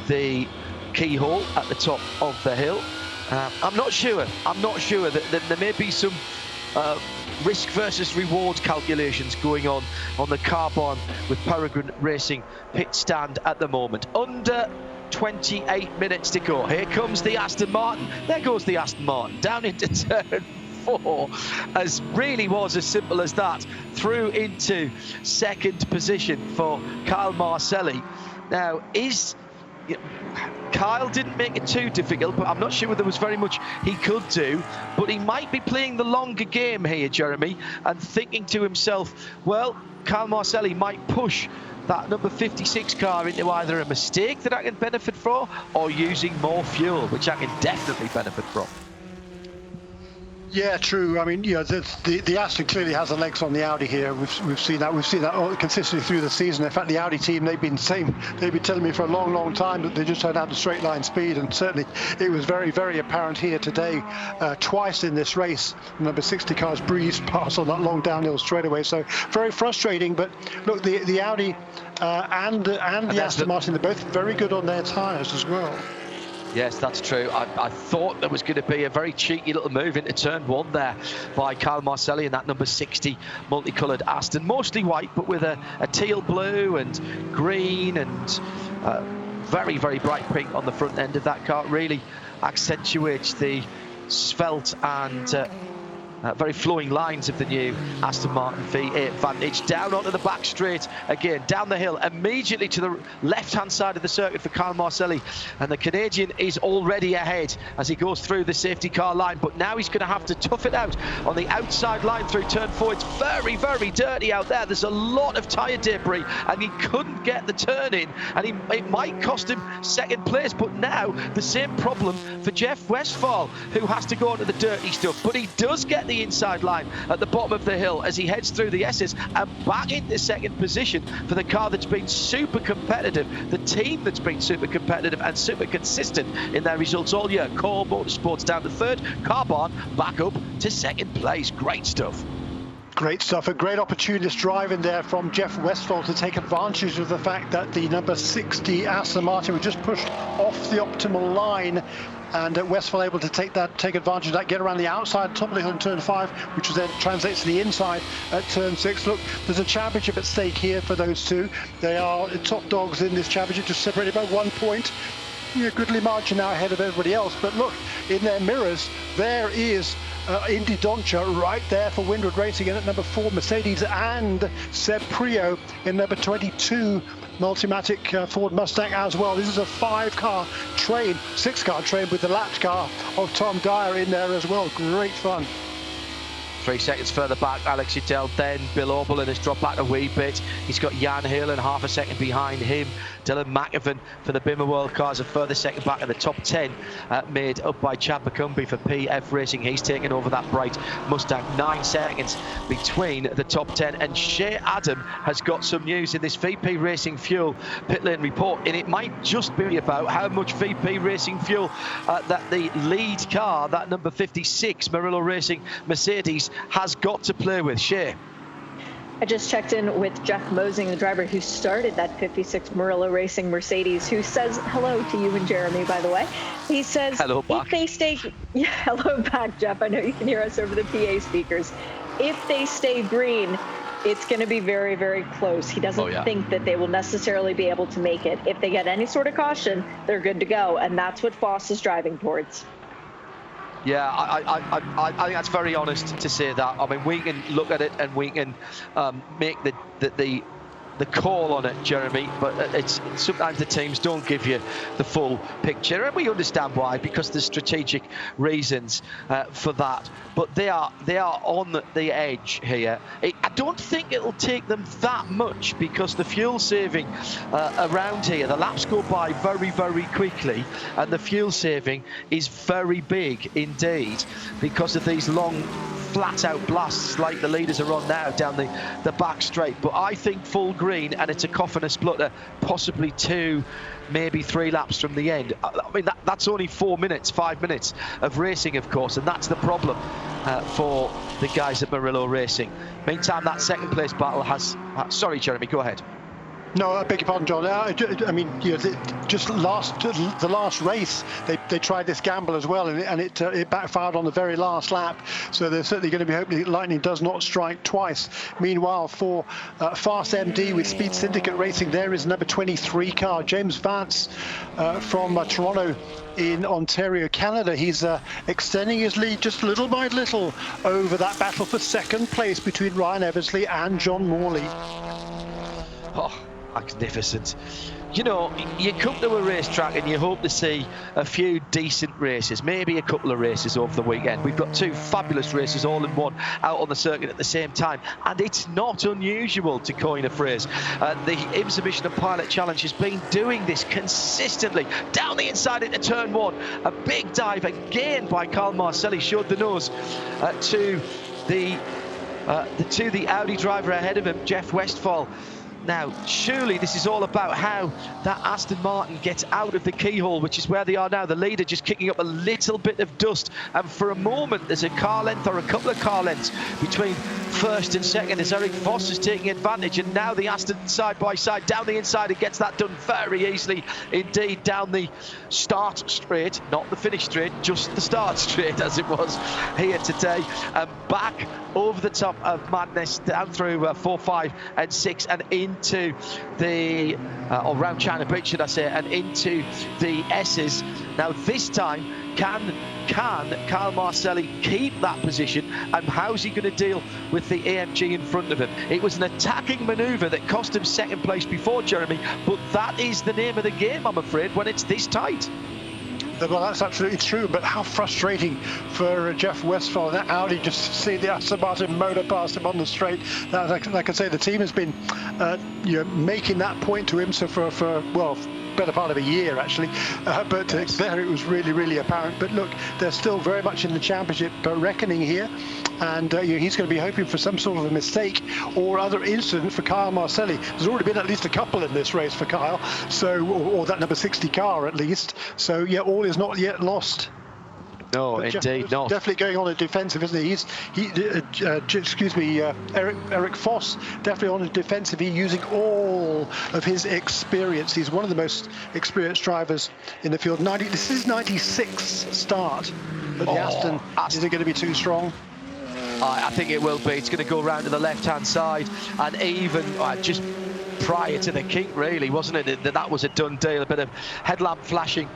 D: the keyhole at the top of the hill? I'm not sure that there may be some risk versus reward calculations going on the Carbon with Peregrine Racing pit stand at the moment. Under 28 minutes to go. Here comes the Aston Martin. There goes the Aston Martin down into turn 4, as really was as simple as that, through into second position for Kyle Marcelli. Now, Kyle didn't make it too difficult, but I'm not sure there was very much he could do. But he might be playing the longer game here, Jeremy, and thinking to himself, well, Kyle Marcelli might push that number 56 car into either a mistake that I can benefit from or using more fuel, which I can definitely benefit from.
E: Yeah, true. I mean, the Aston clearly has the legs on the Audi here. We've seen that. We've seen that consistently through the season. In fact, the Audi team, they've been telling me for a long, long time that they just don't have the straight line speed, and certainly it was very, very apparent here today. Twice in this race, number 60 cars breezed past on that long downhill straightaway. So very frustrating. But look, the Audi and the Aston Martin, they're both very good on their tyres as well.
D: Yes, that's true. I thought there was going to be a very cheeky little move into turn 1 there by Kyle Marcelli in that number 60 multicoloured Aston. Mostly white, but with a teal blue and green and very, very bright pink on the front end of that car. Really accentuates the svelte and very flowing lines of the new Aston Martin V8 Vantage. Down onto the back straight again, down the hill, immediately to the left-hand side of the circuit for Kyle Marcelli. And the Canadian is already ahead as he goes through the safety car line. But now he's going to have to tough it out on the outside line through turn 4. It's very, very dirty out there. There's a lot of tyre debris, and he couldn't get the turn in. And it might cost him second place. But now the same problem for Jeff Westphal, who has to go onto the dirty stuff. But he does get the inside line at the bottom of the hill as he heads through the S's and back into second position for the car that's been super competitive, the team that's been super competitive and super consistent in their results all year. Core Motorsports down to third, Carbon back up to second place. Great stuff.
E: Great stuff. A great opportunist driving there from Jeff Westphal to take advantage of the fact that the number 60 Aston Martin was just pushed off the optimal line, and Westphal able to take advantage of that, get around the outside, top of the hill in turn 5, which then translates to the inside at turn 6. Look, there's a championship at stake here for those two. They are the top dogs in this championship, just separated by 1 point. Goodly margin now ahead of everybody else. But look, in their mirrors, there is Indy Dontje right there for Windward Racing, and at number 4 Mercedes, and Seb Prio in number 22 Multimatic Ford Mustang as well. This is a 6-car train with the lapped car of Tom Dyer in there as well. Great fun.
D: 3 seconds further back, Alex Udell, then Bill Oberlin has dropped back a wee bit. He's got Jan Hill and half a second behind him. Dylan McAvan for the Bimmer World Cars, a further second back in the top 10, made up by Chad McCumbee for PF Racing. He's taken over that bright Mustang. 9 seconds between the top 10. And Shea Adam has got some news in this VP Racing Fuel pit lane report, and it might just be about how much VP Racing Fuel that the lead car, that number 56 Murillo Racing Mercedes, has got to play with. Shea.
C: I just checked in with Jeff Mosing, the driver who started that 56 Murillo Racing Mercedes, who says hello to you and Jeremy, by the way. He says,
D: hello back.
C: If they stay, yeah, hello back, Jeff. I know you can hear us over the PA speakers. If they stay green, it's going to be very, very close. He doesn't think that they will necessarily be able to make it. If they get any sort of caution, they're good to go. And that's what Foss is driving towards.
D: Yeah, I think that's very honest to say that. I mean, we can look at it and we can make the the call on it, Jeremy, but it's sometimes the teams don't give you the full picture, and we understand why, because there's strategic reasons for that. But they are on the edge here. I don't think it'll take them that much, because the fuel saving around here, the laps go by very, very quickly, and the fuel saving is very big indeed because of these long flat out blasts like the leaders are on now down the back straight. But I think full green, and it's a cough and a splutter, possibly 2, maybe 3 laps from the end. I mean, that's only 4 minutes, 5 minutes of racing, of course, and that's the problem for the guys at Murillo Racing. Meantime, that second place battle has... sorry, Jeremy, go ahead.
E: No, I beg your pardon, John. I mean, just the last race, they tried this gamble as well, and it backfired on the very last lap. So they're certainly going to be hoping that lightning does not strike twice. Meanwhile, for Fast MD with Speed Syndicate Racing, there is number 23 car, James Vance from Toronto in Ontario, Canada. He's extending his lead just little by little over that battle for second place between Ryan Eversley and John Morley.
D: Oh, magnificent. You know, you come to a racetrack and you hope to see a few decent races, maybe a couple of races over the weekend. We've got 2 fabulous races all in one out on the circuit at the same time, and it's not unusual, to coin a phrase. The IMSA Michelin Pilot Challenge has been doing this consistently. Down the inside into turn 1, a big dive again by Carl Marcelli showed the nose to the Audi driver ahead of him, Jeff Westphal. Now, surely this is all about how that Aston Martin gets out of the keyhole, which is where they are now. The leader just kicking up a little bit of dust. And for a moment, there's a car length or a couple of car lengths between first and second as Eric Voss is taking advantage. And now the Aston side by side down the inside. It gets that done very easily indeed down the start straight, not the finish straight, just the start straight as it was here today. And back over the top of madness down through 4, 5 and 6 and into the or round China Beach, should I say, and into the S's. Now this time, can Carl Marcelli keep that position, and how's he going to deal with the AMG in front of him? It was an attacking manoeuvre that cost him second place before, Jeremy, but that is the name of the game, I'm afraid, when it's this tight.
E: Well, that's absolutely true, but how frustrating for Jeff Westphal, that Audi, just to see the Aston Martin motor past him on the straight. Like I say, the team has been making that point to IMSA for well, better part of a year actually, but there it was really, really apparent. But look, they're still very much in the championship reckoning here, and he's going to be hoping for some sort of a mistake or other incident for Kyle Marcelli. There's already been at least a couple in this race for Kyle, so or that number 60 car at least. So yeah, all is not yet lost.
D: No, indeed not.
E: Definitely going on a defensive, isn't he? Eric Voss definitely on a defensive. He's using all of his experience. He's one of the most experienced drivers in the field. This is 96 start, but the Aston, is it going to be too strong?
D: I think it will be. It's going to go round to the left-hand side, and even just prior to the kink, really, wasn't it? That was a done deal. A bit of headlamp flashing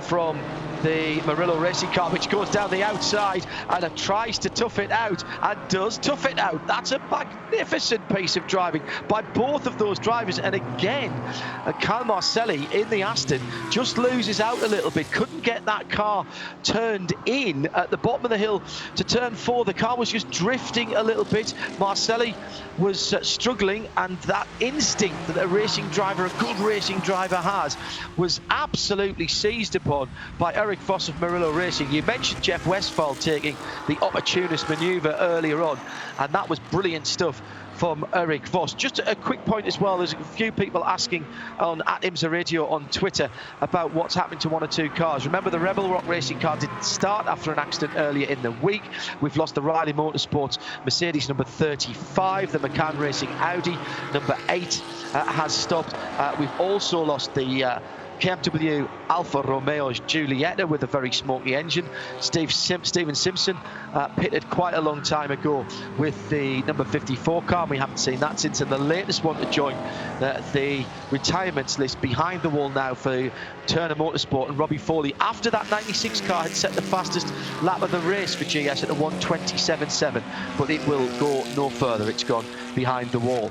D: from the Murillo racing car, which goes down the outside and tries to tough it out, and does tough it out. That's a magnificent piece of driving by both of those drivers. And again, Carl Marcelli in the Aston just loses out a little bit. Couldn't get that car turned in at the bottom of the hill to turn 4. The car was just drifting a little bit. Marcelli was struggling, and that instinct that a racing driver, a good racing driver has, was absolutely seized upon by Eric Voss of Murillo Racing. You mentioned Jeff Westphal taking the opportunist manoeuvre earlier on, and that was brilliant stuff from Eric Voss. Just a quick point as well, there's a few people asking on at IMSA Radio on Twitter about what's happening to 1 or 2 cars. Remember, the Rebel Rock racing car didn't start after an accident earlier in the week. We've lost the Riley Motorsports Mercedes number 35, the McCann Racing Audi number 8 has stopped. We've also lost the KMW Alfa Romeo Giulietta with a very smoky engine. Stephen Simpson pitted quite a long time ago with the number 54 car, and we haven't seen that since. And the latest one to join the retirements list behind the wall now for Turner Motorsport and Robbie Foley, after that 96 car had set the fastest lap of the race for GS at a 1:27.7, but it will go no further. It's gone behind the wall.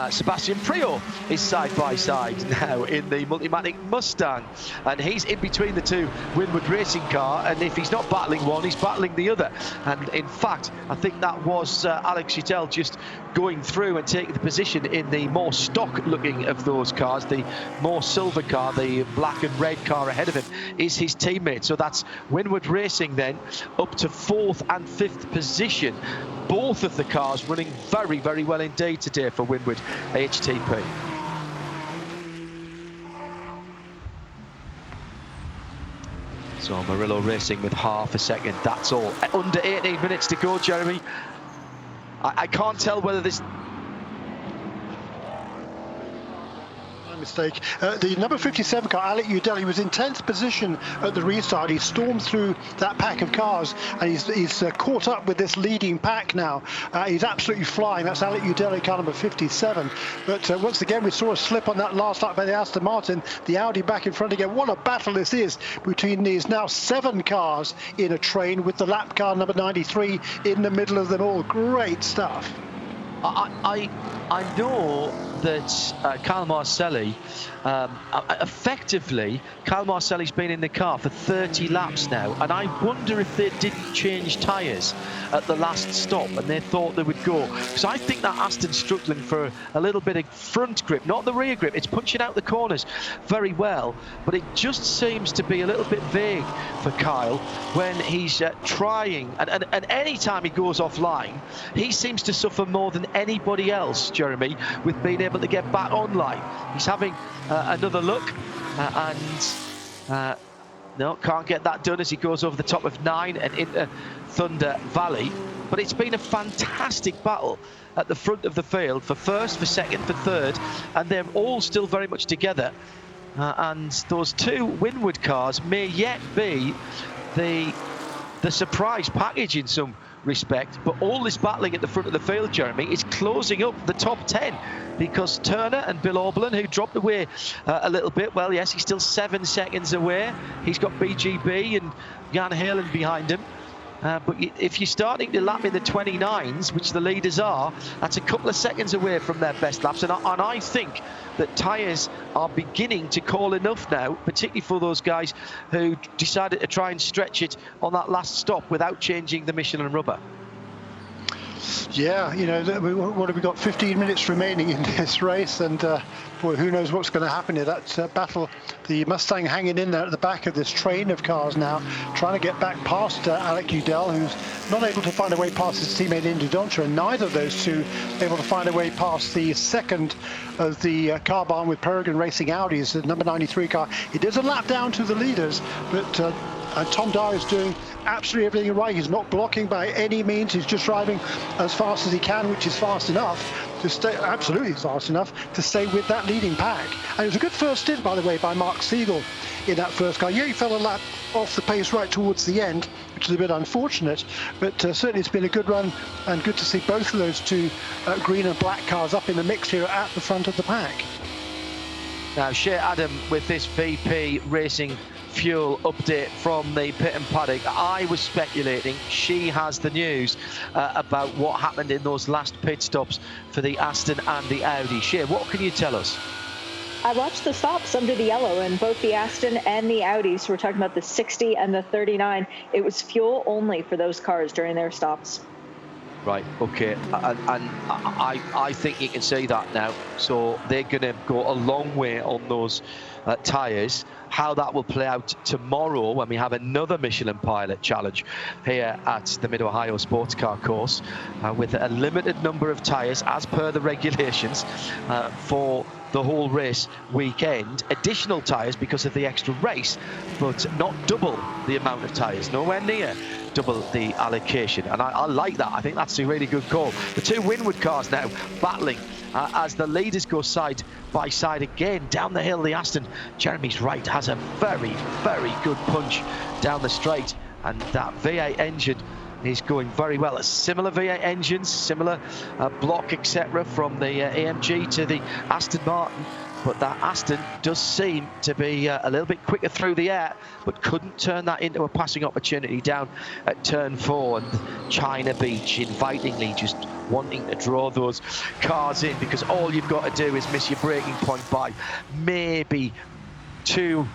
D: Sebastian Priaulx is side by side now in the Multimatic Mustang, and he's in between the two Winward Racing car, and if he's not battling one, he's battling the other. And in fact, I think that was Alex Uddel just going through and taking the position in the more stock looking of those cars. The more silver car, the black and red car ahead of him, is his teammate. So that's Winward Racing then up to 4th and 5th position. Both of the cars running very, very well indeed today for Winward HTP. So Murillo racing with half a second, that's all. Under 18 minutes to go, Jeremy. I can't tell whether this...
E: Mistake. The number 57 car, Alex Uddel, he was in 10th position at the restart. He stormed through that pack of cars, and he's caught up with this leading pack now. He's absolutely flying. That's Alex Uddel in car number 57. But once again, we saw a slip on that last lap by the Aston Martin. The Audi back in front again. What a battle this is between these now 7 cars in a train, with the lap car number 93 in the middle of them all. Great stuff.
D: I know that Kyle Marcelli, effectively, Kyle Marcelli's been in the car for 30 laps now, and I wonder if they didn't change tyres at the last stop and they thought they would go. Because I think that Aston's struggling for a little bit of front grip, not the rear grip. It's punching out the corners very well, but it just seems to be a little bit vague for Kyle when he's trying. And any time he goes offline, he seems to suffer more than anybody else, Jeremy, with being able to get back online. He's having another look and no, can't get that done as he goes over the top of 9 and into Thunder Valley. But it's been a fantastic battle at the front of the field for first, for second, for third, and they're all still very much together. And those 2 Winward cars may yet be the surprise package in some respect, but all this battling at the front of the field, Jeremy, is closing up the top 10, because Turner and Bill Auberlen, who dropped away a little bit, well, yes, he's still 7 seconds away. He's got BGB and Jan Halen behind him. But if you're starting to lap in the 29s, which the leaders are, that's a couple of seconds away from their best laps. And I think that tyres are beginning to call enough now, particularly for those guys who decided to try and stretch it on that last stop without changing the Michelin rubber.
E: Yeah, you know, what have we got? 15 minutes remaining in this race, and boy, who knows what's going to happen here. That battle, the Mustang hanging in there at the back of this train of cars now, trying to get back past Alex Uddel, who's not able to find a way past his teammate Indy Dontra, and neither of those two able to find a way past the second of the car barn with Peregrine Racing Audis, the number 93 car. It is a lap down to the leaders, but Tom Dyer is doing absolutely everything right. He's not blocking by any means. He's just driving as fast as he can, which is fast enough to stay, absolutely fast enough to stay with that leading pack. And it was a good first stint, by the way, by Mark Siegel in that first car. Yeah, he fell a lap off the pace right towards the end, which is a bit unfortunate, but certainly it's been a good run, and good to see both of those 2 green and black cars up in the mix here at the front of the pack.
D: Now, Shea Adam with this VP Racing Fuel update from the pit and paddock. I was speculating she has the news about what happened in those last pit stops for the Aston and the Audi. Shea, what can you tell us?
C: I watched the stops under the yellow, and both the Aston and the Audis, we're talking about the 60 and the 39, it was fuel only for those cars during their stops.
D: Right, okay, and I think you can see that now. So they're going to go a long way on those tyres. How that will play out tomorrow when we have another Michelin Pilot Challenge here at the Mid-Ohio Sports Car Course with a limited number of tyres as per the regulations for the whole race weekend. Additional tyres because of the extra race, but not double the amount of tyres, nowhere near double the allocation. And I like that. I think that's a really good call. The 2 Winward cars now battling as the leaders go side by side again down the hill. The Aston, Jeremy's right, has a very, very good punch down the straight, and that V8 engine is going very well. Similar V8 engines, similar block, etc., from the AMG to the Aston Martin, but that Aston does seem to be a little bit quicker through the air, but couldn't turn that into a passing opportunity down at turn 4, and China Beach invitingly just wanting to draw those cars in, because all you've got to do is miss your braking point by maybe two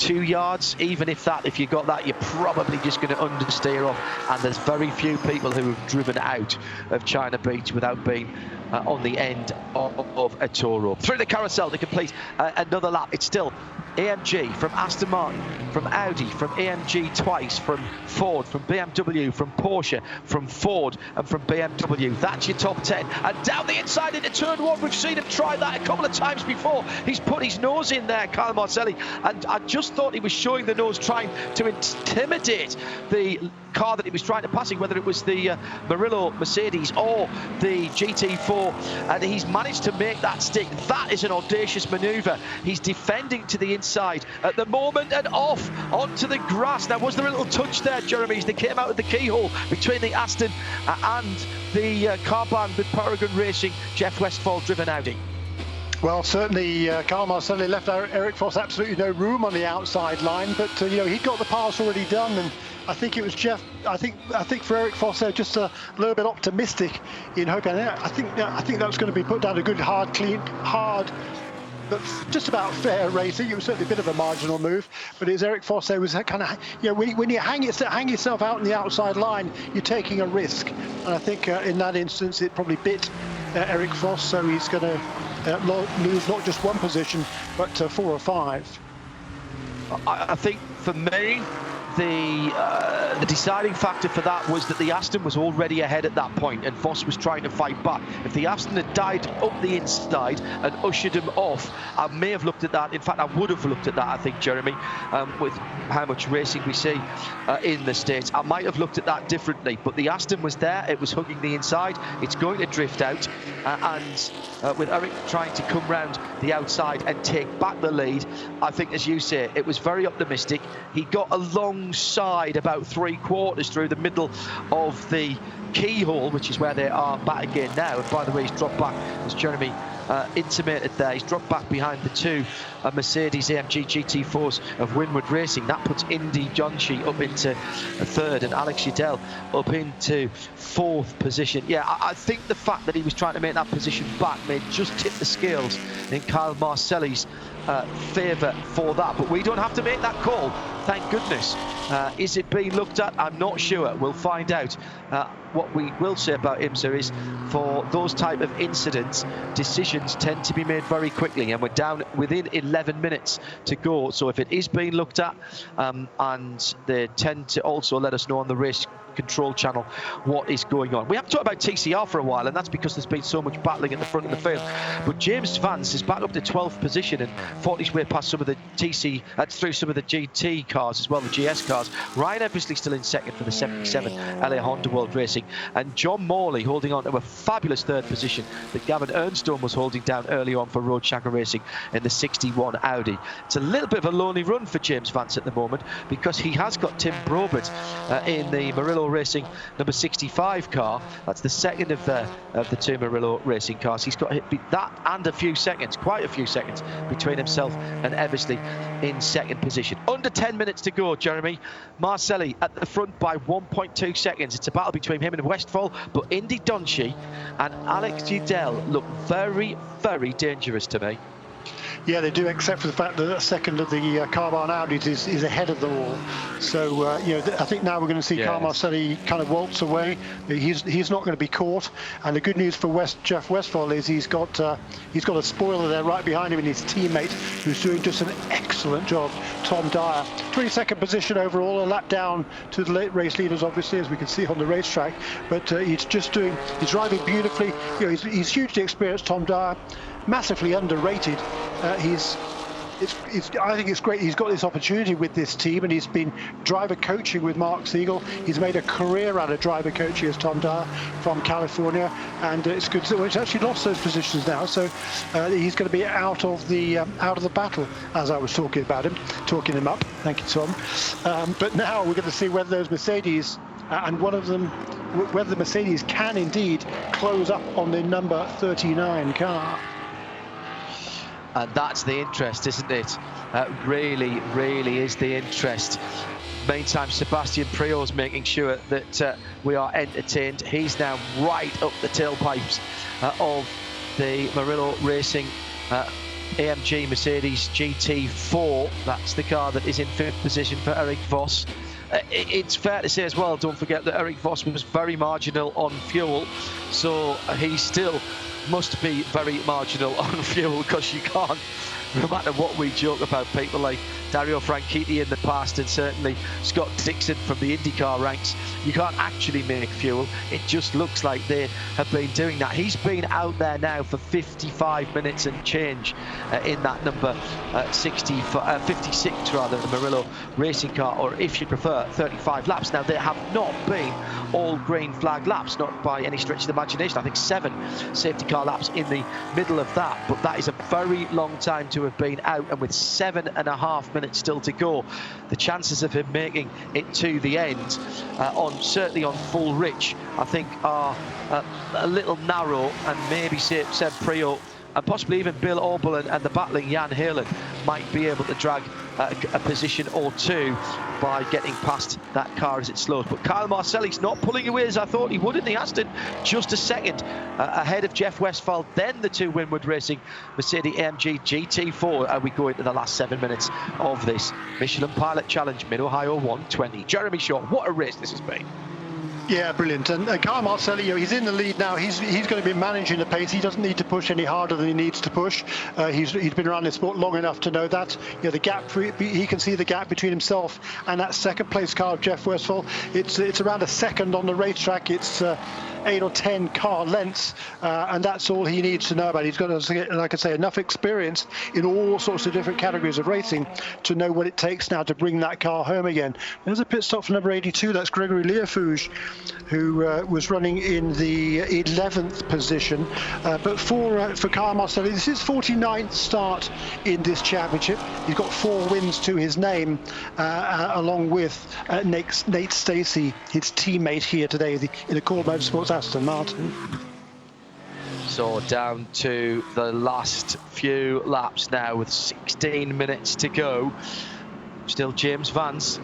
D: yards. Even if you got that, you're probably just going to understeer off, and there's very few people who have driven out of China Beach without being on the end of a tow rope. Through the carousel to complete another lap. It's still AMG, from Aston Martin, from Audi, from AMG twice, from Ford, from BMW, from Porsche, from Ford, and from BMW. That's your top 10. And down the inside into turn one, we've seen him try that a couple of times before. He's put his nose in there, Kyle Marcelli, and I just thought he was showing the nose, trying to intimidate the car that he was trying to pass, whether it was the Murillo Mercedes or the GT4, and he's managed to make that stick. That is an audacious manoeuvre. He's defending to the inside at the moment and off onto the grass. Now, was there a little touch there, Jeremy, as they came out of the keyhole between the Aston and the car band with Paragon Racing, Jeff Westphal driven Audi?
E: Well, certainly Kyle Marcelli left Eric Foss absolutely no room on the outside line, but he'd got the pass already done, and I think it was Jeff. I think for Eric Foss there, just a little bit optimistic in hoping. I think that was going to be put down a good, hard, but just about fair racing. It was certainly a bit of a marginal move, but it was Eric Foss there was kind of, when you hang yourself out on the outside line, you're taking a risk, and I think in that instance it probably bit Eric Foss, so he's going to lose not just one position but 4 or 5.
D: I think for me, the deciding factor for that was that the Aston was already ahead at that point, and Foss was trying to fight back. If the Aston had died up the inside and ushered him off, I may have looked at that. In fact, I would have looked at that, I think, Jeremy, with how much racing we see in the States. I might have looked at that differently, but the Aston was there. It was hugging the inside. It's going to drift out, and with Eric trying to come round the outside and take back the lead, I think, as you say, it was very optimistic. He got alongside about 3/4 through the middle of the keyhole, which is where they are back again now. And by the way, he's dropped back, as Jeremy intimated there, he's dropped back behind the two Mercedes AMG GT4s of Winward Racing. That puts Indy Johnshi up into third and Alex Udell up into fourth position. Yeah, I think the fact that he was trying to make that position back may just tip the scales in Kyle Marcelli's favour for that, but we don't have to make that call, thank goodness. Is it being looked at? I'm not sure. We'll find out. What we will say about IMSA is, for those type of incidents, decisions tend to be made very quickly, and we're down within 11 minutes to go. So if it is being looked at, and they tend to also let us know on the race control channel what is going on. We haven't talked about TCR for a while, and that's because there's been so much battling at the front of the field. But James Vance is back up to 12th position and fought his way past some of the through some of the GT cars as well, the GS cars. Ryan Eversley still in second for the 77 LA Honda World Racing, and John Morley holding on to a fabulous third position that Gavin Ernstone was holding down early on for Road Shacker Racing in the 61 Audi. It's a little bit of a lonely run for James Vance at the moment, because he has got Tim Probert in the Murillo Racing number 65 car. That's the second of the two Murillo Racing cars. He's got that and quite a few seconds between himself and Eversley in second position. Under 10 minutes to go, Jeremy. Marcelli at the front by 1.2 seconds. It's a battle between him and Westphal, but Indy Donchi and Alex Udell look very, very dangerous to me.
E: Yeah, they do, except for the fact that the second of the Carbahn Audis is ahead of them all. So, I think now we're going to see Kyle Marcelli kind of waltz away. He's not going to be caught. And the good news for Jeff Westphal is he's got a spoiler there right behind him, and his teammate, who's doing just an excellent job, Tom Dyer. 22nd position overall, a lap down to the late race leaders, obviously, as we can see on the racetrack. But he's driving beautifully. He's hugely experienced, Tom Dyer. Massively underrated. I think it's great he's got this opportunity with this team, and he's been driver coaching with Mark Siegel. He's made a career out of driver coaching as Tom Dyer from California, and it's good. So he's actually lost those positions now, so he's going to be out of the battle, as I was talking him up. Thank you, Tom. But now we're going to see whether those Mercedes and one of them, whether the Mercedes can indeed close up on the number 39 car. And
D: that's the interest, isn't it? Really, really is the interest. meantime, Sebastian Priaulx's making sure that we are entertained. He's now right up the tailpipes of the Murillo Racing AMG Mercedes GT4. That's the car that is in fifth position for Eric Vos. It's fair to say as well, don't forget that Eric Vos was very marginal on fuel, so he still must be very marginal on fuel, because you can't, no matter what we joke about people like Dario Franchitti in the past, and certainly Scott Dixon from the IndyCar ranks, you can't actually make fuel. It just looks like they have been doing that. He's been out there now for 55 minutes and change in that number 56 rather, the Murillo racing car, or if you prefer 35 laps. Now, they have not been all green flag laps, not by any stretch of the imagination. I think 7 safety car laps in the middle of that, but that is a very long time to have been out, and with 7.5 minutes still to go, the chances of him making it to the end certainly on full rich, I think are a little narrow, and maybe Seb Priaulx and possibly even Bill Orbel and the battling Jan Helen might be able to drag a position or two by getting past that car as it slows. But Kyle Marcelli's not pulling away as I thought he would in the Aston, just a second ahead of Jeff Westphal, then the 2 Winward Racing Mercedes AMG GT4. And we go into the last 7 minutes of this Michelin Pilot Challenge, Mid-Ohio 120. Jeremy Shaw, what a race this has been.
E: Yeah, brilliant. And Kyle Marcelli, he's in the lead now. He's going to be managing the pace. He doesn't need to push any harder than he needs to push. He's been around this sport long enough to know that. The gap, he can see the gap between himself and that second place car of Jeff Westphal. It's around a second on the racetrack. It's 8 or 10 car lengths, and that's all he needs to know about. He's got, like I say, enough experience in all sorts of different categories of racing to know what it takes now to bring that car home again. There's a pit stop for number 82. That's Gregory Leofouge, who was running in the 11th position. But for Kyle Marcelli, this is 49th start in this championship. He's got 4 wins to his name, along with Nate Stacey, his teammate here today in the Cord Motorsports Aston Martin.
D: So down to the last few laps now with 16 minutes to go. Still James Vance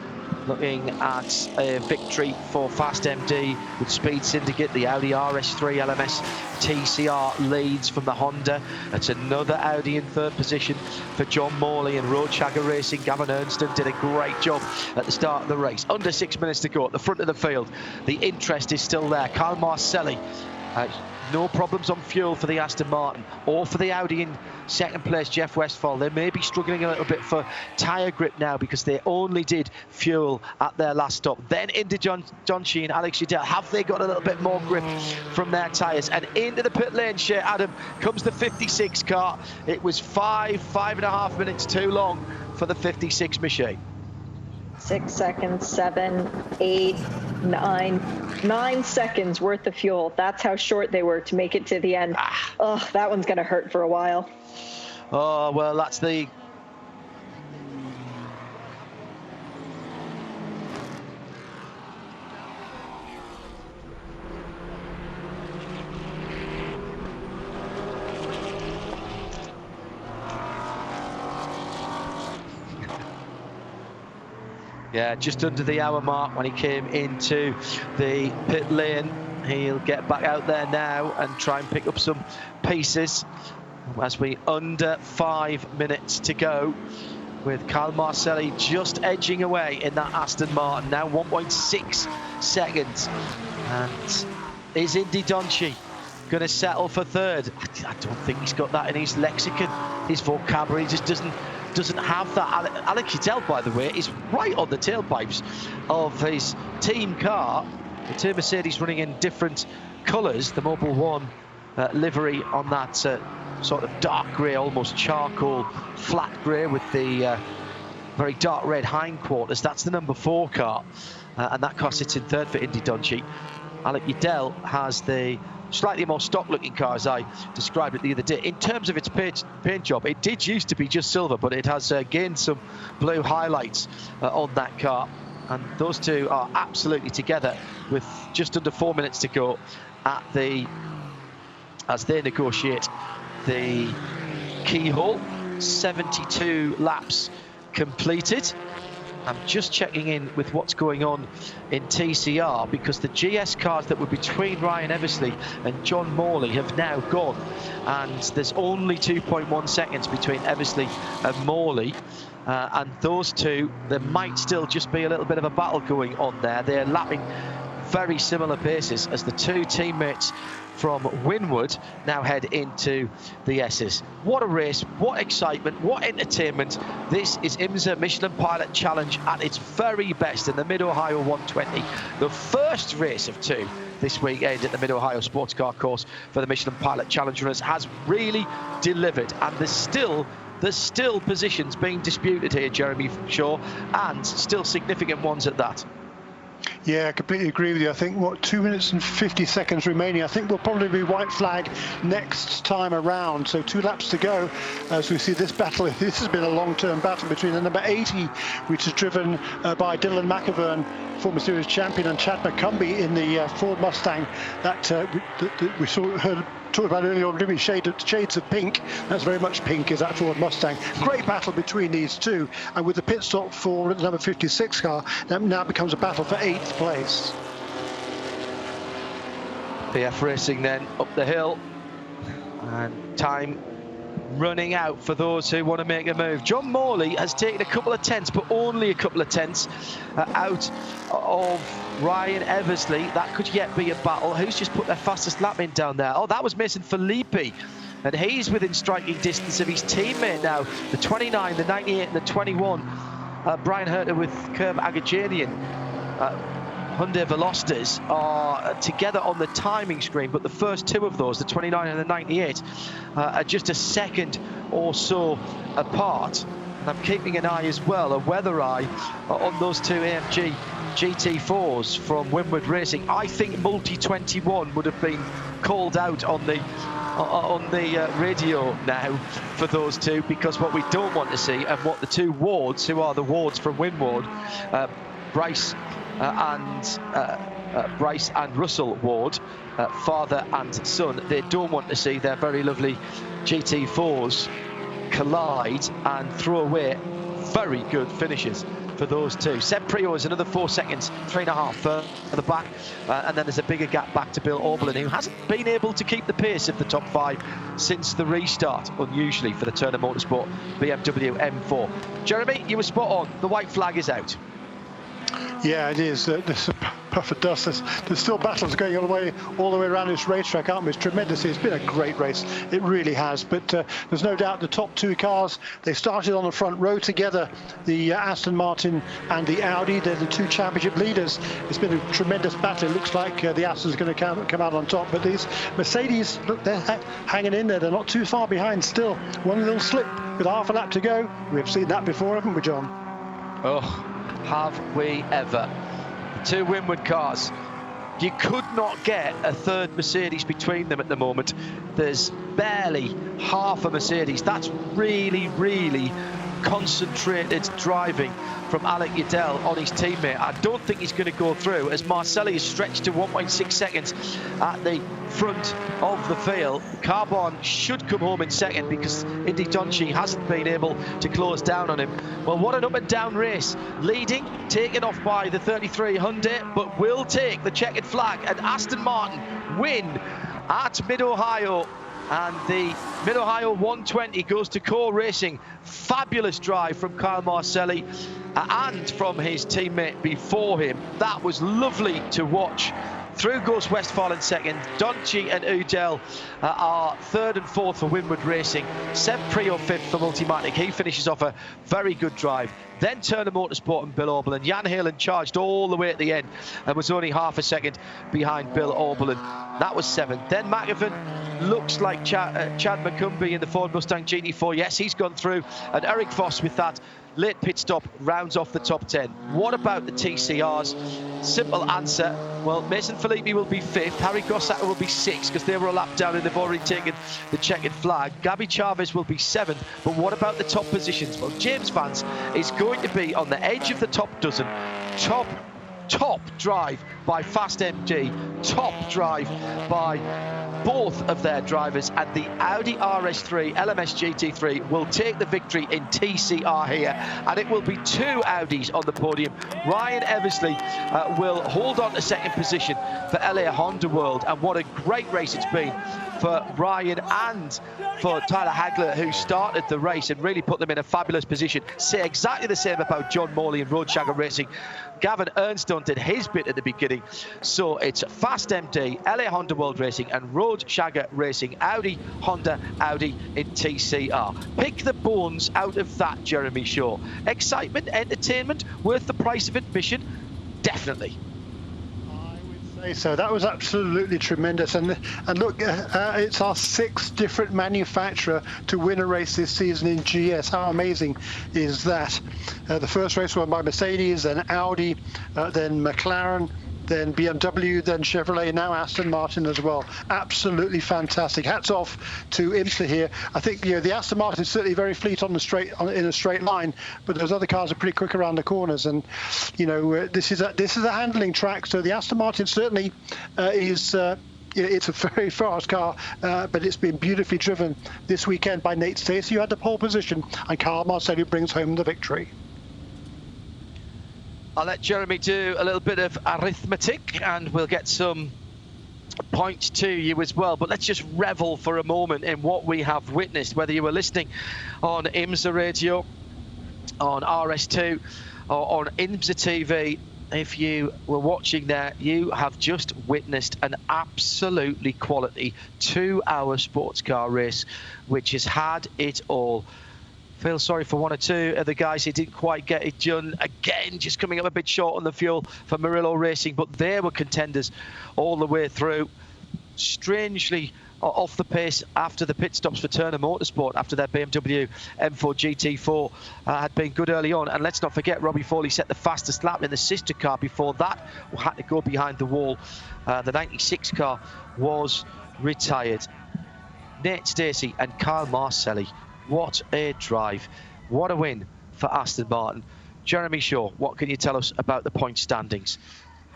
D: looking at a victory for Fast MD with Speed Syndicate. The Audi RS3 LMS TCR leads from the Honda. That's another Audi in third position for John Morley and Road Shagger Racing. Gavin Ernston did a great job at the start of the race. Under 6 minutes to go at the front of the field. The interest is still there. Kyle Marcelli, no problems on fuel for the Aston Martin or for the Audi in second place, Jeff Westphal. They may be struggling a little bit for tyre grip now because they only did fuel at their last stop. Then into John Sheen, Alex Udell. Have they got a little bit more grip from their tyres? And into the pit lane, Shea Adam, comes the 56 car. It was 5.5 minutes too long for the 56 machine.
C: 6 seconds, 7, 8, 9 seconds worth of fuel. That's how short they were to make it to the end. Oh, that one's going to hurt for a while.
D: Oh, well, that's the... Yeah, just under the hour mark when he came into the pit lane. He'll get back out there now and try and pick up some pieces as we under 5 minutes to go, with Kyle Marcelli just edging away in that Aston Martin, now 1.6 seconds. And is Indy Donchi going to settle for third? I don't think he's got that in his lexicon, his vocabulary just doesn't have that. Alex Udell, by the way, is right on the tailpipes of his team car. The two Mercedes running in different colours. The Mobil 1 livery on that sort of dark grey, almost charcoal flat grey with the very dark red hindquarters. That's the number 4 car, and that car sits in third for Indy Donchi. Alex Udell has the slightly more stock-looking car, as I described it the other day. In terms of its paint job, it did used to be just silver, but it has gained some blue highlights on that car. And those two are absolutely together with just under 4 minutes to go as they negotiate the keyhole. 72 laps completed. I'm just checking in with what's going on in TCR, because the GS cars that were between Ryan Eversley and John Morley have now gone, and there's only 2.1 seconds between Eversley and Morley. And those two, there might still just be a little bit of a battle going on there. They're lapping very similar paces as the two teammates from Winwood now head into the S's. What a race, what excitement, what entertainment. This is IMSA Michelin Pilot Challenge at its very best in the Mid-Ohio 120. The first race of two this weekend at the Mid-Ohio Sports Car Course for the Michelin Pilot Challenge runners has really delivered, and there's still positions being disputed here, Jeremy Shaw, and still significant ones at that.
E: Yeah, I completely agree with you. I think, 2 minutes and 50 seconds remaining. I think we'll probably be white flag next time around. So 2 laps to go as we see this battle. This has been a long-term battle between the number 80, which is driven by Dylan McIvern, former series champion, and Chad McCumbee in the Ford Mustang that we talked about earlier on, giving shades of pink. That's very much pink, is that Ford Mustang. Great battle between these two, and with the pit stop for the number 56 car, that now becomes a battle for 8th place.
D: PF Racing then up the hill, and time running out for those who want to make a move. John Morley has taken a couple of tenths, but only a couple of tenths out of Ryan Eversley. That could yet be a battle. Who's just put their fastest lap in down there? Oh, that was Mason Filippi, and he's within striking distance of his teammate now. The 29, the 98 and the 21. Brian Herter with Kerm Agajanian. Hyundai Velocities are together on the timing screen, but the first two of those, the 29 and the 98, are just a second or so apart. And I'm keeping an eye as well, a weather eye, on those two AMG GT4s from Winwood Racing. I think Multi-21 would have been called out on the radio now for those two, because what we don't want to see, and what the two Wards, who are the Wards from Winwood, Bryce and Russell Ward, father and son, they don't want to see their very lovely GT4s collide and throw away very good finishes for those two. Seb Prio is another 4 seconds, 3.5 for the back, and then there's a bigger gap back to Bill Oberlin, who hasn't been able to keep the pace of the top 5 since the restart, unusually for the Turner Motorsport BMW M4. Jeremy, you were spot on. The white flag is out.
E: Yeah, it is. There's a puff of dust. There's still battles going all the way around this racetrack, aren't we? It's tremendous. It's been a great race. It really has. But there's no doubt the top two cars, they started on the front row together, the Aston Martin and the Audi. They're the two championship leaders. It's been a tremendous battle. It looks like the Aston's going to come out on top. But these Mercedes, look, they're hanging in there. They're not too far behind still. One little slip with half a lap to go. We've seen that before, haven't we, John?
D: Oh, have we ever. The two Winwood cars, you could not get a third Mercedes between them at the moment. There's barely half a Mercedes. That's really, really concentrated driving from Alec Udell on his teammate. I don't think he's going to go through, as Marcelli is stretched to 1.6 seconds at the front of the field. Carbon should come home in second, because Indy Donchi hasn't been able to close down on him. Well, what an up and down race. Leading, taken off by the 33 Hyundai, but will take the checkered flag, and Aston Martin win at Mid-Ohio. And the Mid-Ohio 120 goes to Core Racing. Fabulous drive from Kyle Marcelli and from his teammate before him. That was lovely to watch. Through goes Westphal in second. Donchi and Udell are third and fourth for Winwood Racing. Seb Prio fifth for Multimatic. He finishes off a very good drive. Then Turner Motorsport and Bill Oberlin. Jan Halen charged all the way at the end and was only half a second behind Bill Oberlin. That was seventh. Then McIvern looks like Chad McCumbee in the Ford Mustang GT4. Yes, he's gone through. And Eric Voss with that late pit stop rounds off the top 10. What about the TCRs? Simple answer. Well, Mason Filippi will be fifth. Harry Grossacker will be sixth, because they were a lap down and they've already taken the checkered flag. Gabby Chavez will be seventh. But what about the top positions? Well, James Vance is going to be on the edge of the top dozen. Top top drive by Fast MD, top drive by both of their drivers, and the Audi RS3 LMS GT3 will take the victory in TCR here, and it will be 2 Audis on the podium. Ryan Eversley will hold on to second position for LA Honda World, and what a great race it's been for Ryan and for Tyler Hagler, who started the race and really put them in a fabulous position. Say exactly the same about John Morley and Road Shagger Racing. Gavin Ernstone did his bit at the beginning. So it's Fast MD, LA Honda World Racing and Road Shagger Racing, Audi, Honda, Audi in TCR. Pick the bones out of that, Jeremy Shaw. Excitement, entertainment, worth the price of admission? Definitely.
E: So that was absolutely tremendous, and look, it's our 6th different manufacturer to win a race this season in GS. How amazing is that? The first race won by Mercedes, then Audi, then McLaren, then BMW, then Chevrolet, now Aston Martin as well. Absolutely fantastic. Hats off to IMSA here. I think the Aston Martin is certainly very fleet in a straight line, but those other cars are pretty quick around the corners. And this is a handling track, so the Aston Martin certainly is. It's a very fast car, but it's been beautifully driven this weekend by Nate Stacey, who had the pole position, and Carl Marcelli brings home the victory.
D: I'll let Jeremy do a little bit of arithmetic and we'll get some points to you as well. But let's just revel for a moment in what we have witnessed, whether you were listening on IMSA Radio, on RS2 or on IMSA TV. If you were watching there, you have just witnessed an absolutely quality 2-hour sports car race, which has had it all. Feel sorry for one or two of the guys who didn't quite get it done. Again, just coming up a bit short on the fuel for Murillo Racing, but they were contenders all the way through. Strangely off the pace after the pit stops for Turner Motorsport after their BMW M4 GT4 had been good early on. And let's not forget, Robbie Foley set the fastest lap in the sister car. Before that, had to go behind the wall. The 96 car was retired. Nate Stacey and Kyle Marcelli. What a drive. What a win for Aston Martin. Jeremy Shaw, what can you tell us about the point standings?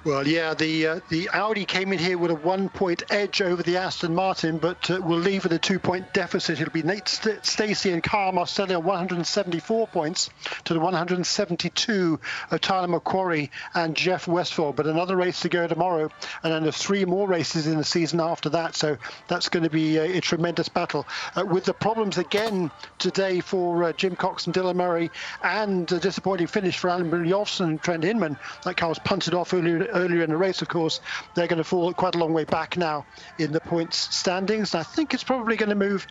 E: Well, yeah, the Audi came in here with a 1-point edge over the Aston Martin, but will leave with a 2-point deficit. It'll be Nate Stacey and Kyle Marcelli on 174 points to the 172 of Tyler McQuarrie and Jeff Westphal. But another race to go tomorrow, and then there's 3 more races in the season after that. So that's going to be a tremendous battle. With the problems again today for Jim Cox and Dylan Murray, and a disappointing finish for Alan Brynjolfsson and Trent Hinman. That car was punted off earlier in the race, of course. They're going to fall quite a long way back now in the points standings. I think it's probably going to move.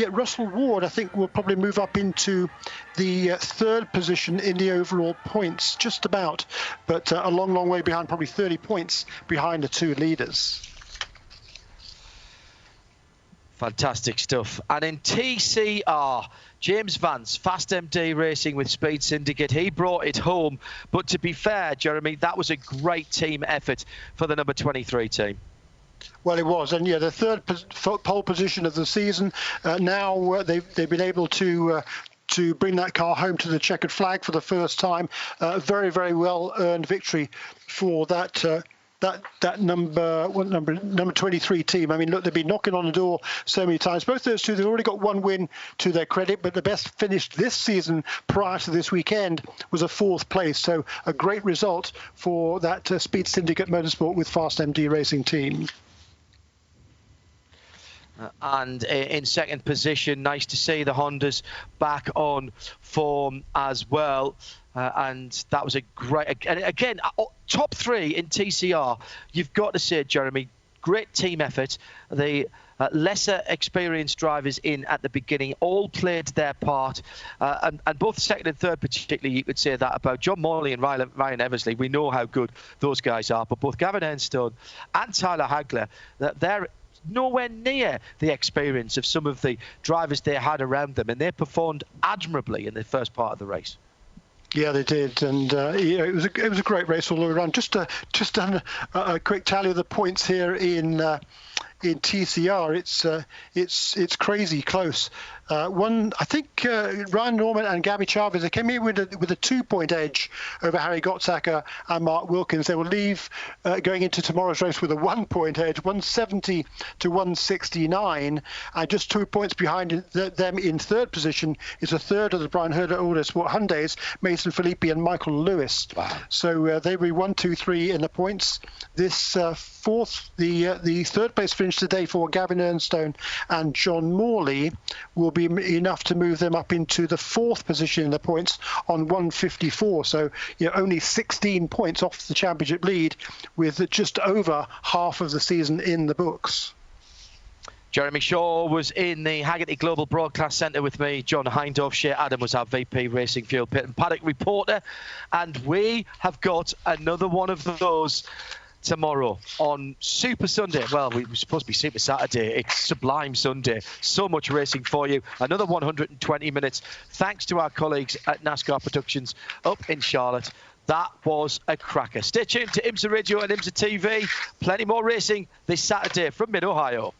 E: Russell Ward, I think, will probably move up into the 3rd position in the overall points, just about, but a long, long way behind, probably 30 points behind the 2 leaders.
D: Fantastic stuff. And in TCR, James Vance, Fast MD Racing with Speed Syndicate, he brought it home. But to be fair, Jeremy, that was a great team effort for the number 23 team.
E: Well, it was, and yeah, the 3rd pole position of the season. Now they've been able to bring that car home to the checkered flag for the first time. Very, very well earned victory for that. That number 23 team. I mean, look, they've been knocking on the door so many times. Both those two, they've already got 1 win to their credit, but the best finish this season prior to this weekend was a 4th place. So a great result for that Speed Syndicate Motorsport with Fast MD Racing team.
D: And in 2nd position, nice to see the Hondas back on form as well. And that was a great, and again, top 3 in TCR, you've got to say, Jeremy, great team effort. The lesser experienced drivers in at the beginning all played their part. And both 2nd and 3rd particularly, you could say that about John Morley and Ryan Eversley. We know how good those guys are. But both Gavin Ernstone and Tyler Hagler, they're nowhere near the experience of some of the drivers they had around them. And they performed admirably in the first part of the race.
E: Yeah, they did, and it was a great race all the way around. Just done a quick tally of the points here in in TCR, it's crazy close. I think Ryan Norman and Gabby Chavez, they came in with a 2-point edge over Harry Gottsacker and Mark Wilkins. They will leave going into tomorrow's race with a 1-point edge, 170 to 169, and just 2 points behind them in third position is a third of the Brian Herder Autosport Hyundais, Mason Filippi and Michael Lewis. Wow. So they will be 1, 2, 3 in the points. This fourth, the third place finish today for Gavin Ernstone and John Morley will be enough to move them up into the fourth position in the points on 154. So only 16 points off the championship lead, with just over half of the season in the books.
D: Jeremy Shaw was in the Haggerty Global Broadcast Centre with me. John Hindorf, Shea Adam was our VP Racing Fuel Pit and Paddock reporter. And we have got another one of those tomorrow on Super Sunday. Well, we were supposed to be Super Saturday. It's Sublime Sunday. So much racing for you. Another 120 minutes. Thanks to our colleagues at NASCAR Productions up in Charlotte. That was a cracker. Stay tuned to IMSA Radio and IMSA TV. Plenty more racing this Saturday from Mid-Ohio.